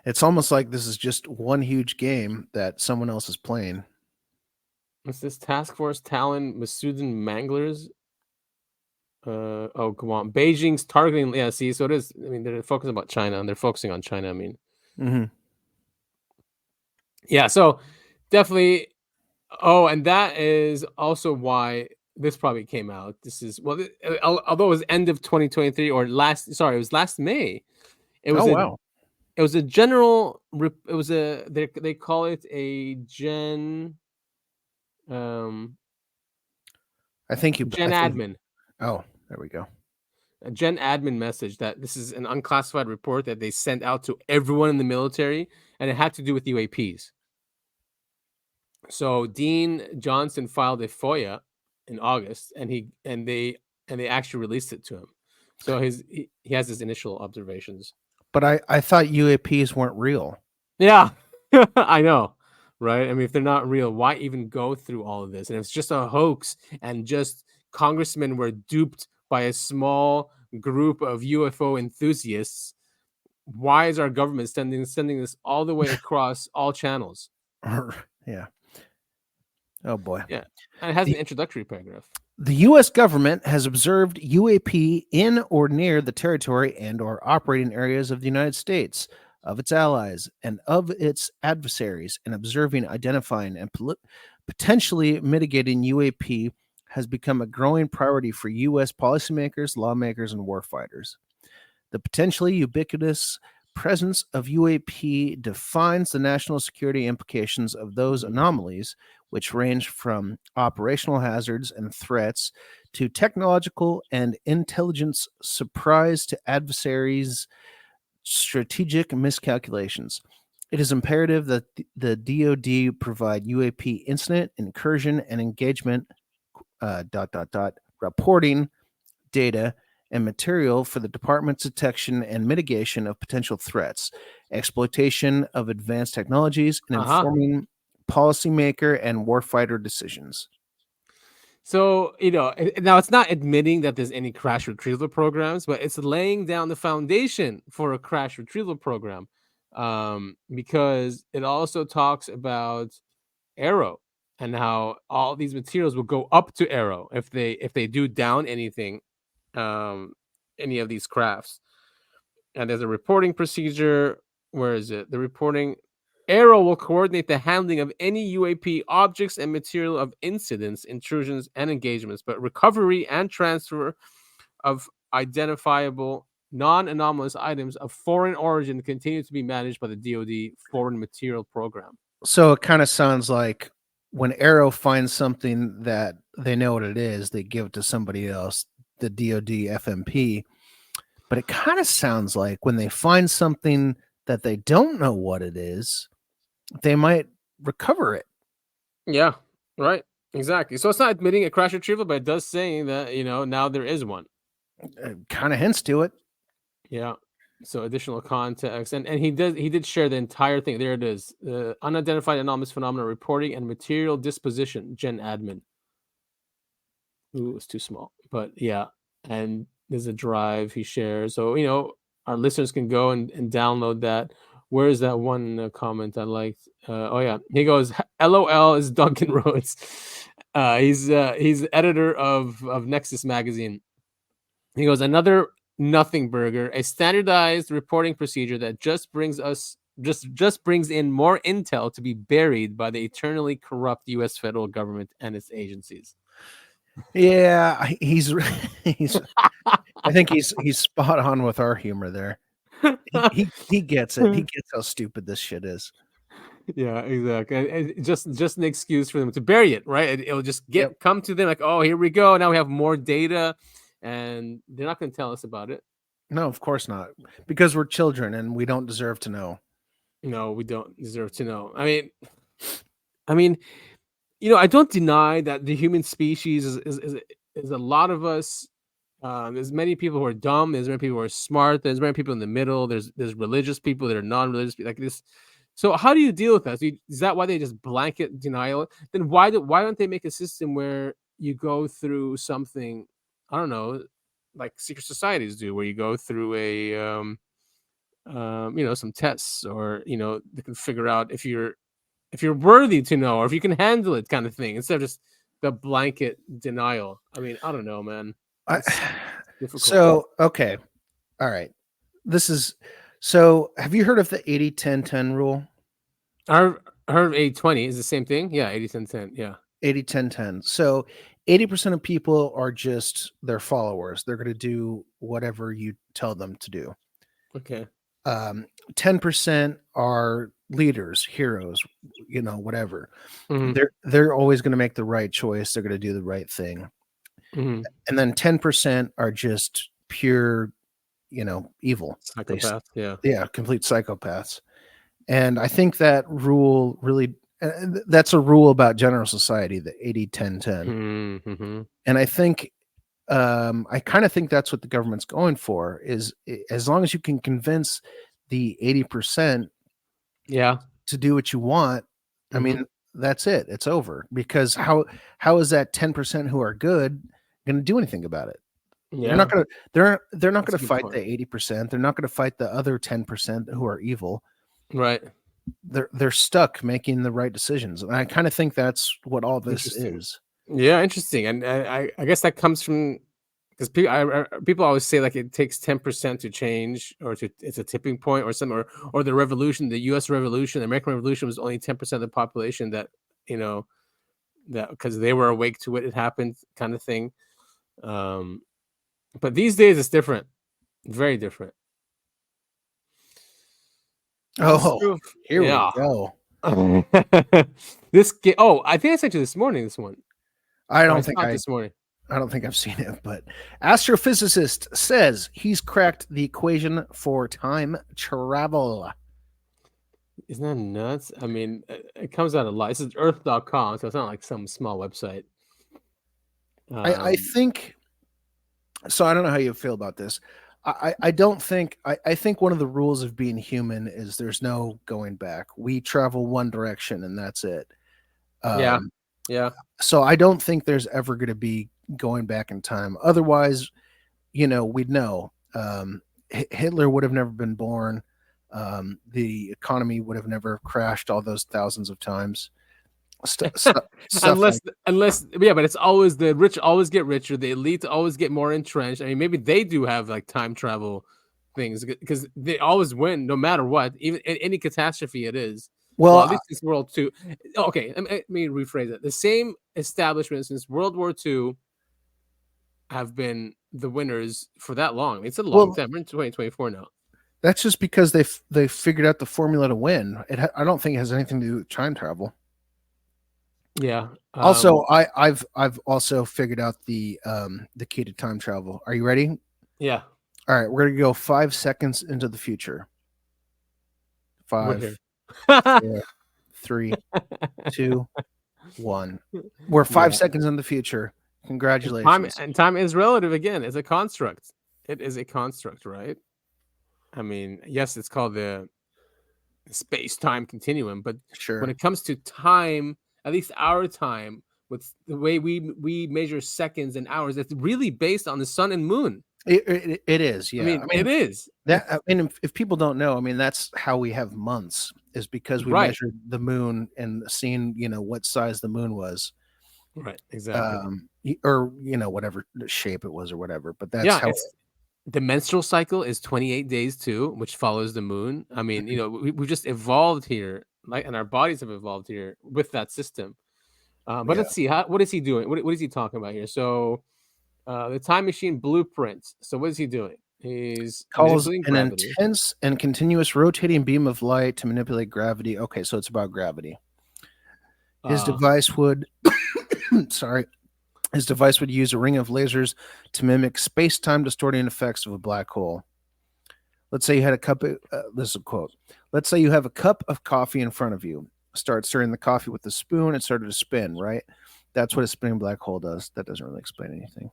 It's almost like this is just one huge game that someone else is playing. What's this? Task Force Talon Masudin Manglers. Oh, come on. Beijing's targeting. Yeah, see, so it is. I mean, they're focusing about China, and they're focusing on China. I mean, yeah. So definitely. Oh, and that is also why this probably came out. This is although it was end of 2023 or last. Sorry, it was last May. It was wow. It was a general. It was a. They call it a gen. I think you Gen admin. Oh, there we go. A gen admin message that this is an unclassified report that they sent out to everyone in the military, and it had to do with UAPs. So Dean Johnson filed a FOIA in August, and they actually released it to him. So he has his initial observations. But I thought UAPs weren't real. Yeah, I know, right? I mean, if they're not real, why even go through all of this? And if it's just a hoax, and just congressmen were duped by a small group of UFO enthusiasts, why is our government sending this all the way across all channels? Yeah. Oh boy. Yeah, and it has an introductory paragraph. The U.S. government has observed UAP in or near the territory and or operating areas of the United States, of its allies, and of its adversaries, and observing, identifying, and potentially mitigating UAP has become a growing priority for U.S. policymakers, lawmakers, and warfighters. The potentially ubiquitous presence of UAP defines the national security implications of those anomalies, which range from operational hazards and threats to technological and intelligence surprise to adversaries' strategic miscalculations. It is imperative that the DoD provide UAP incident, incursion, and engagement reporting data and material for the department's detection and mitigation of potential threats, exploitation of advanced technologies, and informing policymaker and warfighter decisions. So, now it's not admitting that there's any crash retrieval programs, but it's laying down the foundation for a crash retrieval program, because it also talks about AARO and how all these materials will go up to AARO if they do down anything, any of these crafts. And there's a reporting procedure. Where is it? The reporting. AARO will coordinate the handling of any UAP objects and material of incidents, intrusions, and engagements, but recovery and transfer of identifiable non-anomalous items of foreign origin continue to be managed by the DoD Foreign Material Program. So it kind of sounds like when AARO finds something that they know what it is, they give it to somebody else, the DoD FMP. But it kind of sounds like when they find something that they don't know what it is, they might recover it. Yeah, right. Exactly. So it's not admitting a crash retrieval, but it does say that, now there is one. Kind of hints to it. Yeah. So additional context. And he did share the entire thing. There it is. Unidentified anomalous phenomena reporting and material disposition, gen admin. Ooh, it's too small. But yeah. And there's a drive he shares. So, our listeners can go and download that. Where is that one comment I liked? Oh yeah, he goes, "LOL is Duncan Rhodes." He's editor of Nexus magazine. He goes, "Another nothing burger, a standardized reporting procedure that just brings in more intel to be buried by the eternally corrupt U.S. federal government and its agencies." Yeah, he's I think he's spot on with our humor there. He gets it. He gets how stupid this shit is. Yeah, exactly. And just an excuse for them to bury it, right? It'll just come to them like, oh, here we go. Now we have more data, and they're not going to tell us about it. No, of course not, because we're children and we don't deserve to know. No, we don't deserve to know. I mean, I don't deny that the human species is a lot of us. There's many people who are dumb. There's many people who are smart. There's many people in the middle. There's religious people that are non-religious. Like this. So how do you deal with that? Is that why they just blanket denial? Then why don't they make a system where you go through something, I don't know, like secret societies do, where you go through some tests, or they can figure out if you're worthy to know, or if you can handle it, kind of thing, instead of just the blanket denial. I mean, I don't know, man. It's difficult. So, okay. All right. So have you heard of the 80-10-10 rule? I heard 80-20 is the same thing. Yeah, 80-10-10. Yeah. 80-10-10. So 80% of people are just their followers. They're going to do whatever you tell them to do. Okay. 10% are leaders, heroes, whatever. Mhm. They're always going to make the right choice. They're going to do the right thing. Mhm. And then 10% are just pure, evil. Psychopath. Yeah. Yeah, complete psychopaths. And I think that rule really, that's a rule about general society, the 80-10-10. Mm-hmm. And I think, I kind of think that's what the government's going for, is as long as you can convince the 80% to do what you want, I mean, that's it. It's over. Because how is that 10% who are good going to do anything about it? Yeah. They're not going to fight the 80%. They're not going to fight the other 10% who are evil. Right. They're stuck making the right decisions. And I kind of think that's what all this is. Yeah, interesting. And I guess that comes from, because people always say like it takes 10% to change, or it's a tipping point or something, or the revolution, the U.S. Revolution, the American Revolution was only 10% of the population that that because they were awake to it happened, kind of thing. But these days it's different, very different. Oh, here we go. This I think I sent you this morning. This one. I don't think this morning. I don't think I've seen it, but astrophysicist says he's cracked the equation for time travel. Isn't that nuts? I mean, it comes out a lot. This is earth.com, so it's not like some small website. I think so. I don't know how you feel about this. I don't think I think one of the rules of being human is there's no going back. We travel one direction and that's it. Yeah. So I don't think there's ever going to be going back in time. Otherwise, we'd know. Hitler would have never been born. The economy would have never crashed all those thousands of times. Unless, but it's always the rich always get richer, the elite always get more entrenched. I mean, maybe they do have like time travel things, because they always win no matter what, even any catastrophe it is. Well, at least it's World II. Okay, let me rephrase it. The same establishment since World War II have been the winners for that long. I mean, it's a long time. We're in 2024 now. That's just because they figured out the formula to win. I don't think it has anything to do with time travel. Yeah. Also, I've also figured out the key to time travel. Are you ready? Yeah. All right, we're gonna go 5 seconds into the future. 5, 4, 3, 2, 1. We're 5 seconds in the future. Congratulations. Time is relative again. It's a construct. It is a construct, right? I mean, yes, it's called the space-time continuum, but when it comes to time, at least our time, with the way we measure seconds and hours, it's really based on the sun and moon. It is, yeah. I mean, it is. If people don't know, I mean, that's how we have months, is because we measured the moon and seen, what size the moon was. Right, exactly. Or whatever shape it was or whatever. But that's how the menstrual cycle is 28 days too, which follows the moon. I mean, we just evolved here, and our bodies have evolved here with that system. But let's see, what is he doing? What is he talking about here? So, the time machine blueprint. So, what is he doing? He's calls an intense and continuous rotating beam of light to manipulate gravity. Okay, so it's about gravity. His device would, his device would use a ring of lasers to mimic space-time distorting effects of a black hole. Let's say you had a cup. This is a quote. Let's say you have a cup of coffee in front of you. Start stirring the coffee with a spoon. It started to spin, right? That's what a spinning black hole does. That doesn't really explain anything.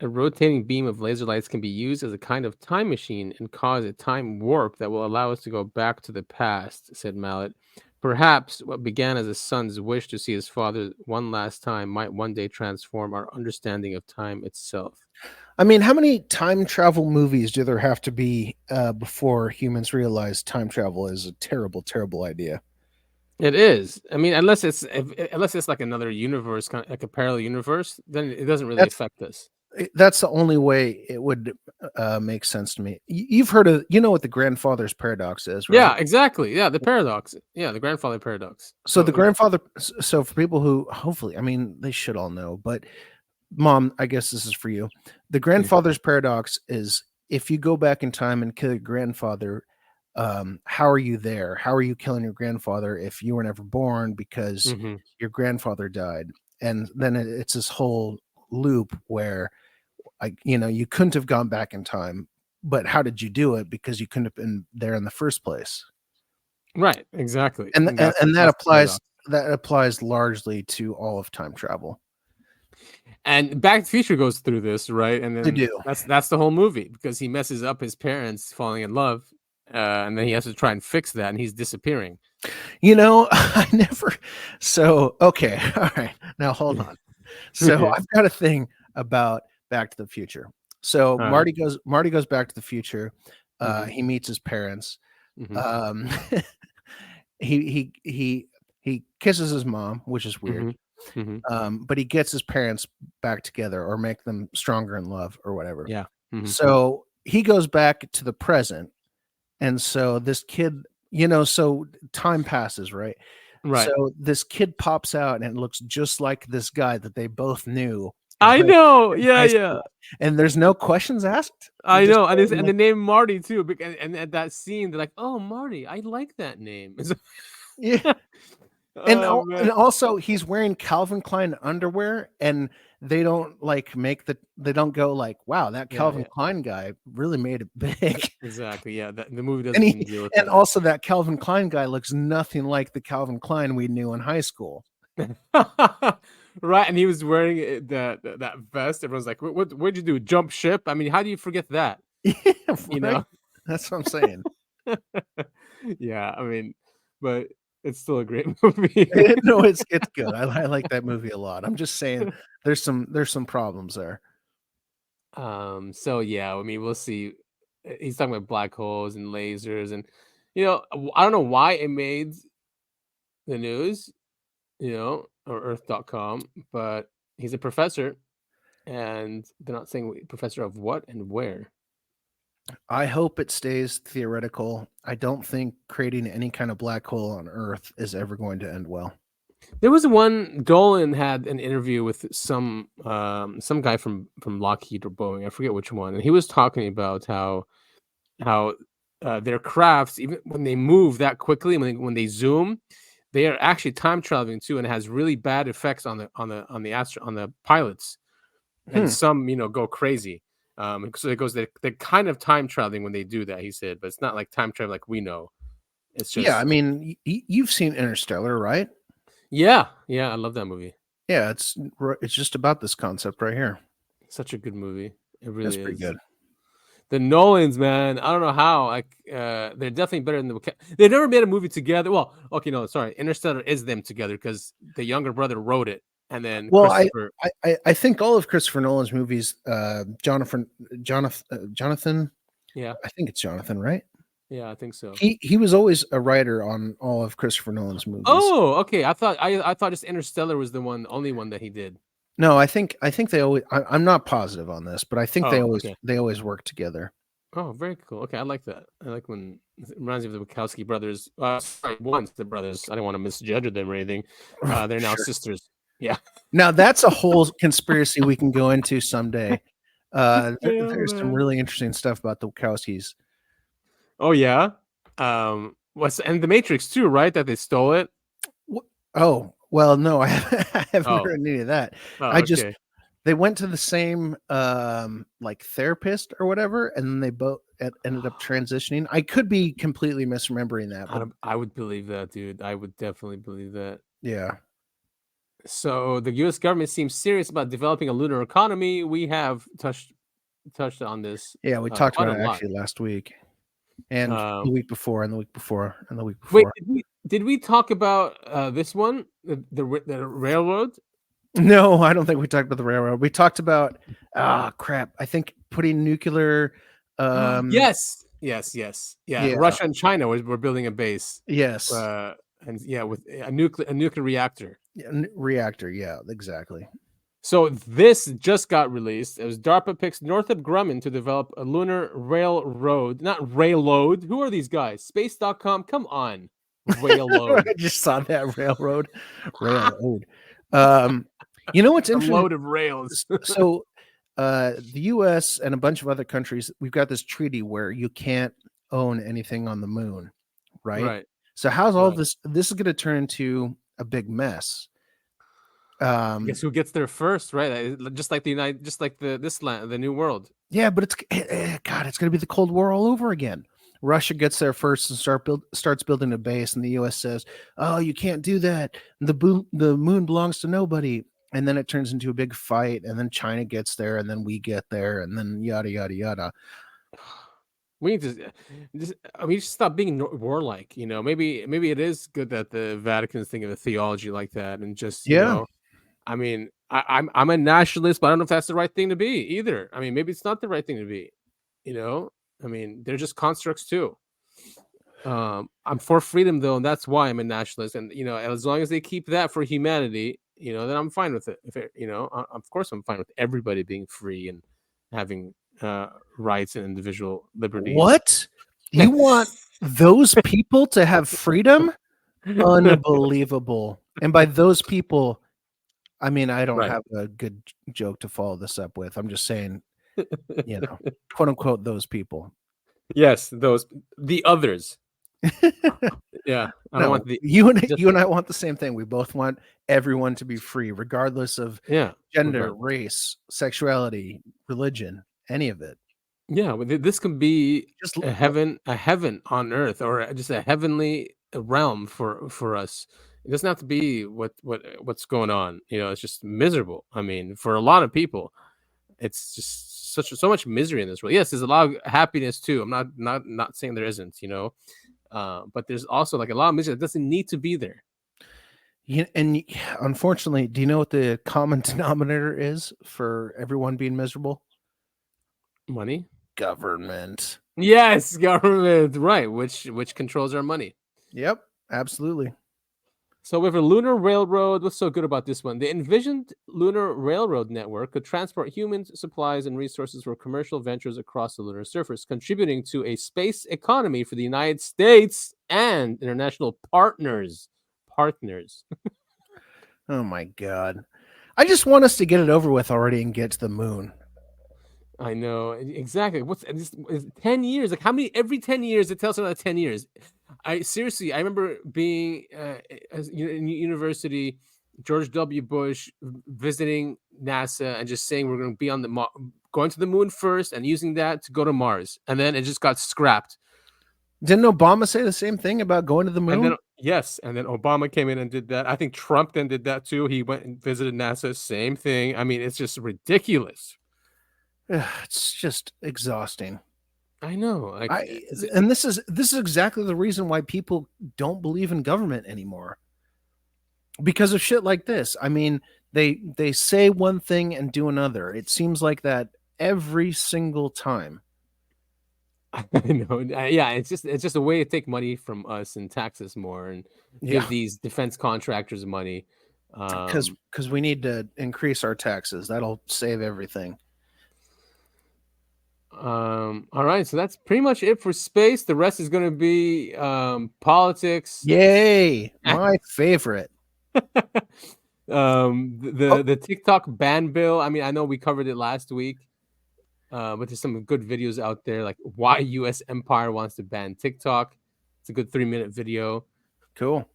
A rotating beam of laser lights can be used as a kind of time machine and cause a time warp that will allow us to go back to the past, said Mallet. Perhaps what began as a son's wish to see his father one last time might one day transform our understanding of time itself. I mean, how many time travel movies do there have to be before humans realize time travel is a terrible, terrible idea? It is. I mean, unless it's like another universe, kind of like a parallel universe, then it doesn't really affect us. That's the only way it would make sense to me. You've heard of, you know what the grandfather's paradox is, right? Yeah, exactly. Yeah, the paradox. Yeah, the grandfather paradox. So the grandfather. So for people who hopefully, I mean, they should all know, but Mom, I guess this is for you. The grandfather's paradox is if you go back in time and kill your grandfather, how are you there? How are you killing your grandfather if you were never born because your grandfather died? And then it's this whole loop where, you couldn't have gone back in time, but how did you do it? Because you couldn't have been there in the first place. Right. Exactly. And that applies largely to all of time travel. And Back to the Future goes through this, right? And then They do. That's the whole movie because he messes up his parents falling in love, and then he has to try and fix that, and he's disappearing. I never. So okay, all right. Now hold on. So I've got a thing about Back to the Future. So Marty goes Back to the Future. He meets his parents. He kisses his mom, which is weird. But he gets his parents back together or make them stronger in love or whatever. Yeah. So he goes back to the present. And so this kid, so time passes, right? Right. So this kid pops out and it looks just like this guy that they both knew. I know. Yeah. And there's no questions asked. I know. And the name Marty too. And at that scene, they're like, "Oh, Marty, I like that name." Yeah. And also he's wearing Calvin Klein underwear and they don't they don't go like, wow, that Calvin Klein guy really made it big. Exactly. Yeah. The movie doesn't even deal with and also that Calvin Klein guy looks nothing like the Calvin Klein we knew in high school. Right. And he was wearing that vest. Everyone's like, what'd you do? Jump ship? I mean, how do you forget that? Right? That's what I'm saying. Yeah. I mean, but it's still a great movie. No, it's good. I like that movie a lot. I'm just saying there's some problems there. So yeah, I mean, we'll see. He's talking about black holes and lasers, and I don't know why it made the news, or Earth.com, but he's a professor, and they're not saying professor of what and where. I hope it stays theoretical. I don't think creating any kind of black hole on Earth is ever going to end well. There was Dolan had an interview with some guy from Lockheed or Boeing, I forget which one, and he was talking about how their crafts, even when they move that quickly, when they zoom, they are actually time traveling too, and it has really bad effects on the pilots, and some go crazy. So it goes, they're kind of time traveling when they do that, he said, but it's not like time travel like we know. It's just, I mean, you've seen Interstellar, right? Yeah, I love that movie. Yeah, it's just about this concept right here. Such a good movie. It really is. That's pretty good. The Nolans, man, I don't know how. They're definitely better than they never made a movie together. Well, okay, no, sorry. Interstellar is them together because the younger brother wrote it. And then, I think all of Christopher Nolan's movies, Jonathan, yeah, I think it's Jonathan, right? Yeah, I think so. He was always a writer on all of Christopher Nolan's movies. Oh, okay. I thought just Interstellar was the only one that he did. No, I think they always. I'm not positive on this, but I think they always work together. Oh, very cool. Okay, I like that. I like when it reminds me of the Wachowski brothers. Sorry, once the brothers. I don't want to misjudge them or anything. They're now sisters. Yeah. Now that's a whole conspiracy we can go into someday. There's some really interesting stuff about the Wachowskis. Oh yeah. And the Matrix too, right? That they stole it. Oh well, no, I haven't heard any of that. Okay. They went to the same therapist or whatever, and then they both ended up transitioning. I could be completely misremembering that. But I would believe that, dude. I would definitely believe that. Yeah. So the U.S. government seems serious about developing a lunar economy. We have touched on this. Yeah, we talked quite about a it lot. actually last week, and the week before, and the week before, and the week Wait, before. did we talk about this one, the railroad? No, I don't think we talked about the railroad. We talked about crap. I think putting nuclear. Yes. Yeah. Yeah. Russia and China were building a base. Yes. And yeah, with a nuclear reactor. Reactor. Yeah, exactly. So this just got released. It was DARPA picks Northrop Grumman to develop a lunar railroad, not railroad. Who are these guys? Space.com. Come on, railroad. I just saw that railroad. You know what's interesting? A load of rails. So, the U.S. and a bunch of other countries, we've got this treaty where you can't own anything on the moon, right? Right. So, how's all this? This is going to turn into a big mess. Guess who gets there first, right? Just like the New World. Yeah, but it's God, it's going to be the Cold War all over again. Russia gets there first and starts building a base, and the U.S. says, "Oh, you can't do that. The moon belongs to nobody." And then it turns into a big fight, and then China gets there, and then we get there, and then yada yada yada. We need to stop being warlike. You know, maybe it is good that the Vatican is thinking of a theology like that, and just you know, I mean, I'm a nationalist, but I don't know if that's the right thing to be either. I mean, maybe it's not the right thing to be. You know, I mean, they're just constructs too. I'm for freedom though, and that's why I'm a nationalist. And you know, as long as they keep that for humanity, you know, then I'm fine with it. You know, of course, I'm fine with everybody being free and having rights and individual liberties. What? You want those people to have freedom? Unbelievable. And by those people, I mean, I don't have a good joke to follow this up with. I'm just saying, you know, quote unquote, those people. Yes, the others. Yeah, I don't want you and I want the same thing. We both want everyone to be free, regardless of gender, race, sexuality, religion, any of it. Yeah, this can be just a heaven on earth, or just a heavenly realm for us. It doesn't have to be what's going on. You know, it's just miserable. I mean, for a lot of people, it's just so much misery in this world. Yes, there's a lot of happiness too. I'm not saying there isn't. You know. But there's also like a lot of misery that doesn't need to be there. Yeah, and unfortunately, do you know what the common denominator is for everyone being miserable? Money. Government. Yes, government. Right, which controls our money. Yep, absolutely. So with a lunar railroad, what's so good about this one? The envisioned lunar railroad network could transport humans, supplies, and resources for commercial ventures across the lunar surface, contributing to a space economy for the United States and international partners. Oh my God. I just want us to get it over with already and get to the moon. I know exactly. What's 10 years? Like how many? Every 10 years, it tells us about 10 years. I remember being in university, George W. Bush visiting NASA and just saying we're going to be on going to the moon first and using that to go to Mars, and then it just got scrapped. Didn't Obama say the same thing about going to the moon? And then Obama came in and did that. I think Trump then did that too. He went and visited NASA. Same thing. I mean, it's just ridiculous. It's just exhausting. I know. And this is exactly the reason why people don't believe in government anymore. Because of shit like this. I mean, they say one thing and do another. It seems like that every single time. I know. Yeah, it's just a way to take money from us and tax us more and give these defense contractors money. Because we need to increase our taxes. That'll save everything. All right, so that's pretty much it for space. The rest is going to be politics. Yay, my favorite. The TikTok ban bill. I mean, I know we covered it last week, but there's some good videos out there, like why U.S. empire wants to ban TikTok. It's a good 3-minute video. Cool.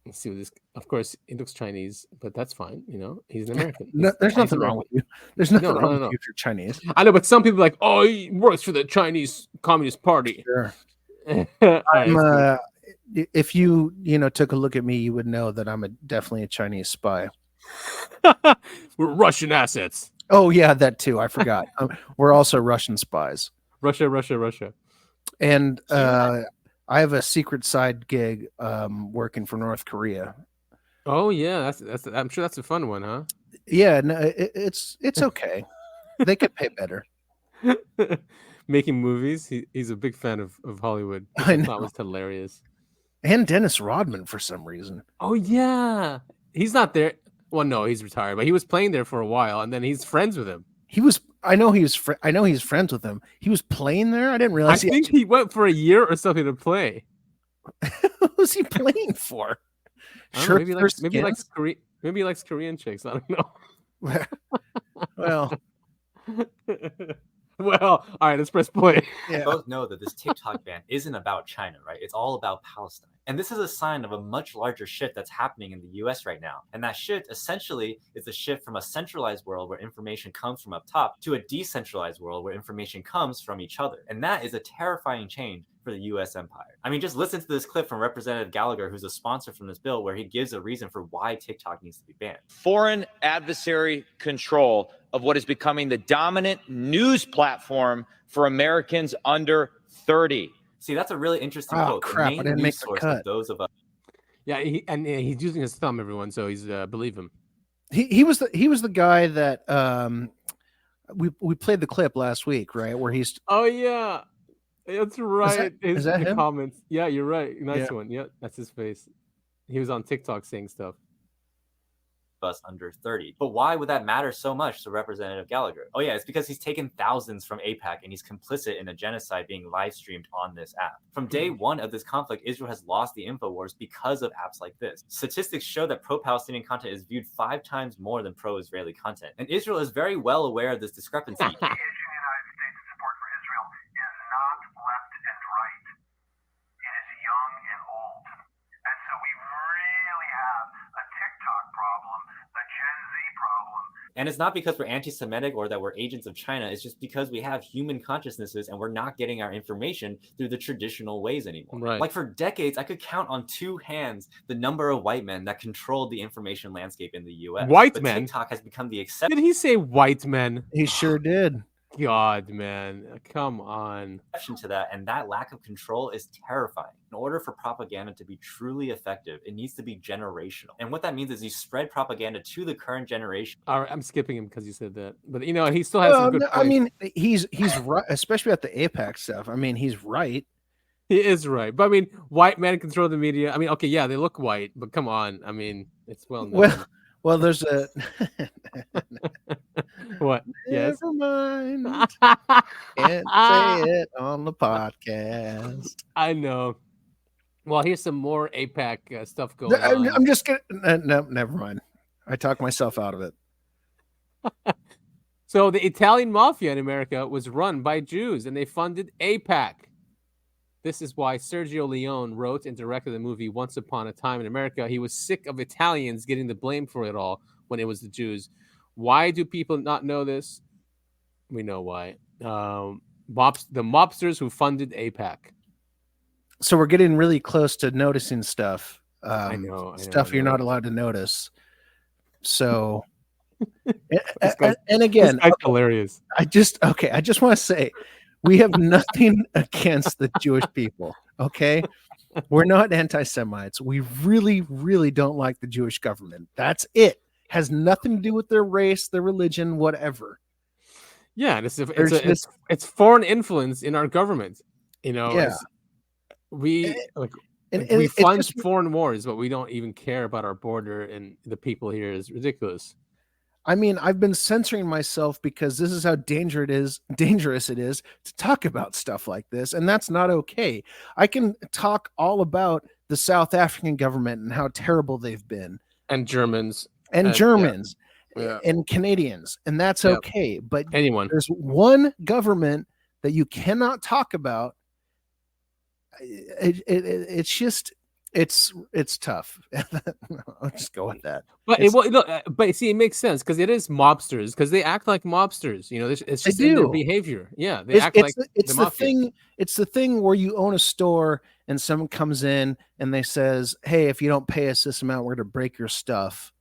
Let's see what this. Of course, it looks Chinese, but that's fine. You know, he's an American. There's nothing wrong with you. There's nothing wrong with you if you're Chinese. I know, but some people are like, oh, he works for the Chinese Communist Party. Sure. if you took a look at me, you would know that I'm definitely a Chinese spy. We're Russian assets. Oh yeah, that too. I forgot. We're also Russian spies. Russia. And I have a secret side gig working for North Korea. Oh yeah, that's. I'm sure that's a fun one, huh? Yeah, no, it's okay. They could pay better. Making movies. He's a big fan of Hollywood, which I I know. thought was hilarious. And Dennis Rodman for some reason. Oh yeah, he's not there. Well, no, he's retired, but he was playing there for a while, and then he's friends with him. He was. I know he's friends with him. He was playing there. I didn't I realize. think he went for a year or something to play. What was he playing for? I don't know, maybe he likes Korean chicks. I don't know. Well, well, all right, let's press play. yeah. We both know that this TikTok ban isn't about China, right? It's all about Palestine. And this is a sign of a much larger shift that's happening in the US right now. And that shift essentially is a shift from a centralized world where information comes from up top to a decentralized world where information comes from each other. And that is a terrifying change for the US empire. I mean, just listen to this clip from Representative Gallagher, who's a sponsor from this bill, where he gives a reason for why TikTok needs to be banned. Foreign adversary control of what is becoming the dominant news platform for Americans under 30. See, that's a really interesting Oh, quote. crap, I The main didn't news make the source cut. of those of us. Yeah, he's using his thumb, everyone. So he's believe him. He was the guy that we played the clip last week, right? Where he's Oh yeah, that's right. is that the him? comments. Yeah, you're right. Nice Yeah. one. Yeah, that's his face. He was on TikTok saying stuff. Us under 30. But why would that matter so much to Representative Gallagher? Oh yeah, it's because he's taken thousands from AIPAC and he's complicit in a genocide being live streamed on this app. From day one of this conflict, Israel has lost the InfoWars because of apps like this. Statistics show that pro-Palestinian content is viewed 5 times more than pro-Israeli content. And Israel is very well aware of this discrepancy. And it's not because we're anti-Semitic or that we're agents of China. It's just because we have human consciousnesses and we're not getting our information through the traditional ways anymore. Right. Like for decades, I could count on 2 hands the number of white men that controlled the information landscape in the US. White but men? TikTok has become the exception. Did he say white men? He sure did. God, man, come on. To that, and that lack of control is terrifying. In order for propaganda to be truly effective, it needs to be generational. And what that means is you spread propaganda to the current generation. All right, I'm skipping him because you said that, but he still has some good points. I mean, he's right, especially at the AIPAC stuff. I mean, he's right. He is right, but I mean, white men control the media. I mean, okay, yeah, they look white, but come on, I mean, it's well known. Well, there's a what? Yes. Never mind. Can't say it on the podcast. I know. Well, here's some more AIPAC stuff going on. I'm just gonna no, never mind. I talked myself out of it. So the Italian mafia in America was run by Jews, and they funded AIPAC. This is why Sergio Leone wrote and directed the movie Once Upon a Time in America. He was sick of Italians getting the blame for it all when it was the Jews. Why do people not know this? We know why. The mobsters who funded AIPAC. So we're getting really close to noticing stuff. I know. You're not allowed to notice. So, This and again, guy's hilarious. I just want to say, we have nothing against the Jewish people. Okay, we're not anti-Semites. We really, really don't like the Jewish government. That's it. Has nothing to do with their race, their religion, whatever. Yeah, it's foreign influence in our government. You know, Yeah. we fund foreign wars, but we don't even care about our border and the people here is ridiculous. I mean, I've been censoring myself because this is how dangerous it is to talk about stuff like this, and that's not okay. I can talk all about the South African government and how terrible they've been, and Germans, and Canadians, and that's okay. But there's one government that you cannot talk about. It's just It's tough. I'll just go with that. But It's, but see, it makes sense because it is mobsters because they act like mobsters. You know, it's they just in their do. behavior. Yeah, they act like It's the the mafia. thing. It's the thing where you own a store and someone comes in and they says, "Hey, if you don't pay us this amount, we're going to break your stuff.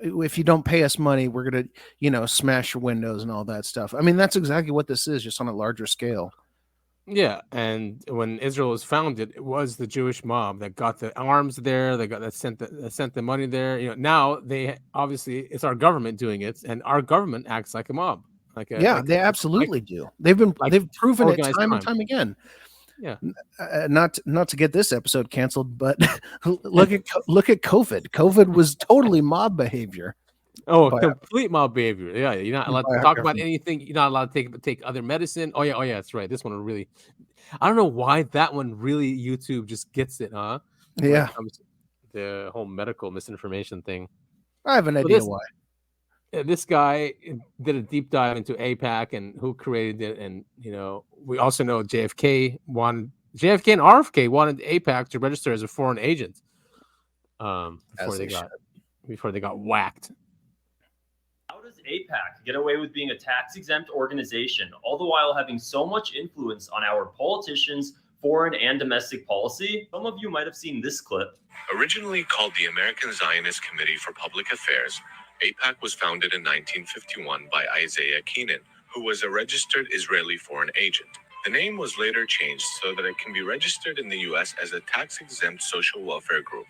If you don't pay us money, we're going to, smash your windows and all that stuff." I mean, that's exactly what this is, just on a larger scale. Yeah, and when Israel was founded, it was the Jewish mob that got the arms there. That sent the money there. You know, now obviously it's our government doing it, and our government acts like a mob. They absolutely do. They've proven it time and time again. Yeah. Not to get this episode canceled, but look at COVID. COVID was totally mob behavior. Oh, complete mob behavior. Yeah, you're not allowed to talk about anything. You're not allowed to take other medicine. Oh yeah, that's right. This one really, I don't know why that one really YouTube just gets it, huh? Yeah. The whole medical misinformation thing. I have an idea why. This guy did a deep dive into APAC and who created it, and we also know JFK and RFK wanted APAC to register as a foreign agent before they got whacked. How does APAC get away with being a tax-exempt organization, all the while having so much influence on our politicians, foreign and domestic policy? Some of you might have seen this clip. Originally called the American Zionist Committee for Public Affairs, APAC was founded in 1951 by Isaiah Keenan, who was a registered Israeli foreign agent. The name was later changed so that it can be registered in the U.S. as a tax-exempt social welfare group,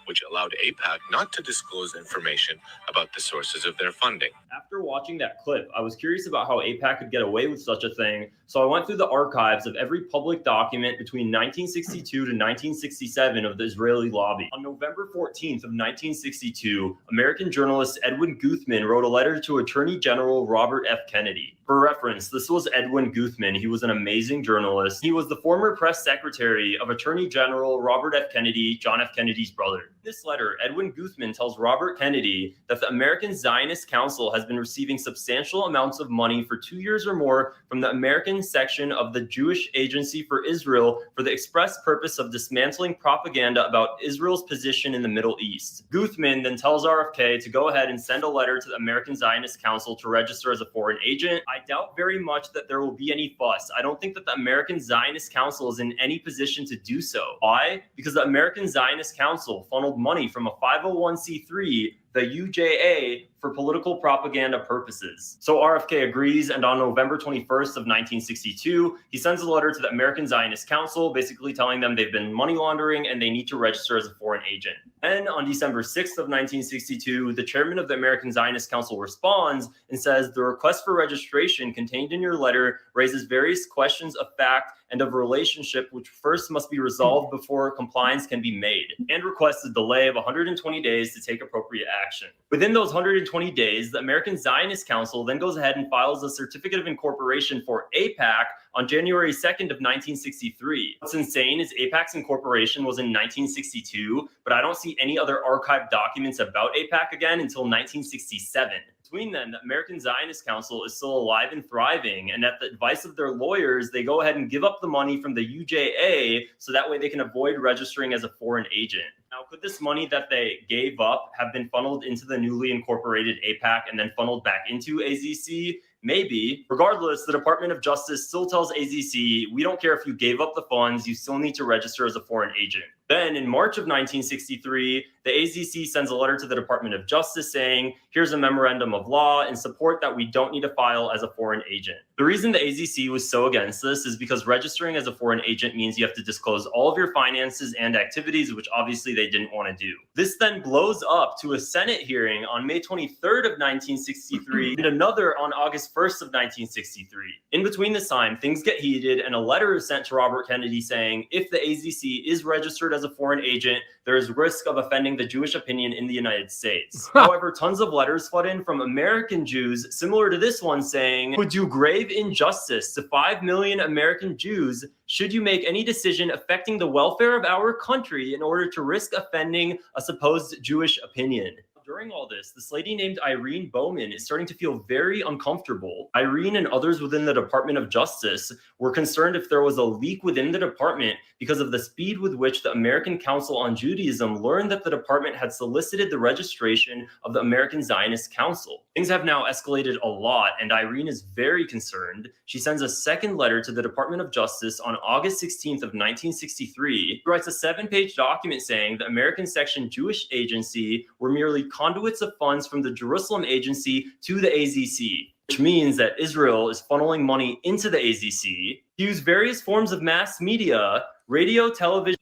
which allowed APAC not to disclose information about the sources of their funding. After watching that clip, I was curious about how APAC could get away with such a thing, so I went through the archives of every public document between 1962 to 1967 of the Israeli lobby. On November 14th of 1962, American journalist Edwin Guthman wrote a letter to Attorney General Robert F. Kennedy. For reference, this was Edwin Guthman. He was an amazing journalist. He was the former press secretary of Attorney General Robert F. Kennedy, John F. Kennedy's brother. In this letter, Edwin Guthman tells Robert Kennedy that the American Zionist Council has been receiving substantial amounts of money for 2 years or more from the American section of the Jewish Agency for Israel for the express purpose of dismantling propaganda about Israel's position in the Middle East. Guthman then tells RFK to go ahead and send a letter to the American Zionist Council to register as a foreign agent. I doubt very much that there will be any fuss. I don't think that the American Zionist Council is in any position to do so. Why? Because the American Zionist Council funneled money from a 501c3, the UJA, for political propaganda purposes. So RFK agrees, and on November 21st of 1962, he sends a letter to the American Zionist Council, basically telling them they've been money laundering and they need to register as a foreign agent. Then on December 6th of 1962, the chairman of the American Zionist Council responds and says, the request for registration contained in your letter raises various questions of fact and of relationship which first must be resolved before compliance can be made, and requests a delay of 120 days to take appropriate action. Within those 120 days, the American Zionist Council then goes ahead and files a certificate of incorporation for APAC on January 2nd of 1963. What's insane is APAC's incorporation was in 1962, but I don't see any other archived documents about APAC again until 1967. Between then, the American Zionist Council is still alive and thriving, and at the advice of their lawyers, they go ahead and give up the money from the UJA so that way they can avoid registering as a foreign agent. Now, could this money that they gave up have been funneled into the newly incorporated APAC and then funneled back into AZC? Maybe. Regardless, the Department of Justice still tells AZC, we don't care if you gave up the funds, you still need to register as a foreign agent. Then in March of 1963, the AZC sends a letter to the Department of Justice saying, here's a memorandum of law in support that we don't need to file as a foreign agent. The reason the AZC was so against this is because registering as a foreign agent means you have to disclose all of your finances and activities, which obviously they didn't want to do. This then blows up to a Senate hearing on May 23rd of 1963 and another on August 1st of 1963. In between this time, things get heated and a letter is sent to Robert Kennedy saying, if the AZC is registered as a foreign agent, there is risk of offending the Jewish opinion in the United States. However, tons of letters flood in from American Jews, similar to this one, saying, would do grave injustice to 5 million American Jews should you make any decision affecting the welfare of our country in order to risk offending a supposed Jewish opinion. During all this lady named Irene Bowman is starting to feel very uncomfortable. Irene and others within the Department of Justice were concerned if there was a leak within the department because of the speed with which the American Council on Judaism learned that the department had solicited the registration of the American Zionist Council. Things have now escalated a lot, and Irene is very concerned. She sends a second letter to the Department of Justice on August 16th of 1963. She writes a 7-page document saying the American Section Jewish Agency were merely conduits of funds from the Jerusalem Agency to the AZC, which means that Israel is funneling money into the AZC to use various forms of mass media, radio, television.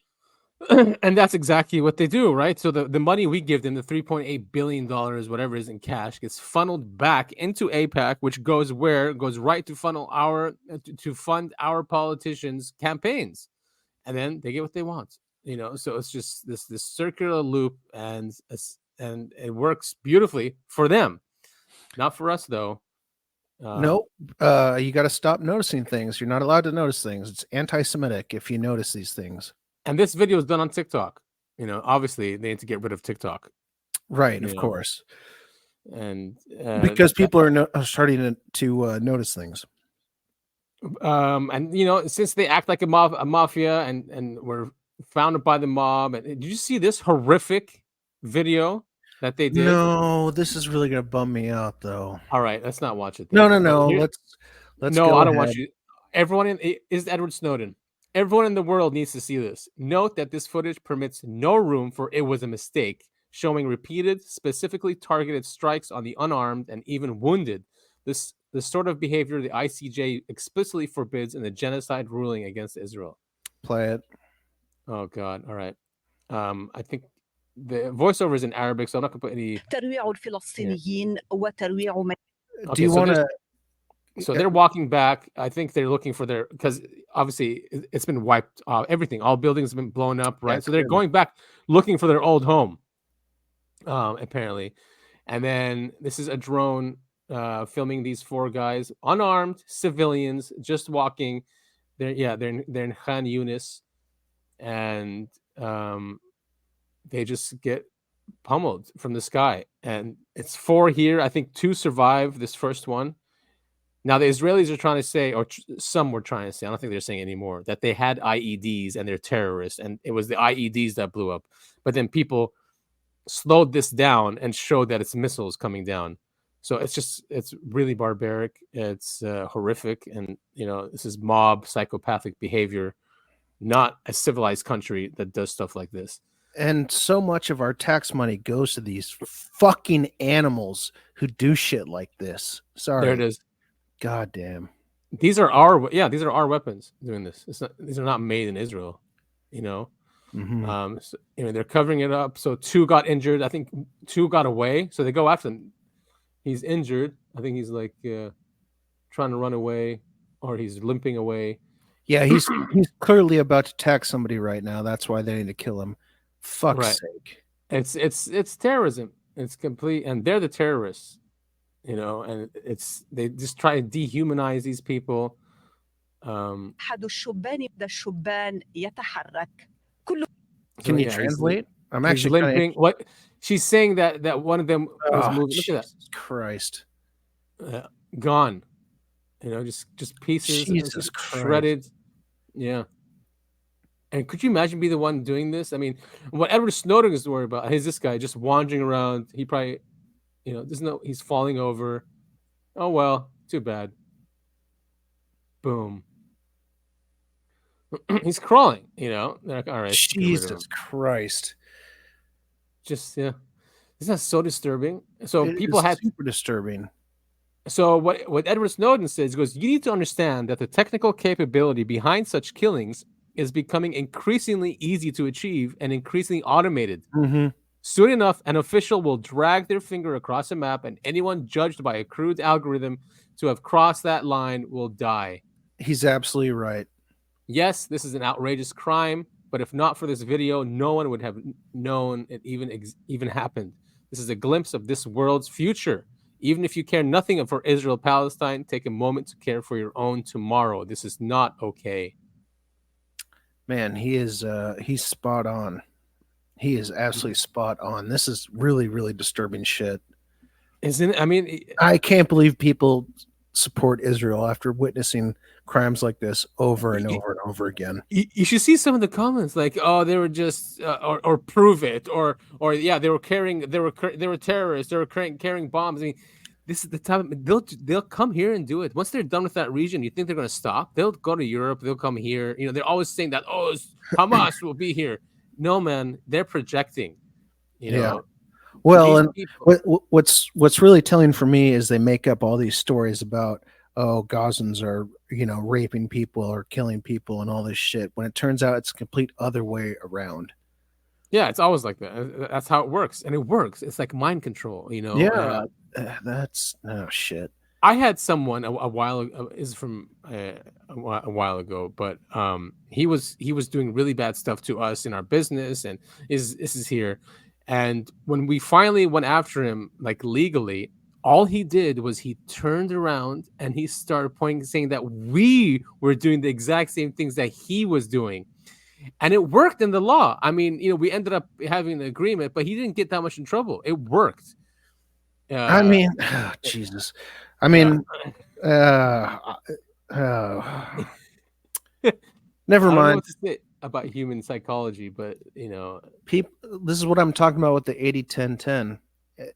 And that's exactly what they do, right? So the money we give them, the $3.8 billion, whatever is in cash, gets funneled back into AIPAC, which goes where? It goes right to to fund our politicians' campaigns. And then they get what they want, so it's just this circular loop, and it works beautifully for them, not for us though. Nope. You got to stop noticing things. You're not allowed to notice things. It's anti-Semitic if you notice these things. And this video is done on TikTok. Obviously they need to get rid of TikTok, right? Of course, and because people are starting to notice things. And since they act like a mafia and were founded by the mob. And did you see this horrific video that they did? No, this is really gonna bum me out, though. All right, let's not watch it then. No. Let's no, go I don't ahead. want you. Everyone is Edward Snowden. Everyone in the world needs to see this. Note that this footage permits no room for "it was a mistake," showing repeated, specifically targeted strikes on the unarmed and even wounded. This sort of behavior the ICJ explicitly forbids in the genocide ruling against Israel. Play it. Oh God! All right. I think the voiceover is in Arabic, so I'm not gonna put any. Do you want to? So they're walking back. I think they're looking for because obviously it's been wiped off. Everything, all buildings have been blown up, right? Yeah, so they're going back looking for their old home, apparently. And then this is a drone filming these 4 guys, unarmed civilians, just walking. They're in Khan Yunis, and they just get pummeled from the sky. And it's 4 here. I think 2 survive this first one. Now, the Israelis are trying to say, or some were trying to say, I don't think they're saying anymore, that they had IEDs and they're terrorists, and it was the IEDs that blew up. But then people slowed this down and showed that it's missiles coming down. So it's really barbaric. It's horrific. And, this is mob psychopathic behavior, not a civilized country that does stuff like this. And so much of our tax money goes to these fucking animals who do shit like this. Sorry. There it is. God damn. These are our weapons doing this. These are not made in Israel, Mm-hmm. So, they're covering it up. So 2 got injured. I think 2 got away. So they go after him. He's injured. I think he's like trying to run away, or he's limping away. Yeah, he's clearly about to attack somebody right now. That's why they need to kill him. Fuck's sake. It's terrorism. It's complete, and they're the terrorists. And they just try to dehumanize these people. Can you translate? I'm actually limping. What she's saying that one of them was moving. Look at that. Jesus Christ. Gone. Just pieces. Jesus shredded. Christ. Yeah. And could you imagine be the one doing this? I mean, what Edward Snowden is worried about is this guy just wandering around. He probably he's falling over. Oh, well, too bad. Boom. He's crawling, They're like, all right. Jesus Christ. Just, yeah. Isn't that so disturbing? So It people is had super disturbing. So what Edward Snowden says, he goes, you need to understand that the technical capability behind such killings is becoming increasingly easy to achieve and increasingly automated. Mm-hmm. Soon enough, an official will drag their finger across a map, and anyone judged by a crude algorithm to have crossed that line will die. He's absolutely right. Yes, this is an outrageous crime, but if not for this video, no one would have known it even happened. This is a glimpse of this world's future. Even if you care nothing for Israel-Palestine, take a moment to care for your own tomorrow. This is not okay. Man, he's spot on. He is absolutely spot on. This is really, really disturbing shit. Isn't it? I mean, I can't believe people support Israel after witnessing crimes like this over and over and over again. You should see some of the comments, like, "Oh, they were just," or "Prove it," or "Yeah, they were terrorists. They were carrying bombs." I mean, this is the time they'll come here and do it. Once they're done with that region, you think they're going to stop? They'll go to Europe. They'll come here. You know, they're always saying that, "Oh, Hamas will be here." No, man, they're projecting. You know. Well, and what's really telling for me is they make up all these stories about, oh, Gazans are, you know, raping people or killing people and all this shit, when it turns out it's a complete other way around. Yeah, it's always like that. That's how it works, and it works. It's like mind control, you know. Yeah, that's shit. I had someone a while ago, is from a while ago, but he was doing really bad stuff to us in our business, and this is here. And when we finally went after him, like legally, all he did was he turned around and he started pointing, saying that we were doing the exact same things that he was doing. And it worked in the law. I mean, you know, we ended up having an agreement, but he didn't get that much in trouble. It worked. I mean, Jesus. I mean, never I don't know mind. what to say about human psychology, but you know, this is what I'm talking about with the 80-10-10.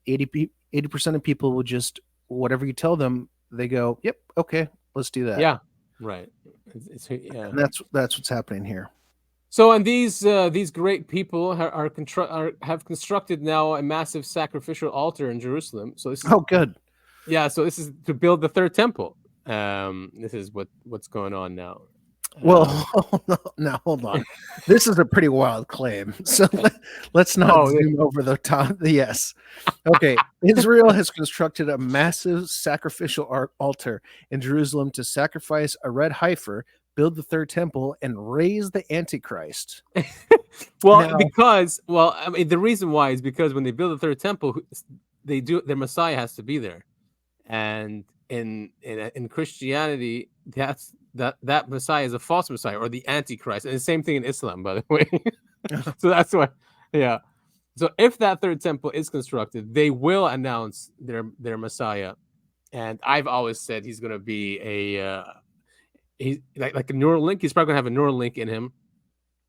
80% of people will just, whatever you tell them, they go, yep, okay, let's do that. Yeah, right. Yeah. And that's what's happening here. So, and these great people have constructed now a massive sacrificial altar in Jerusalem. So this is, oh, good. Yeah, so this is to build the third temple. This is what's going on now. Well, now hold on. This is a pretty wild claim. So let's not zoom over the top. Yes. Okay. Israel has constructed a massive sacrificial altar in Jerusalem to sacrifice a red heifer, build the third temple, and raise the Antichrist. Well, I mean, the reason why is because when they build the third temple, their Messiah has to be there, and in Christianity, that Messiah is a false Messiah or the Antichrist, and the same thing in Islam, by the way. So that's why, yeah. So if that third temple is constructed, they will announce their Messiah, and I've always said he's going to be he's like a neural link. He's probably going to have a neural link in him,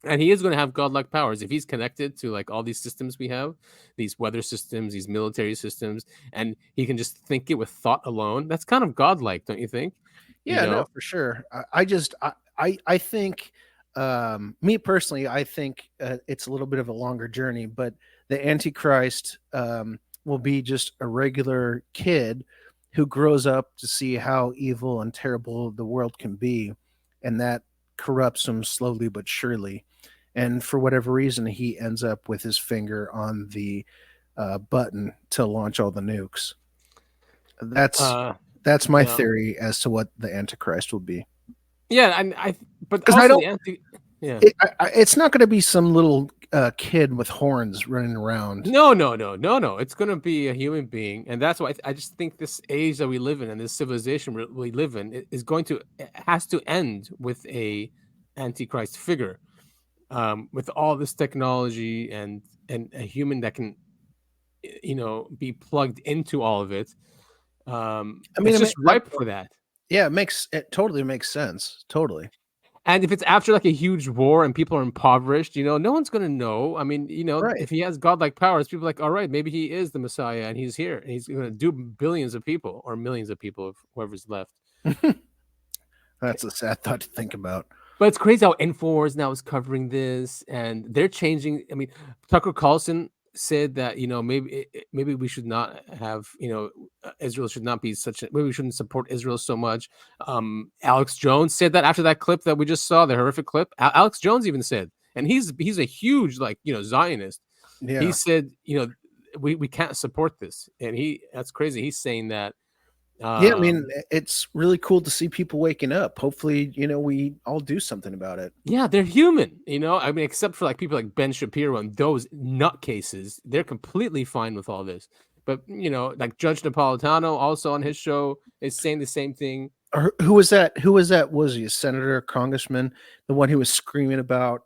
and he is going to have godlike powers if he's connected to like all these systems we have, these weather systems, these military systems, and he can just think it with thought alone. That's kind of godlike, don't you think? Yeah, You know? no, for sure. I think, me personally, I think it's a little bit of a longer journey, but the Antichrist will be just a regular kid who grows up to see how evil and terrible the world can be, and that corrupts him slowly but surely. And for whatever reason, he ends up with his finger on the button to launch all the nukes. That's my theory as to what the Antichrist will be. Yeah, and but because also I don't. Yeah, it's not going to be some little kid with horns running around. No. It's going to be a human being, and that's why I just think this age that we live in and this civilization we live in has to end with a Antichrist figure, with all this technology and a human that can, you know, be plugged into all of it. I mean, it's just ripe for that. Yeah, it totally makes sense. Totally. And if it's after like a huge war and people are impoverished, you know, no one's going to know. I mean, you know, if he has godlike powers, people are like, all right, maybe he is the Messiah and he's here and he's going to do billions of people or millions of people, whoever's left. That's a sad thought to think about. But it's crazy how Infowars now is covering this, and they're changing. I mean, Tucker Carlson said that, you know, maybe we should not have, you know, Israel should not be maybe we shouldn't support Israel so much. Alex Jones said that after that clip that we just saw, the horrific clip. Alex Jones even said, and he's a huge, like, you know, Zionist. Yeah. He said, you know, we can't support this, and that's crazy. He's saying that. Yeah, I mean, it's really cool to see people waking up. Hopefully, you know, we all do something about it. Yeah, they're human, you know. I mean, except for like people like Ben Shapiro and those nutcases, they're completely fine with all this. But, you know, like Judge Napolitano also on his show is saying the same thing. Who was that? Was he a senator, a congressman, the one who was screaming about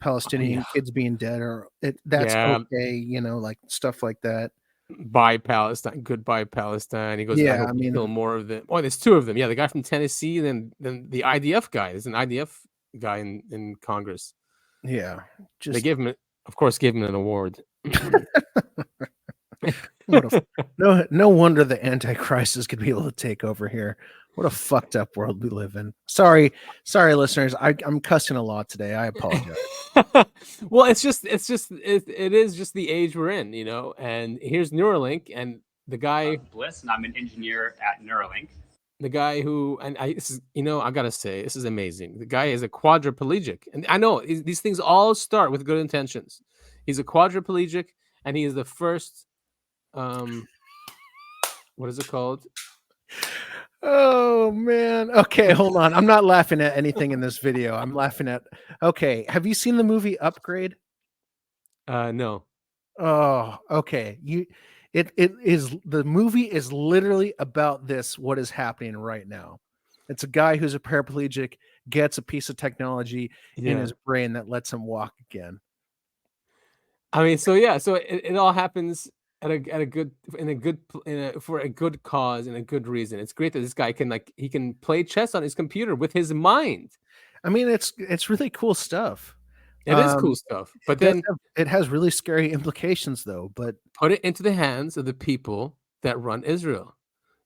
Palestinian kids being dead, or that's okay, like stuff like that. Bye Palestine, goodbye Palestine. He goes, I Yeah, hope you kill more of them. Oh, there's two of them. Yeah, the guy from Tennessee, then the IDF guy. There's an IDF guy in Congress. Yeah, they gave him an award. No wonder the Antichrist could be able to take over here. What a fucked up world we live in. Sorry, listeners. I'm cussing a lot today. I apologize. Well, it is just the age we're in, And here's Neuralink, and the guy Bliss, and I'm an engineer at Neuralink. The guy who, and I gotta say, this is amazing. The guy is a quadriplegic, and I know these things all start with good intentions. He's a quadriplegic, and he is the first. What is it called? Oh man. Okay, hold on. I'm not laughing at anything in this video. I'm laughing at. Okay, have you seen the movie Upgrade? No. Oh, okay. The movie is literally about this, what is happening right now. It's a guy who's a paraplegic, gets a piece of technology in his brain that lets him walk again. I mean, so it all happens for a good cause and a good reason. It's great that this guy can play chess on his computer with his mind. I mean, it's really cool stuff. It is cool stuff, but then it has really scary implications, though. But put it into the hands of the people that run Israel.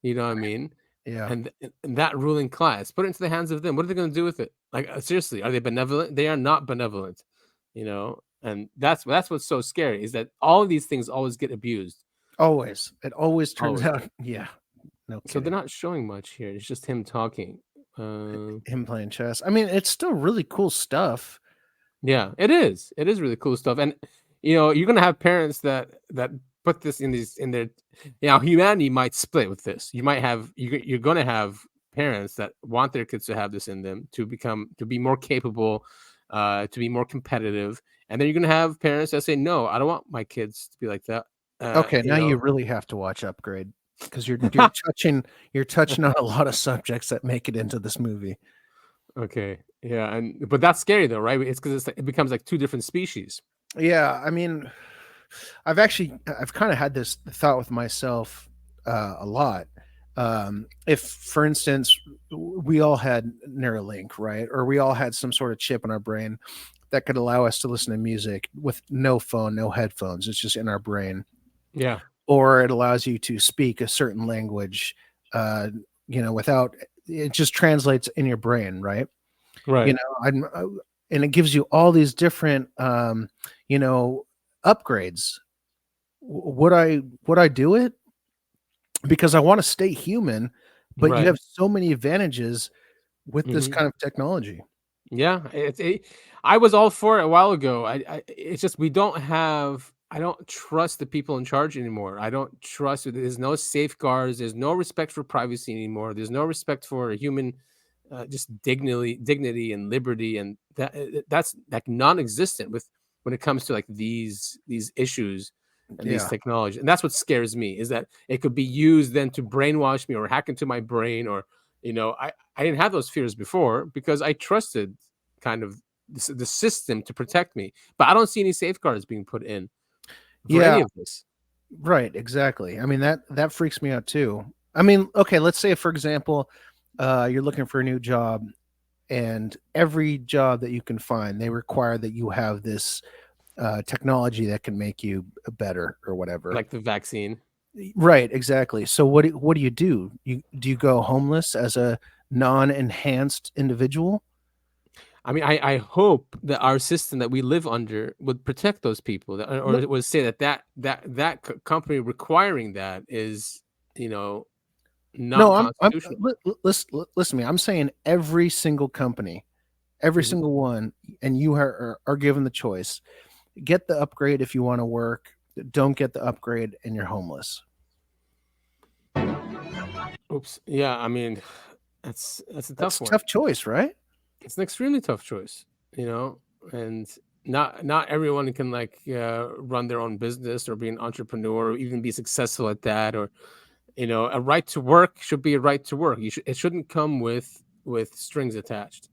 You know what I mean? Yeah. And that ruling class, put it into the hands of them. What are they going to do with it? Like, seriously, are they benevolent? They are not benevolent. And that's what's so scary, is that all of these things always get abused. Always. It always turns out. Yeah. No kidding. So they're not showing much here. It's just him talking. Him playing chess. I mean, it's still really cool stuff. Yeah, it is. It is really cool stuff. And you're gonna have parents that put this in their humanity might split with this. You're gonna have parents that want their kids to have this in them to be more capable, to be more competitive. And then you're gonna have parents that say, no, I don't want my kids to be like that. Okay, now you really have to watch Upgrade, because you're touching on a lot of subjects that make it into this movie. Okay, yeah, but that's scary though, right? It's because it becomes like two different species. Yeah, I mean, I've kind of had this thought with myself a lot. If, for instance, we all had Neuralink, right, or we all had some sort of chip in our brain that could allow us to listen to music with no phone, no headphones. It's just in our brain. Yeah. Or it allows you to speak a certain language, without it, just translates in your brain, right? Right. And it gives you all these different, upgrades. Would I do it? Because I want to stay human, but you have so many advantages with this kind of technology. Yeah, I was all for it a while ago. It's just I don't trust the people in charge anymore. I don't trust. There's no safeguards. There's no respect for privacy anymore. There's no respect for human, just dignity and liberty, and that's like non-existent when it comes to like these issues and these technologies. And that's what scares me, is that it could be used then to brainwash me or hack into my brain, or I didn't have those fears before because I trusted kind of the system to protect me, but I don't see any safeguards being put in for any of this. Right, exactly. I mean, that freaks me out too. I mean, okay, let's say, for example, you're looking for a new job, and every job that you can find, they require that you have this technology that can make you better or whatever, like the vaccine. Right, exactly. So what do you do? Do you go homeless as a non-enhanced individual? I mean, I hope that our system that we live under would protect those people, or it would say that company requiring that is, not constitutional. Listen to me. I'm saying every single company, every single one, and you are given the choice. Get the upgrade if you want to work. Don't get the upgrade and you're homeless. Oops. Yeah, I mean, that's a tough one. Tough choice, right? It's an extremely tough choice, and not everyone can run their own business or be an entrepreneur or even be successful at that, or a right to work should be a right to work. It shouldn't come with strings attached.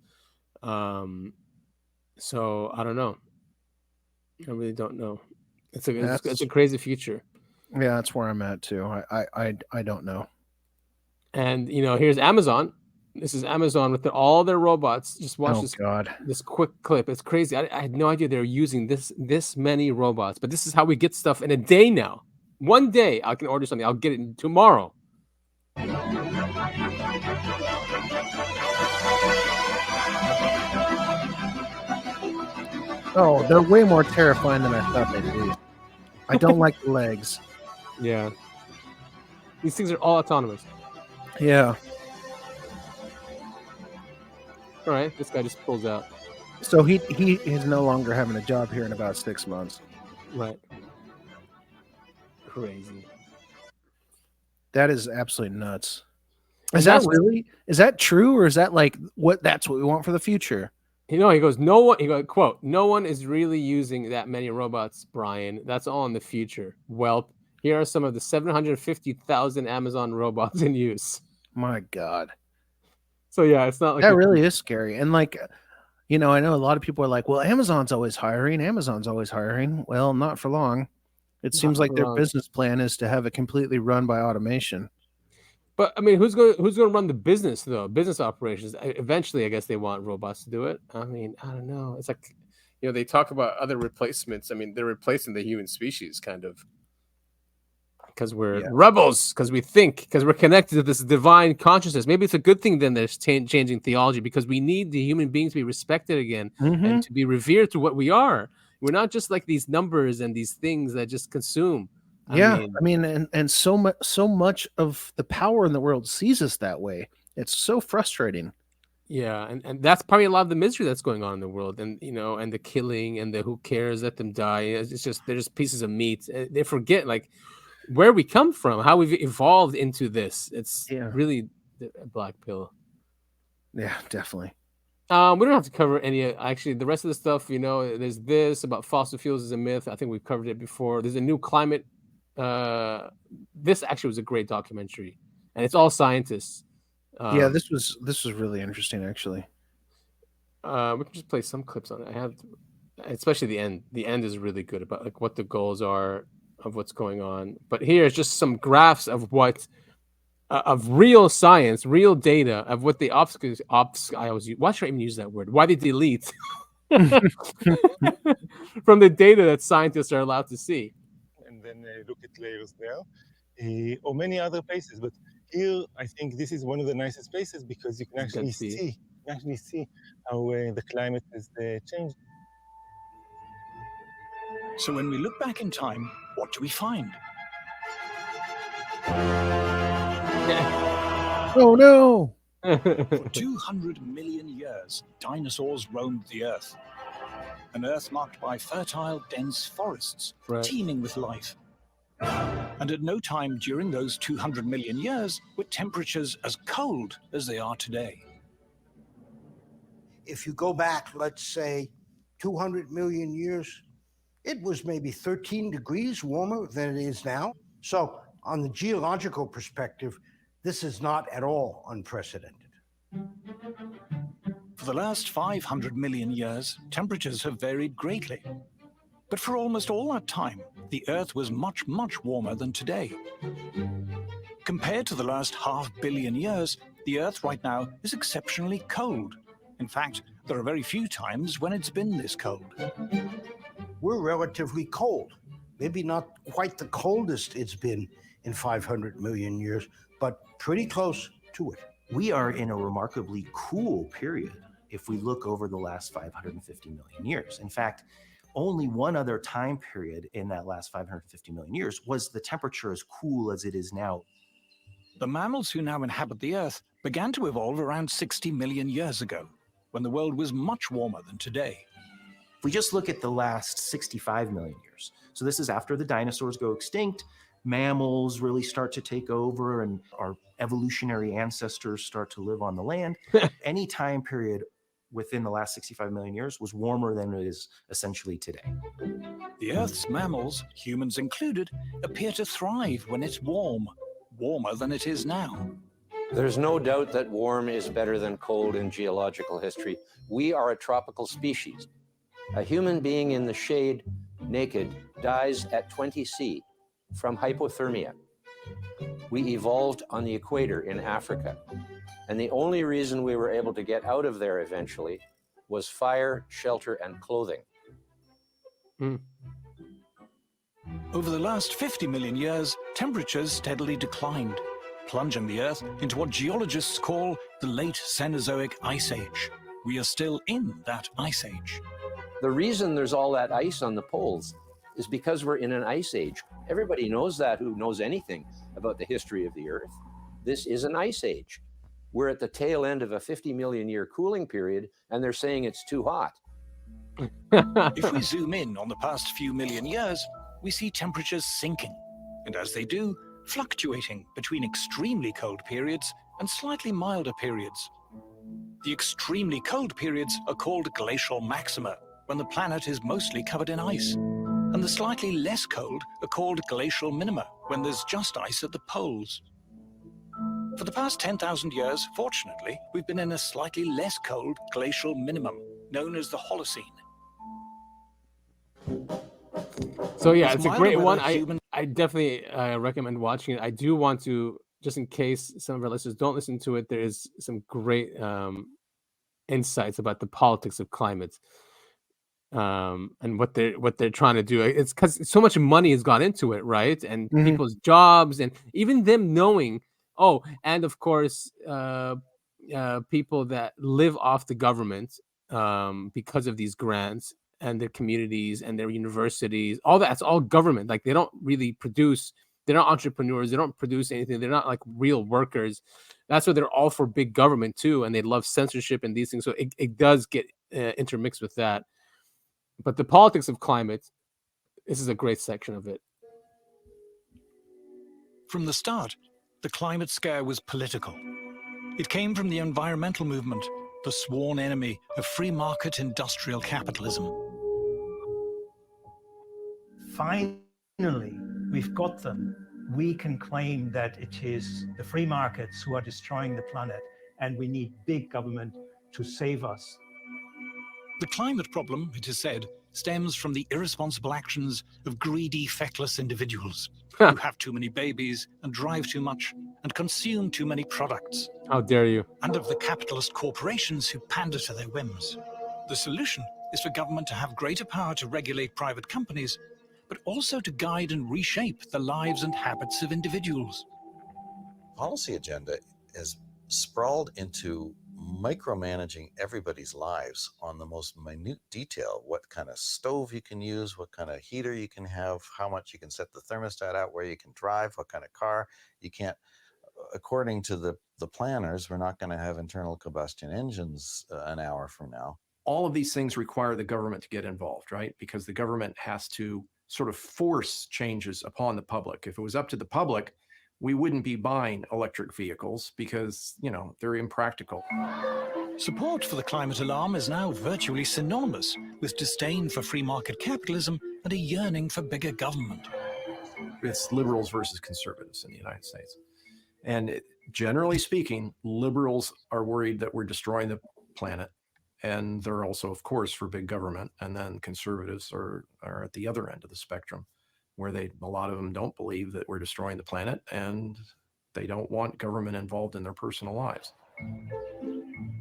So I don't know. I really don't know. It's a That's crazy future. Yeah, that's where I'm at too. I don't know. And here's Amazon. This is Amazon with all their robots. Just watch Oh God. this quick clip. It's crazy. I had no idea they were using this many robots. But this is how we get stuff in a day now. One day I can order something. I'll get it tomorrow. Oh, they're way more terrifying than I thought they'd be. I don't like the legs. Yeah. These things are all autonomous. Yeah. All right, this guy just pulls out. So he is no longer having a job here in about 6 months. Right. Crazy. That is absolutely nuts. Is that true, or is that that's what we want for the future? He goes, quote, no one is really using that many robots, Brian. That's all in the future. Well, here are some of the 750,000 Amazon robots in use. My God. So yeah, it's not like that really is scary. And I know a lot of people are like, well, Amazon's always hiring. Well, not for long. It seems like their business plan is to have it completely run by automation. But I mean, who's going to run the business though? Business operations. Eventually, I guess they want robots to do it. I mean, I don't know. It's like, they talk about other replacements. I mean, they're replacing the human species kind of. Because we're rebels, because we're connected to this divine consciousness. Maybe it's a good thing then there's changing theology, because we need the human beings to be respected again and to be revered to what we are. We're not just like these numbers and these things that just consume. I mean, and so much of the power in the world sees us that way. It's so frustrating. Yeah, and that's probably a lot of the misery that's going on in the world, and and the killing and the who cares, let them die. It's just they're just pieces of meat. They forget where we come from, how we've evolved into this. It's really a black pill. Yeah, definitely. We don't have to cover any. Actually, the rest of the stuff, there's this about fossil fuels is a myth. I think we've covered it before. There's a new climate. This actually was a great documentary, and it's all scientists. Yeah, this was really interesting, actually. We can just play some clips on it. I have, especially the end. The end is really good about what the goals are of what's going on. But here's just some graphs of of real science, real data of what the ops. I always use. Why should I even use that word? Why they delete from the data that scientists are allowed to see. And then look at layers there, or many other places. But here, I think this is one of the nicest places because you can actually see how the climate has changed. So when we look back in time, what do we find? Oh no! For 200 million years, dinosaurs roamed the Earth. An Earth marked by fertile, dense forests, teeming with life. And at no time during those 200 million years were temperatures as cold as they are today. If you go back, let's say, 200 million years, it was maybe 13 degrees warmer than it is now. So on the geological perspective, this is not at all unprecedented. For the last 500 million years, temperatures have varied greatly. But for almost all that time, the Earth was much, much warmer than today. Compared to the last 500 million years, the Earth right now is exceptionally cold. In fact, there are very few times when it's been this cold. We're relatively cold. Maybe not quite the coldest it's been in 500 million years, but pretty close to it. We are in a remarkably cool period if we look over the last 550 million years. In fact, only one other time period in that last 550 million years was the temperature as cool as it is now. The mammals who now inhabit the Earth began to evolve around 60 million years ago, when the world was much warmer than today. If we just look at the last 65 million years, so this is after the dinosaurs go extinct, mammals really start to take over, and our evolutionary ancestors start to live on the land. Any time period within the last 65 million years was warmer than it is essentially today. The Earth's mammals, humans included, appear to thrive when it's warm, warmer than it is now. There's no doubt that warm is better than cold in geological history. We are a tropical species. A human being in the shade, naked, dies at 20 C from hypothermia. We evolved on the equator in Africa, and the only reason we were able to get out of there eventually was fire, shelter, and clothing. Over the last 50 million years, temperatures steadily declined, plunging the Earth into what geologists call the late Cenozoic Ice Age. We are still in that ice age. The reason there's all that ice on the poles is because we're in an ice age. Everybody knows that who knows anything about the history of the Earth. This is an ice age. We're at the tail end of a 50 million year cooling period, and they're saying it's too hot. If we zoom in on the past few million years, we see temperatures sinking, and as they do, fluctuating between extremely cold periods and slightly milder periods. The extremely cold periods are called glacial maxima, when the planet is mostly covered in ice, and the slightly less cold are called glacial minima, when there's just ice at the poles. For the past 10,000 years, fortunately, we've been in a slightly less cold glacial minimum, known as the Holocene. So yeah, With it's a milder great weather, one. human- I definitely recommend watching it. I do want to, just in case some of our listeners don't listen to it, there is some great insights about the politics of climate, and what they're trying to do. It's because so much money has gone into it, right? And people's jobs, and even them knowing. Oh, and of course, people that live off the government because of these grants, and their communities and their universities, all that's all government. Like, they don't really produce, they're not entrepreneurs, they don't produce anything, they're not like real workers. That's why they're all for big government too, and they love censorship and these things. So it does get intermixed with that. But the politics of climate, this is a great section of it. From the start, the climate scare was political. It came from the environmental movement, the sworn enemy of free market industrial capitalism. Finally, we've got them. We can claim that it is the free markets who are destroying the planet, and we need big government to save us. The climate problem, it is said, stems from the irresponsible actions of greedy, feckless individuals who have too many babies and drive too much and consume too many products. How dare you? And of the capitalist corporations who pander to their whims. The solution is for government to have greater power to regulate private companies, but also to guide and reshape the lives and habits of individuals. Policy agenda is sprawled into micromanaging everybody's lives on the most minute detail. What kind of stove you can use, what kind of heater you can have, how much you can set the thermostat out, where you can drive, what kind of car you can't. According to the planners, we're not going to have internal combustion engines an hour from now. All of these things require the government to get involved, right? Because the government has to sort of force changes upon the public. If it was up to the public, we wouldn't be buying electric vehicles because, they're impractical. Support for the climate alarm is now virtually synonymous with disdain for free market capitalism and a yearning for bigger government. It's liberals versus conservatives in the United States. And generally speaking, liberals are worried that we're destroying the planet. And they're also, of course, for big government. And then conservatives are at the other end of the spectrum, where a lot of them don't believe that we're destroying the planet, and they don't want government involved in their personal lives.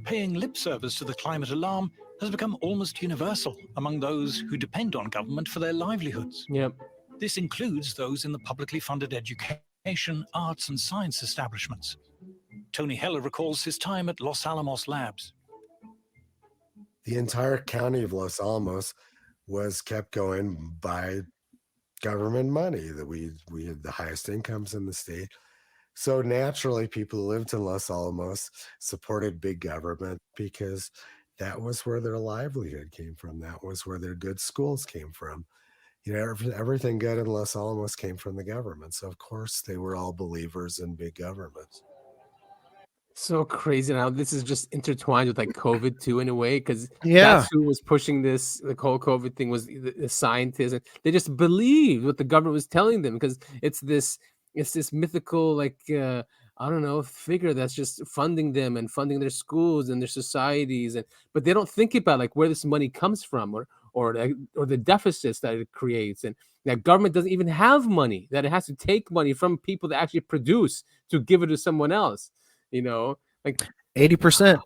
Paying lip service to the climate alarm has become almost universal among those who depend on government for their livelihoods. Yep. This includes those in the publicly funded education, arts, and science establishments. Tony Heller recalls his time at Los Alamos Labs. The entire county of Los Alamos was kept going by government money. That we had the highest incomes in the state. So naturally, people who lived in Los Alamos supported big government because that was where their livelihood came from. That was where their good schools came from. Everything good in Los Alamos came from the government. So of course they were all believers in big government. So crazy now. This is just intertwined with like COVID too, in a way, because Yeah. that's who was pushing this. The whole COVID thing was the scientists, and they just believed what the government was telling them, because it's this mythical I don't know, figure that's just funding them and funding their schools and their societies, but they don't think about like where this money comes from, or the deficits that it creates, and that government doesn't even have money, that it has to take money from people that actually produce to give it to someone else. Like 80%.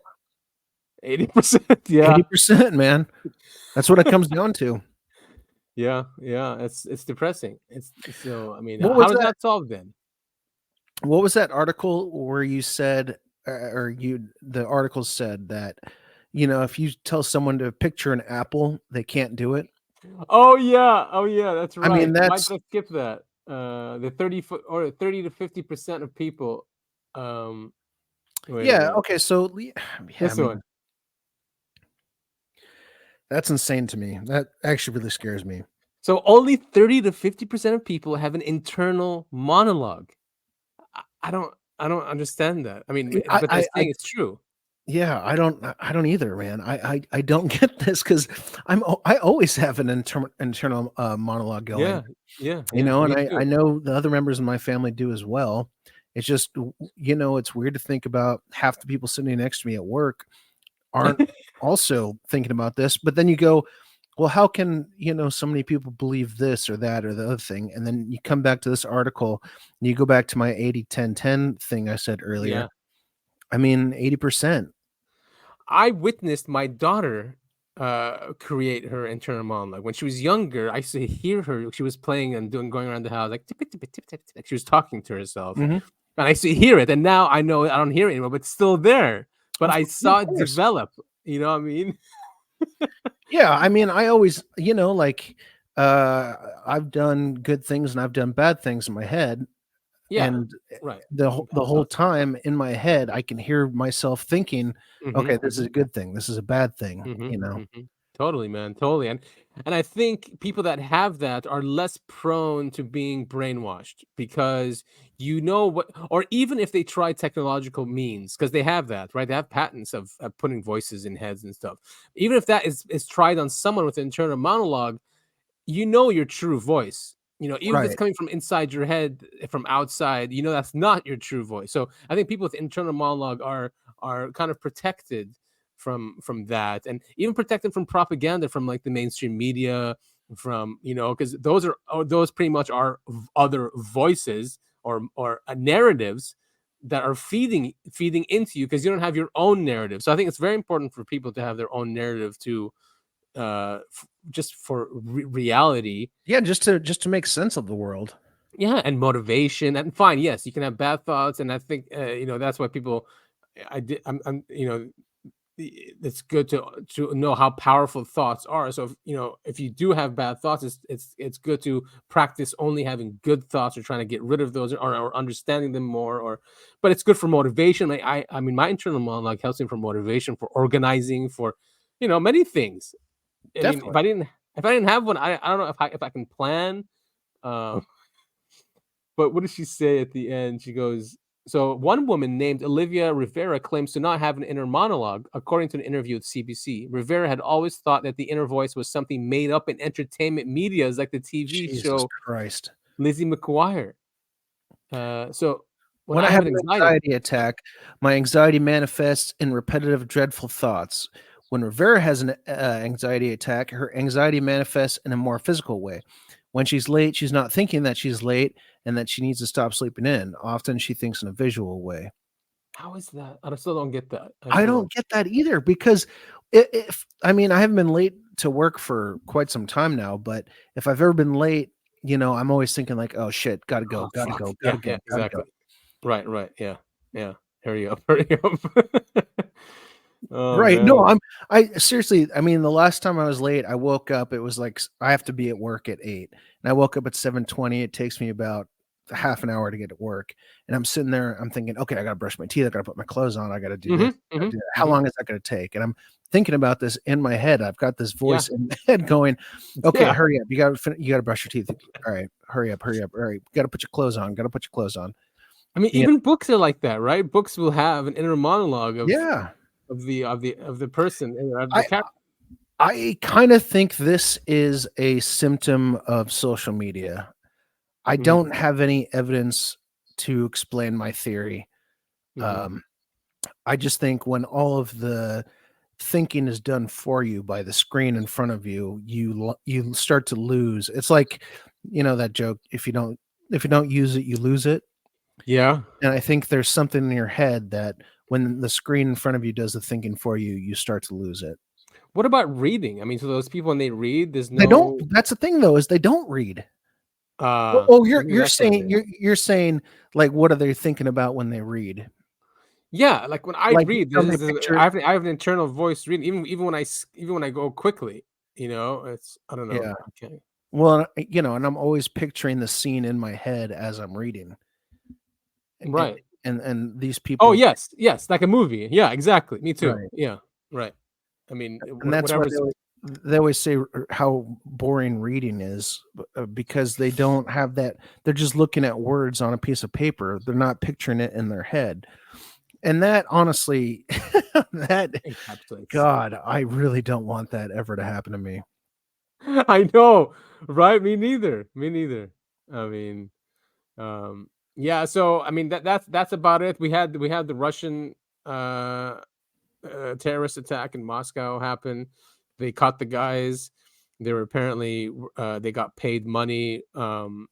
80%, yeah. 80%, man. That's what it comes down to. Yeah, it's depressing. So I mean, What how was does that? that solve then? What was that article where you said, the article said that, if you tell someone to picture an apple, they can't do it? Oh yeah, that's I right. mean, Why that's did I skip that? The 30 to 50% of people. Wait a yeah. minute. Okay, so yeah, I This mean, one. that's insane to me. That actually really scares me. So only 30 to 50% of people have an internal monologue. I don't understand that. I mean, but they're saying it's true. Yeah, I don't either, man. I don't get this because I always have an internal monologue going. Yeah. And Me I too. know the other members of my family do as well. It's just, it's weird to think about half the people sitting next to me at work aren't also thinking about this. But then you go, well, how can, so many people believe this or that or the other thing? And then you come back to this article and you go back to my 80-10-10 thing I said earlier. Yeah. I mean, 80%. I witnessed my daughter create her internal monologue when she was younger. I used to hear her. She was playing and going around the house like tip, tip, tip, tip, tip, like she was talking to herself, Mhm. and I used to hear it. And now I know I don't hear it anymore, but it's still there. But I saw it course. develop. You know what I mean? Yeah, I mean, I always, like, I've done good things and I've done bad things in my head. Yeah, And right. the whole time in my head, I can hear myself thinking, okay, this is a good thing. This is a bad thing, Totally, man. Totally. And I think people that have that are less prone to being brainwashed because what, or even if they try technological means, because they have that, right? They have patents of putting voices in heads and stuff. Even if that is tried on someone with internal monologue, your true voice. Even if it's Right. coming from inside your head, from outside, that's not your true voice. So I think people with internal monologue are kind of protected from that, and even protected from propaganda from like the mainstream media, from because those pretty much are other voices or narratives that are feeding into you because you don't have your own narrative. So I think it's very important for people to have their own narrative to just for reality. Yeah, just to make sense of the world. Yeah, and motivation. And fine, yes, you can have bad thoughts, and I think that's why people. I'm it's good to know how powerful thoughts are. So if you do have bad thoughts, it's good to practice only having good thoughts or trying to get rid of those or understanding them more. But it's good for motivation. Like I mean, my internal monologue helps me for motivation, for organizing, for many things. I mean, if I didn't have one, I don't know if I can plan. But what does she say at the end? She goes, so one woman named Olivia Rivera claims to not have an inner monologue. According to an interview with CBC, Rivera had always thought that the inner voice was something made up in entertainment medias like the TV Jesus show Christ. Lizzie McGuire. So when I have an anxiety attack, my anxiety manifests in repetitive, dreadful thoughts. When Rivera has an anxiety attack, her anxiety manifests in a more physical way. When she's late, she's not thinking that she's late and that she needs to stop sleeping in. Often she thinks in a visual way. How is that? I still don't get that. I don't get that either because if I mean, I haven't been late to work for quite some time now, but if I've ever been late, I'm always thinking like, oh shit, gotta go, gotta fuck. go, Yeah, gotta go, yeah, gotta exactly. go. Right. Yeah. Hurry up, hurry up. Oh, Right. man. No, I seriously, I mean, the last time I was late, I woke up, it was like I have to be at work at 8. And I woke up at 7:20. It takes me about half an hour to get to work. And I'm sitting there, I'm thinking, okay, I gotta brush my teeth, I gotta put my clothes on, I gotta do this. Gotta do that. How long is that gonna take? And I'm thinking about this in my head. I've got this voice in my head going, okay, hurry up. You gotta brush your teeth. All right, hurry up. All right, you gotta put your clothes on, I mean, even books are like that, right? Books will have an inner monologue of the person. Of the character. I kind of think this is a symptom of social media. I don't have any evidence to explain my theory, Um, I just think when all of the thinking is done for you by the screen in front of you, you start to lose. It's like, that joke, if you don't use it, you lose it. Yeah. And I think there's something in your head that when the screen in front of you does the thinking for you, you start to lose it. What about reading? I mean, so those people when they read, there's no. They don't. That's the thing, though, is they don't read. You're saying you're saying like, what are they thinking about when they read? Yeah, like when I Like, read, tell me a I picture. have an internal voice reading. Even when I go quickly, it's I don't know. Yeah. Okay. Well, and I'm always picturing the scene in my head as I'm reading. Right. And these people. Oh yes, like a movie. Yeah, exactly. Me too. Right. Yeah, right. I mean, And that's why whatever's. they always say how boring reading is, because they don't have that. They're just looking at words on a piece of paper. They're not picturing it in their head. And that, honestly, God, I really don't want that ever to happen to me. I know, right? Me neither. I mean, yeah. So I mean that's about it. We had the Russian terrorist attack in Moscow happen. They caught the guys. They were apparently they got paid money on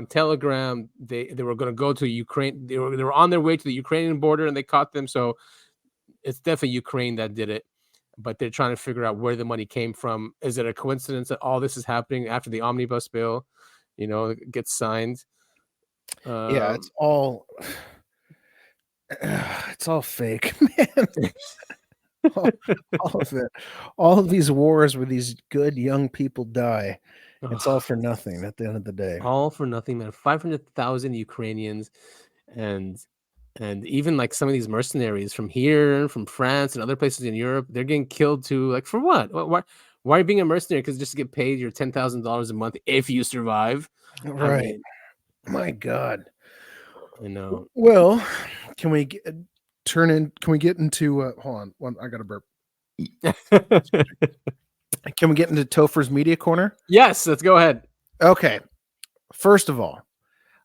Telegram. They were going to go to Ukraine. They were on their way to the Ukrainian border, and they caught them. So it's definitely Ukraine that did it. But they're trying to figure out where the money came from. Is it a coincidence that all this is happening after the omnibus bill, gets signed? Yeah, it's all fake, man. all of it. All of these wars where these good young people die. It's all for nothing at the end of the day. All for nothing, man. 500,000 Ukrainians, and even like some of these mercenaries from here, from France and other places in Europe, they're getting killed too. Like for what? Why are you being a mercenary? Because just to get paid your $10,000 a month if you survive. Right. I mean, my God. I know. Well, can we get into hold on, I got a burp. Can we get into Topher's Media Corner? Yes, let's go ahead. Okay. First of all,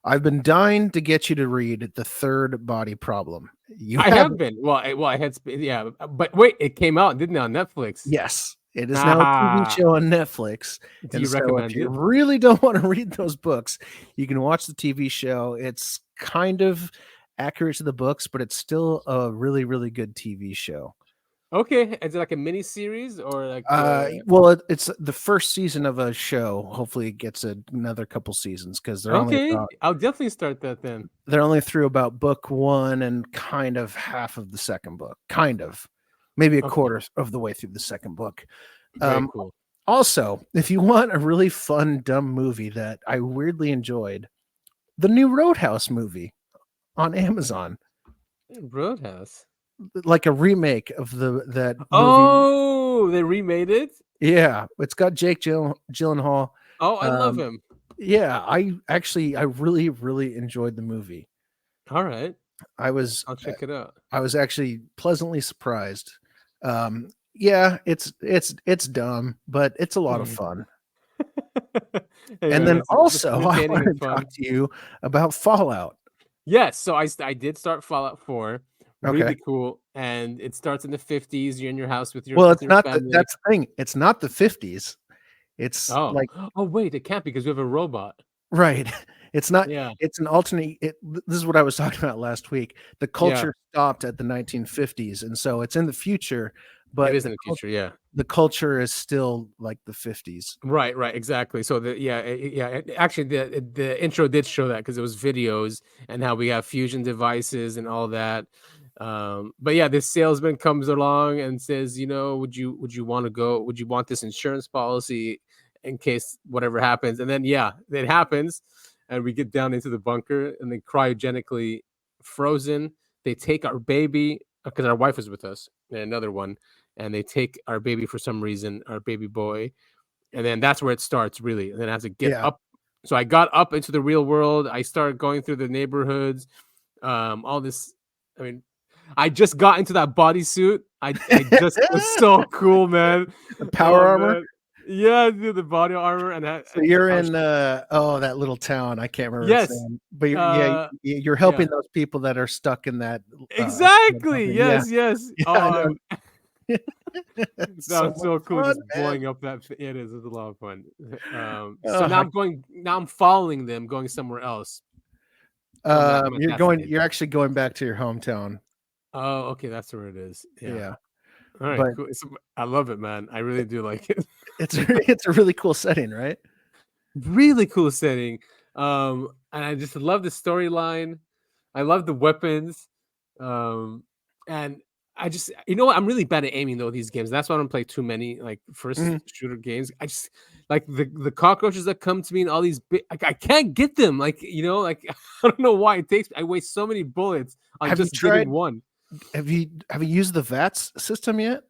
I've been dying to get you to read The Third Body Problem. I have been. Well, I had, yeah, but wait, it came out, didn't it, on Netflix? Yes, it is now a TV show on Netflix. Do you recommend if you it? really don't want to read those books, you can watch the TV show. It's kind of accurate to the books, but it's still a really, really good TV show. Okay, is it like a mini series or like? Well, it's the first season of a show. Hopefully, it gets another couple seasons because they're okay. I'll definitely start that then. They're only through about book one and kind of half of the second book. Kind of, maybe a quarter of the way through the second book. Very cool. Also, if you want a really fun, dumb movie that I weirdly enjoyed, the new Roadhouse movie on Amazon. Roadhouse. Like a remake of that movie. Oh, they remade it? Yeah, it's got Jake Gyllenhaal. Oh, I love him. Yeah, I really, really enjoyed the movie. All right. I'll check it out. I was actually pleasantly surprised. Yeah, it's dumb, but it's a lot of fun. And then also, I want to talk to you about Fallout. Yes, so I did start Fallout 4. Really Okay. cool, and it starts in the 50s. You're in your house with your. Well, with it's your not family. that's the thing. It's not the 50s. It's like wait, it can't because we have a robot. Right. It's not. Yeah. It's an alternate. This is what I was talking about last week. The culture stopped at the 1950s, and so it's in the future. But it is in the future. Yeah. The culture is still like the 50s. Right. Exactly. So actually, the intro did show that because it was videos and how we have fusion devices and all that. But yeah, this salesman comes along and says, would you want to go? Would you want this insurance policy in case whatever happens? And then it happens, and we get down into the bunker and then cryogenically frozen. They take our baby because our wife was with us and another one, and they take our baby for some reason, our baby boy, and then that's where it starts really. And then I have to get up. So I got up into the real world. I started going through the neighborhoods, all this. I mean, I just got into that bodysuit. I just it was so cool, man. The power armor. Man. Yeah, dude, the body armor and So you're in that little town. I can't remember its yes, name, but you're helping those people that are stuck in that. exactly. Yeah, Yes. yeah, I Oh, know. It's so that's much so cool. fun, Just man. blowing up that. It is. It's a lot of fun. So Oh, now I'm going. Now I'm following them, going somewhere else. From that you're method. You're actually going back to your hometown. Oh, okay, that's where it is. Yeah. Yeah, All right, but cool. I love it, man. I really do like it. it's a really cool setting, right? Really cool setting. And I just love the storyline. I love the weapons. And I just, you know what? I'm really bad at aiming though these games. That's why I don't play too many like first shooter games. I just like the cockroaches that come to me and all these I can't get them. Like, like I don't know why I waste so many bullets on Have you just getting tried? one. Have you used the VATS system yet?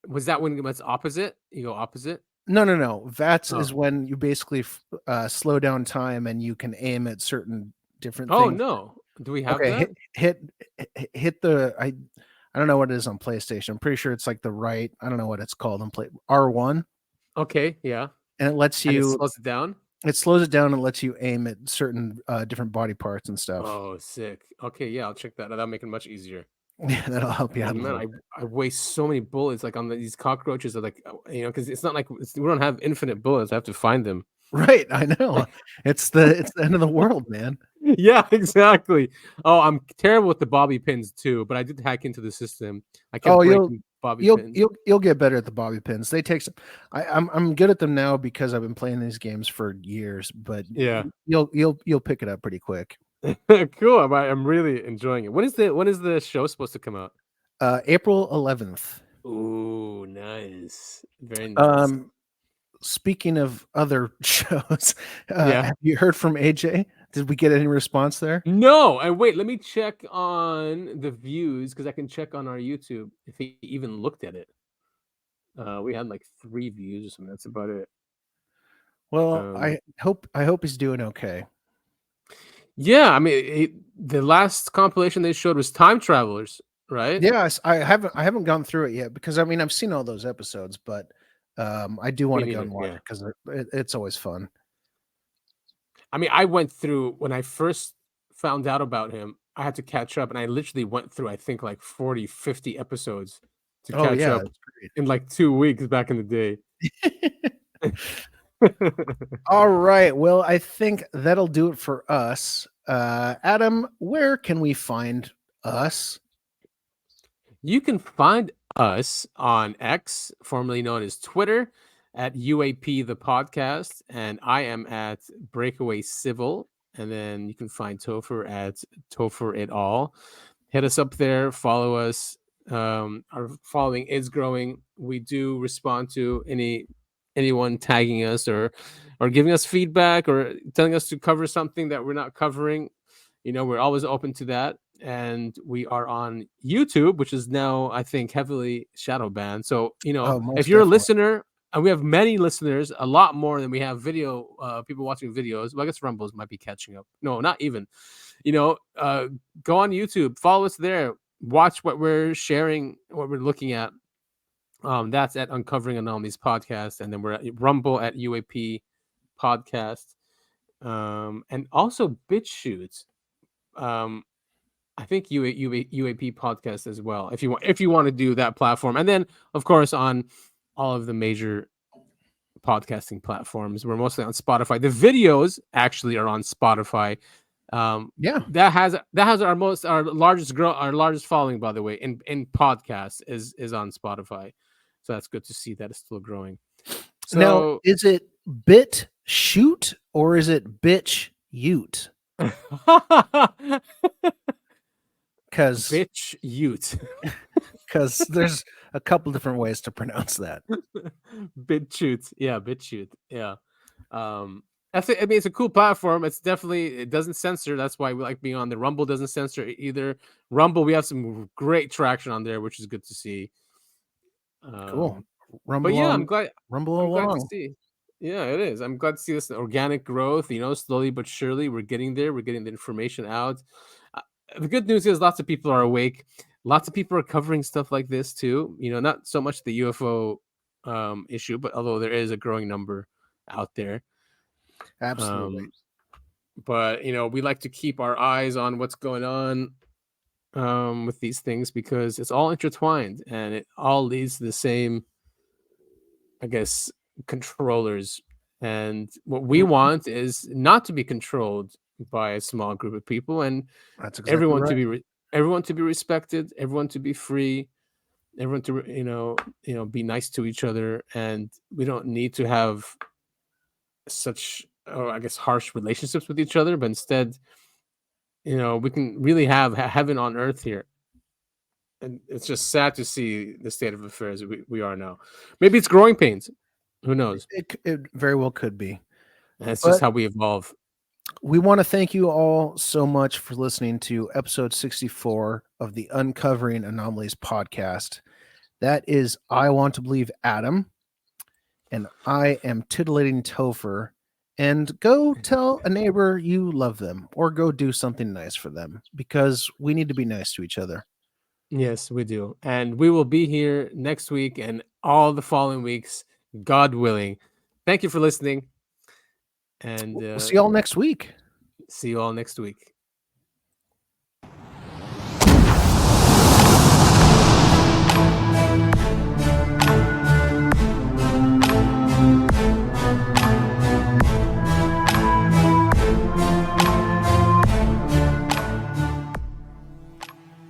Was that when it's opposite? You go opposite? No. VATS is Oh. when you basically slow down time and you can aim at certain different Oh things. no. Do we have Okay, that? hit the I don't know what it is on PlayStation. I'm pretty sure it's like the right. I don't know what it's called on R1. Okay, yeah. And it lets And it you. slows it down? It slows it down and lets you aim at certain different body parts and stuff. Oh, sick. Okay, yeah, I'll check that out. That'll make it much easier. Yeah, that'll help you out a Man, little. I waste so many bullets like on these cockroaches are like because it's not like we don't have infinite bullets. I have to find them. Right, I know. It's the end of the world, man. Yeah, exactly. Oh, I'm terrible with the bobby pins too, but I did hack into the system. I kept breaking bobby pins. You'll get better at the bobby pins. They take some. I'm good at them now because I've been playing these games for years. But yeah, you'll pick it up pretty quick. Cool. I'm really enjoying it. When is the show supposed to come out? April 11th. Ooh, nice. Very nice. Speaking of other shows, Yeah. have you heard from AJ? Did we get any response there? No, and wait, let me check on the views because I can check on our YouTube if he even looked at it. We had like 3 views or something. That's about it. Well, I hope he's doing okay. Yeah, I mean, the last compilation they showed was Time Travelers, right? Yes, I haven't gone through it yet because I mean I've seen all those episodes, but I do want to go and watch it because it's always fun. I mean, I went through when I first found out about him, I had to catch up, and I literally went through I think like 40, 50 episodes to catch up in like 2 weeks back in the day. All right. Well, I think that'll do it for us. Adam, where can we find us? You can find us on X, formerly known as Twitter, at UAP the podcast, and I am at Breakaway Civil. And then you can find Topher at Topher et al. Hit us up there, follow us. Our following is growing. We do respond to anyone tagging us or giving us feedback or telling us to cover something that we're not covering. We're always open to that. And we are on YouTube, which is now, I think, heavily shadow banned. So, if you're a listener, and we have many listeners, a lot more than we have video people watching videos. Well, I guess Rumbles might be catching up. No, not even. Go on YouTube, follow us there, watch what we're sharing, what we're looking at. That's at Uncovering Anomalies podcast, and then we're at Rumble at UAP podcast, and also BitChute. I think UAP podcast as well. If you want to do that platform, and then of course on all of the major podcasting platforms, we're mostly on Spotify. The videos actually are on Spotify. That has our largest following, by the way, in podcasts is on Spotify. So that's good to see that it's still growing. So now, is it BitChute or is it bitch ute? Because bitch ute. Because there's a couple different ways to pronounce that. BitChute. Yeah, BitChute. Yeah. It's a cool platform. It doesn't censor. That's why we like being on the Rumble. Doesn't censor either. Rumble, we have some great traction on there, which is good to see. Cool. Rumble. But yeah, I'm glad to see. Yeah, it is. I'm glad to see this organic growth. Slowly but surely, we're getting there. We're getting the information out. The good news is lots of people are awake. Lots of people are covering stuff like this too. Not so much the UFO issue, but although there is a growing number out there. Absolutely. But we like to keep our eyes on what's going on with these things, because it's all intertwined and it all leads to the same, I guess, controllers. And what we want is not to be controlled by a small group of people, and That's exactly everyone to right. be everyone to be respected, everyone to be free, everyone to be nice to each other, and we don't need to have such, I guess, harsh relationships with each other, but instead, we can really have heaven on earth here. And it's just sad to see the state of affairs we are now. Maybe it's growing pains. Who knows? It very well could be. That's But just how we evolve. we want to thank you all so much for listening to episode 64 of the Uncovering Anomalies podcast. That is I Want to Believe Adam, and I am Titillating Topher. And go tell a neighbor you love them, or go do something nice for them, because we need to be nice to each other. Yes, we do. And we will be here next week and all the following weeks, God willing. Thank you for listening. And We'll see y'all next week. See you all next week.